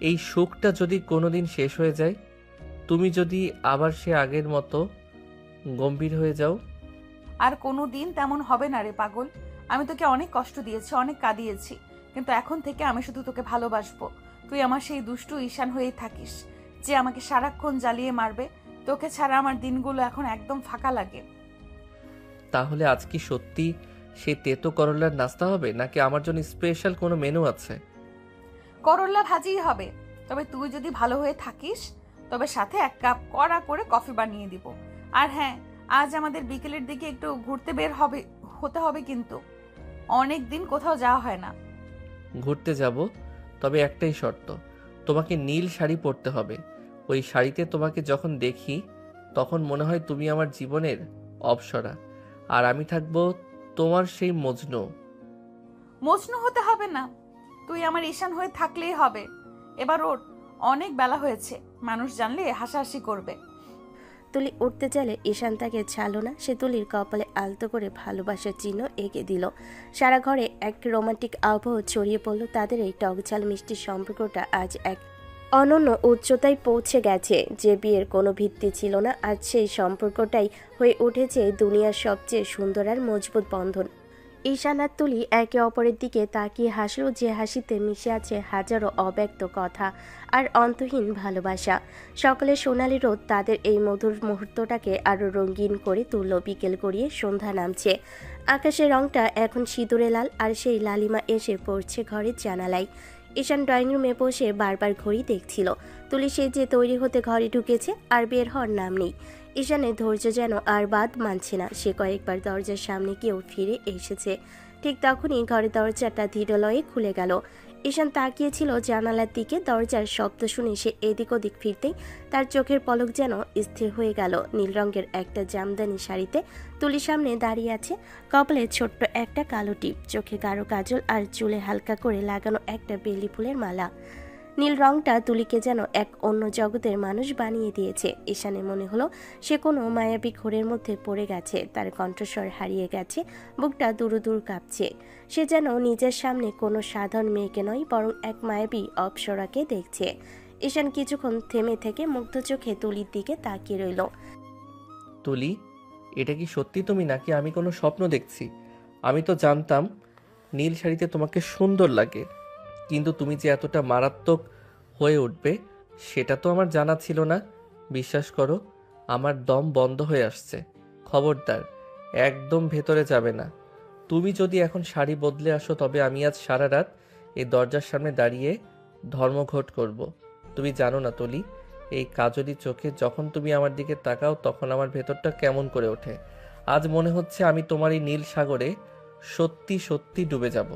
এই সুখটা যদি কোনোদিন শেষ হয়ে যায়, তুমি যদি আবার সে আগের মতো গম্ভীর হয়ে যাও। আর কোনো দিন তেমন হবে না রে পাগল। আমি তোকে অনেক কষ্ট দিয়েছি, অনেক কাঁদিয়েছি, কিন্তু এখন থেকে আমি শুধু তোকে ভালোবাসবো। তুই আমার সেই দুষ্টু ঈশান হয়েই থাকিস, যে আমাকে সারাক্ষণ জ্বালিয়ে মারবে। তোকে ছাড়া আমার দিনগুলো এখন একদম ফাঁকা লাগে। তাহলে আজ কি সত্যি সেই তেতো করলার নাস্তা হবে, নাকি আমার জন্য স্পেশাল কোনো মেনু আছে? করল্লা ভাজিই হবে, তবে তুই যদি ভালো হয়ে থাকিস তবে সাথে 1 কাপ কড়া করে কফি বানিয়ে দিব। আর হ্যাঁ, আজ আমাদের বিকেলের দিকে একটু ঘুরতে বের হতে হবে, কিন্তু অনেক দিন কোথাও যাওয়া হয় না। ঘুরতে যাব, তবে একটাই শর্ত, তোমাকে নীল শাড়ি পরতে হবে। ওই শাড়িতে তোমাকে যখন দেখি তখন মনে হয় তুমি আমার জীবনের অপ্সরা, আর আমি থাকবো তোমার সেই মজনু। মজনু হতে হবে না, তুই আমার ঈশান হয়ে থাকলেই হবে। এবার ওর অনেক বেলা হয়েছে, মানুষ জানলে হাসাহাসি করবে। তুলি উঠতে চাইলে ঈশান তাকে ছাড়লো না। সে তুলির কপালে আলতো করে ভালোবাসার চিহ্ন এঁকে দিল। সারা ঘরে এক রোমান্টিক আবহ ছড়িয়ে পড়ল। তাদের এই টকঝাল মিষ্টি সম্পর্কটা আজ এক অনন্য উচ্চতায় পৌঁছে গেছে। যে বিয়ের কোনো ভিত্তি ছিল না, আজ সেই সম্পর্কটাই হয়ে উঠেছে দুনিয়ার সবচেয়ে সুন্দর আর মজবুত বন্ধন। ঈশান আর তুলি একে অপরের দিকে তাকিয়ে হাসলো, যে হাসিতে মিশে আছে হাজারো অব্যক্ত কথা আর অন্তহীন ভালোবাসা। সকালে সোনালি রোদ তাদের এই মধুর মুহূর্তটাকে আরও রঙিন করে তুলল। বিকেল গড়িয়ে সন্ধ্যা নামছে, আকাশের রংটা এখন সিঁদুরে লাল, আর সেই লালিমা এসে পড়ছে ঘরের জানালায়। ঈশান ড্রয়িং রুমে বসে বারবার ঘড়ি দেখছিল। তুলি সে যে তৈরি হতে ঘরে ঢুকেছে, আর বের হওয়ার নাম নেই। ঈশানের ধৈর্য যেন আর বাদ মানছে না। সে কয়েকবার দরজার সামনে গিয়েও ফিরে এসেছে। ঠিক তখনই ঘরের দরজাটা ধীরলয়ে খুলে গেল। ঈশান তাকিয়েছিল জানালার দিকে। দরজার শব্দ শুনে সে এদিক ওদিক ফিরতেই তার চোখের পলক যেন স্থির হয়ে গেল। নীল রঙের একটা জামদানি শাড়িতে তুলির সামনে দাঁড়িয়ে আছে। কপালে ছোট্ট একটা কালো টিপ, চোখে গাঢ় কাজল, আর চুলে হালকা করে লাগানো একটা বেলি ফুলের মালা। নীল রংটা তুলিকে যেন এক অন্য জগতের মানুষ বানিয়ে দিয়েছে। ঈশানের মনে হলো সে কোনো মায়াবী ঘোরের মধ্যে পড়ে গেছে। তার কণ্ঠস্বর হারিয়ে গেছে, বুকটা দুরু দূর কাঁপছে। সে যেন নিজের সামনে কোনো সাধারণ মেয়েকে নয়, বরং এক মায়াবী অপ্সরাকে দেখছে। ঈশান কিছুক্ষণ থেমে থেকে মুগ্ধ চোখে তুলির দিকে তাকিয়ে রইল। তুলি, এটা কি সত্যি তুমি, নাকি আমি কোনো স্বপ্ন দেখছি? আমি তো জানতাম নীল শাড়িতে তোমাকে সুন্দর লাগে, কিন্তু তুমি যে এতটা মারাত্মক হয়ে উঠবে সেটা তো আমার জানা ছিল না। বিশ্বাস করো, আমার দম বন্ধ হয়ে আসছে। খবরদার, একদম ভেতরে যাবে না। তুমি যদি এখন শাড়ি বদলে আসো, তবে আমি আজ সারা রাত এই দরজার সামনে দাঁড়িয়ে ধর্মঘট করব। তুমি জানো না তুলি, এই কাজলি চোখে যখন তুমি আমার দিকে তাকাও তখন আমার ভেতরটা কেমন করে ওঠে। আজ মনে হচ্ছে আমি তোমার এই নীল সাগরে সত্যি সত্যি ডুবে যাব।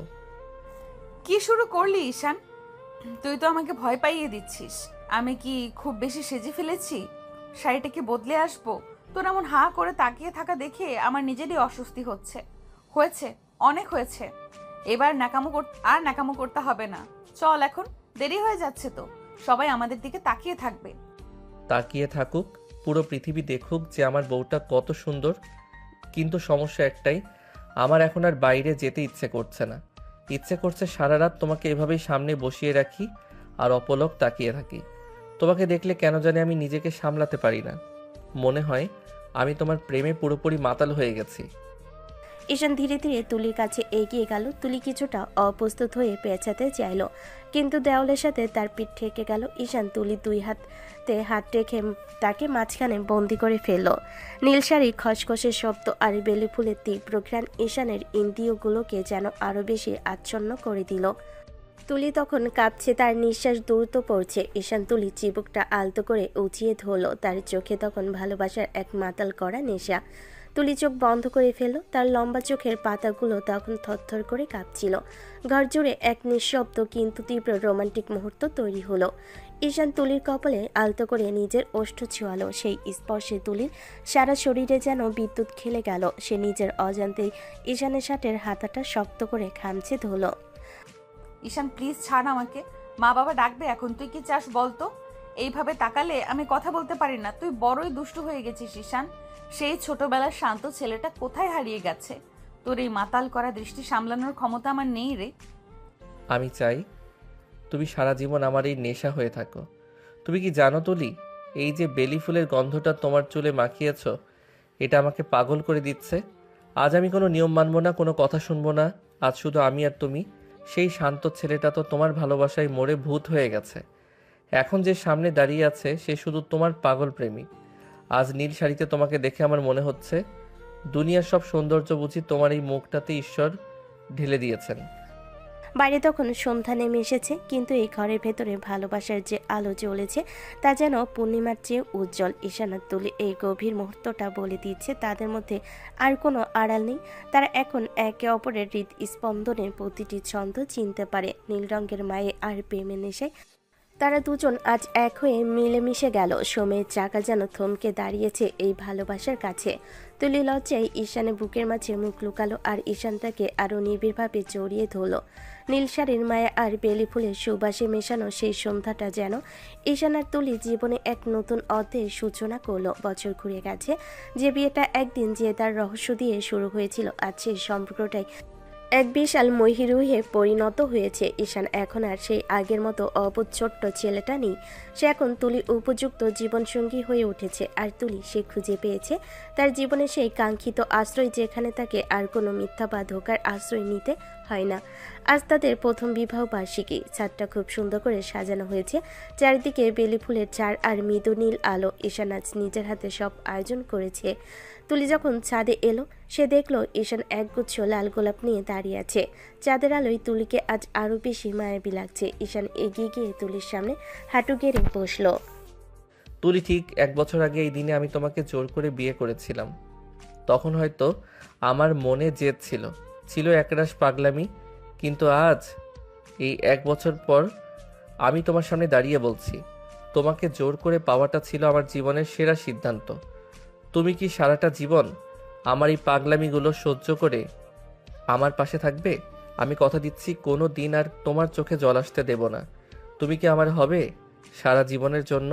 কি শুরু করলি ঈশান? তুই তো আমাকে ভয় পাইয়ে দিচ্ছিস। আমি কি খুব বেশি সেজে ফেলেছি? শাড়িটা কি বদলে আসবো? তোর এমন হাঁ করে তাকিয়ে থাকা দেখে আমার নিজেরই অস্বস্তি হচ্ছে। হয়েছে, অনেক হয়েছে। এবার ন্যাকামো করতে হবে না। চল, এখন দেরি হয়ে যাচ্ছে তো। সবাই আমাদের দিকে তাকিয়ে থাকবে। তাকিয়ে থাকুক, পুরো পৃথিবী দেখুক যে আমার বউটা কত সুন্দর। কিন্তু সমস্যা একটাই, আমার এখন আর বাইরে যেতে ইচ্ছে করছে না। ইচ্ছে করছে সারা রাত তোমাকে এভাবেই সামনে বসিয়ে রাখি আর অপলক তাকিয়ে থাকি। তোমাকে দেখলে কেন জানি আমি নিজেকে সামলাতে পারি না। মনে হয় আমি তোমার প্রেমে পুরোপুরি মাতাল হয়ে গেছি। ঈশান ধীরে ধীরে তুলির কাছে এগিয়ে গেল। তুলি কিছুটা অপ্রস্তুত হয়ে পেঁচাতে চাইল, কিন্তু দেওয়ালের সাথে তার পিঠ ঠেকে গেল। ঈশান তুলি দুই হাতে হাত রেখে তাকে মাঝখানে বন্দি করে ফেলল। নীল শাড়ি, খসখসে শব্দ আর বেলি ফুলের তীব্র ঘ্রাণ ঈশানের ইন্দ্রিয়গুলোকে যেন আরও বেশি আচ্ছন্ন করে দিল। তুলি তখন কাঁপছে, তার নিঃশ্বাস দ্রুত পড়ছে। ঈশান তুলি চিবুকটা আলতো করে উঁচিয়ে ধরল। তার চোখে তখন ভালোবাসার এক মাতাল করা নেশা। তুলি চোখ বন্ধ করে ফেলল। তার লম্বা চোখের পাতাগুলো তখন থরথর করে কাঁপছিল। ঘর জুড়ে এক নিঃশব্দ কিন্তু তীব্র রোমান্টিক মুহূর্ত তৈরি হলো। ঈশান তুলির কপালে আলতো করে নিজের ওষ্ঠ ছোঁয়ালো। সেই স্পর্শে তুলির সারা শরীরে যেন বিদ্যুৎ খেলে গেল। সে নিজের অজান্তেই ঈশানের শার্টের হাতাটা শক্ত করে খামচে ধরল। ঈশান প্লিজ ছাড় আমাকে, মা বাবা ডাকবে এখন। তুই কি চাস বলতো? এইভাবে তাকালে আমি কথা বলতে পারি না। তুই বড়ই দুষ্টু হয়ে গেছিস ঈশান। সেই ছোটবেলার শান্ত ছেলেটা কোথায় হারিয়ে গেছে? তোর এই মাতাল করা দৃষ্টি সামলানোর ক্ষমতা আমার নেই রে। আমি চাই তুমি সারা জীবন আমার এই নেশা হয়ে থাকো। তুমি কি জানো তুলি, এই যে বেলি ফুলের গন্ধটা তোমার চুলে মাখিয়েছ, এটা আমাকে পাগল করে দিচ্ছে। আজ আমি কোনো নিয়ম মানব না, কোনো কথা শুনবো না। আজ শুধু আমি আর তুমি। সেই শান্ত ছেলেটা তো তোমার ভালোবাসায় মরে ভূত হয়ে গেছে। এখন যে সামনে দাঁড়িয়ে আছে সে শুধু তোমার পাগল প্রেমিক। আজ নীল শাড়িতে তোমাকে দেখে আমার মনে হচ্ছে দুনিয়ার সব সৌন্দর্য বুঝি তোমার এই মুখটাতে ঈশ্বর ঢেলে দিয়েছেন। বাইরে তখন সন্ধ্যা নেমে এসেছে, কিন্তু এই ঘরের ভেতরে ভালোবাসার যে আলো জ্বলেছে তা যেন পূর্ণিমার চেয়ে উজ্জ্বল। ঈশান আর তুলি এই গভীর মুহূর্তটা বলে দিচ্ছে তাদের মধ্যে আর কোনো আড়াল নেই। তারা এখন একে অপরের হৃদস্পন্দনের প্রতিটি ছন্দ চিনতে পারে। নীল রঙের মায়ে আর প্রেমের নেশায় তারা দুজন আজ এক হয়ে মিলেমিশে গেল। সময়ের চাকা যেন থমকে দাঁড়িয়েছে এই ভালোবাসার কাছে। তুলি লজ্জায় ঈশানের বুকের মাঝে মুখ লুকালো, আর ঈশান তাকে আরও নিবিড়ভাবে জড়িয়ে ধরল। নীল শাড়ির মায়া আর বেলি ফুলের সুবাসে মেশানো সেই সন্ধ্যাটা যেন ঈশান আর তুলি জীবনে এক নতুন অধ্যায়ের সূচনা করলো। বছর ঘুরে গেছে, যে বিয়েটা একদিন যে তার রহস্য দিয়ে শুরু হয়েছিল, আজ সেই সম্পর্কটাই এক বিশাল মহিরুহে পরিণত হয়েছে। ঈশান এখন আর সেই আগের মতো অবুঝ ছোট্ট ছেলেটা নেই। সে এখন তুলি উপযুক্ত জীবনসঙ্গী হয়ে উঠেছে, আর তুলি সে খুঁজে পেয়েছে তার জীবনে সেই কাঙ্ক্ষিত আশ্রয়, যেখানে তাকে আর কোনো মিথ্যা বা ধোকার আশ্রয় নিতে হয় না। আজ তাদের প্রথম বিবাহ বার্ষিকী। ছাদটা খুব সুন্দর করে সাজানো হয়েছে, চারিদিকে বেলি ফুলের চার আর মৃদু নীল আলো। ঈশান আজ নিজের হাতে সব আয়োজন করেছে। তুলি যখন ছাদে এলো, সে দেখলো ঈশান একগুচ্ছ লাল গোলাপ নিয়ে দাঁড়িয়ে আছে। চাঁদের আলোয় তুলিকে আজ আরও বেশি মায়াবী লাগছে। ঈশান এগিয়ে গিয়ে তুলির সামনে হাঁটু গেড়ে বসলো। তুলি, ঠিক 1 বছর আগে এই দিনে আমি তোমাকে জোর করে বিয়ে করেছিলাম। তখন হয়তো আমার মনে জেদ ছিল একরাশ পাগলামি, কিন্তু আজ এই 1 বছর পর আমি তোমার সামনে দাঁড়িয়ে বলছি, তোমাকে জোর করে পাওয়াটা ছিল আমার জীবনের সেরা সিদ্ধান্ত। তুমি কি সারাটা জীবন আমার এই পাগলামিগুলো সহ্য করে আমার পাশে থাকবে? আমি কথা দিচ্ছি কোনো দিন আর তোমার চোখে জল আসতে দেব না। তুমি কি আমার হবে সারা জীবনের জন্য?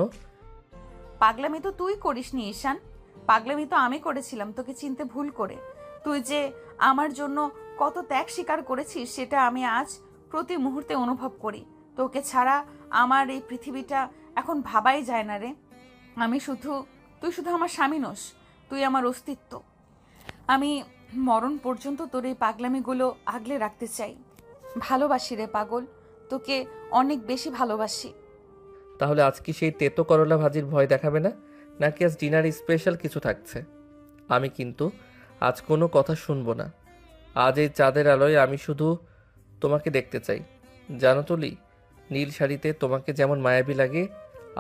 পাগলামি তো তুই করিসনি ঈশান, পাগলামি তো আমি করেছিলাম তোকে চিনতে ভুল করে। তুই যে আমার জন্য কত ত্যাগ স্বীকার করেছিস সেটা আমি আজ প্রতি মুহূর্তে অনুভব করি। তোকে ছাড়া আমার এই পৃথিবীটা এখন ভাবাই যায় না রে। তুই শুধু আমার স্বামী নোস, তুই আমার অস্তিত্ব। আমি মরণ পর্যন্ত তোর এই পাগলামিগুলো আগলে রাখতে চাই। ভালোবাসি রে পাগল, তোকে অনেক বেশি ভালোবাসি। তাহলে আজ কি সেই তেতো করলা ভাজির ভয় দেখাবে না, নাকি আজ ডিনার স্পেশাল কিছু থাকছে? আমি কিন্তু আজ কোনো কথা শুনবো না। আজ এই চাঁদের আলোয় আমি শুধু তোমাকে দেখতে চাই। জানো তুলি, নীল শাড়িতে তোমাকে যেমন মায়াবী লাগে,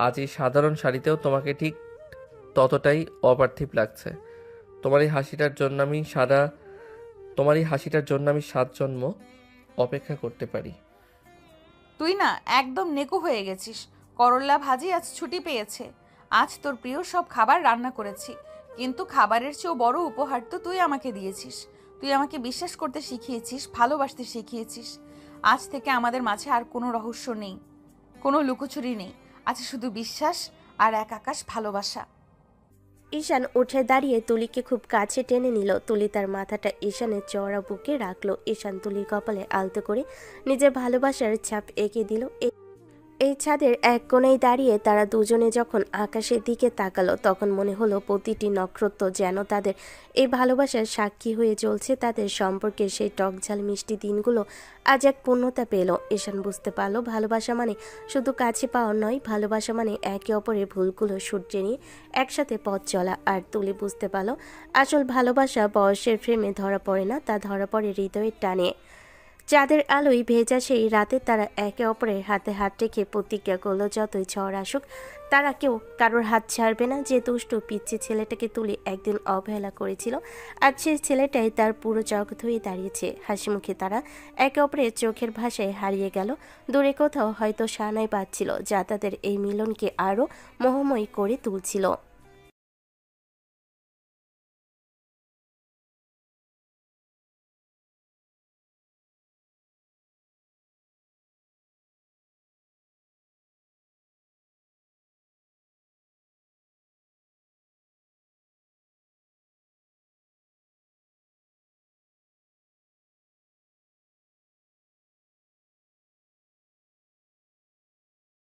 আজ এই সাধারণ শাড়িতেও তোমাকে ঠিক ততটাই অপার্থিব লাগছে। তোমার এই হাসিটার জন্য আমি 7 জন্ম অপেক্ষা করতে পারি। তুই না একদম নেকো হয়ে গেছিস। করলা ভাজি আজ ছুটি পেয়েছে। আজ তোর প্রিয় সব খাবার রান্না করেছি, কিন্তু খাবারের চেয়েও বড় উপহার তো তুই আমাকে দিয়েছিস। তুই আমাকে বিশ্বাস করতে শিখিয়েছিস, ভালোবাসতে শিখিয়েছিস। আজ থেকে আমাদের মাঝে আর কোনো রহস্য নেই, কোনো লুকোচুরি নেই। আছে শুধু বিশ্বাস আর এক আকাশ ভালোবাসা। ঈশান উঠে দাঁড়িয়ে তুলিকে খুব কাছে টেনে নিল। তুলি তার মাথাটা ঈশানের চওড়া বুকে রাখলো। ঈশান তুলির কপালে আলতো করে নিজের ভালোবাসার ছাপ এঁকে দিল। এই ছাদের এক কোণেই দাঁড়িয়ে তারা দুজনে যখন আকাশের দিকে তাকালো তখন মনে হলো প্রতিটি নক্ষত্র যেন তাদের এই ভালোবাসার সাক্ষী হয়ে চলছে। তাদের সম্পর্কে সেই টকঝাল মিষ্টি দিনগুলো আজ এক পূর্ণতা পেল। ঈশান বুঝতে পারলো ভালোবাসা মানে শুধু কাছে পাওয়া নয়, ভালোবাসা মানে একে অপরের ভুলগুলো শুধরে নিয়ে একসাথে পথ চলা। আর তুলি বুঝতে পারলো আসল ভালোবাসা বয়সের ফ্রেমে ধরা পড়ে না, তা ধরা পড়ে হৃদয়ের টানে। চাঁদের আলোয় ভেজা সেই রাতে তারা একে অপরের হাতে হাত রেখে প্রতিজ্ঞা করলো যতই ঝড় আসুক তারা কেউ কারোর হাত ছাড়বে না। যে দুষ্টু পিচ্ছি ছেলেটাকে তুলে একদিন অবহেলা করেছিল আজ সেই ছেলেটাই তার পুরো জগৎ হয়ে দাঁড়িয়েছে। হাসি মুখে তারা একে অপরের চোখের ভাষায় হারিয়ে গেল। দূরে কোথাও হয়তো সানাই বাজছিল যা তাদের এই মিলনকে আরও মোহময়ী করে তুলছিল।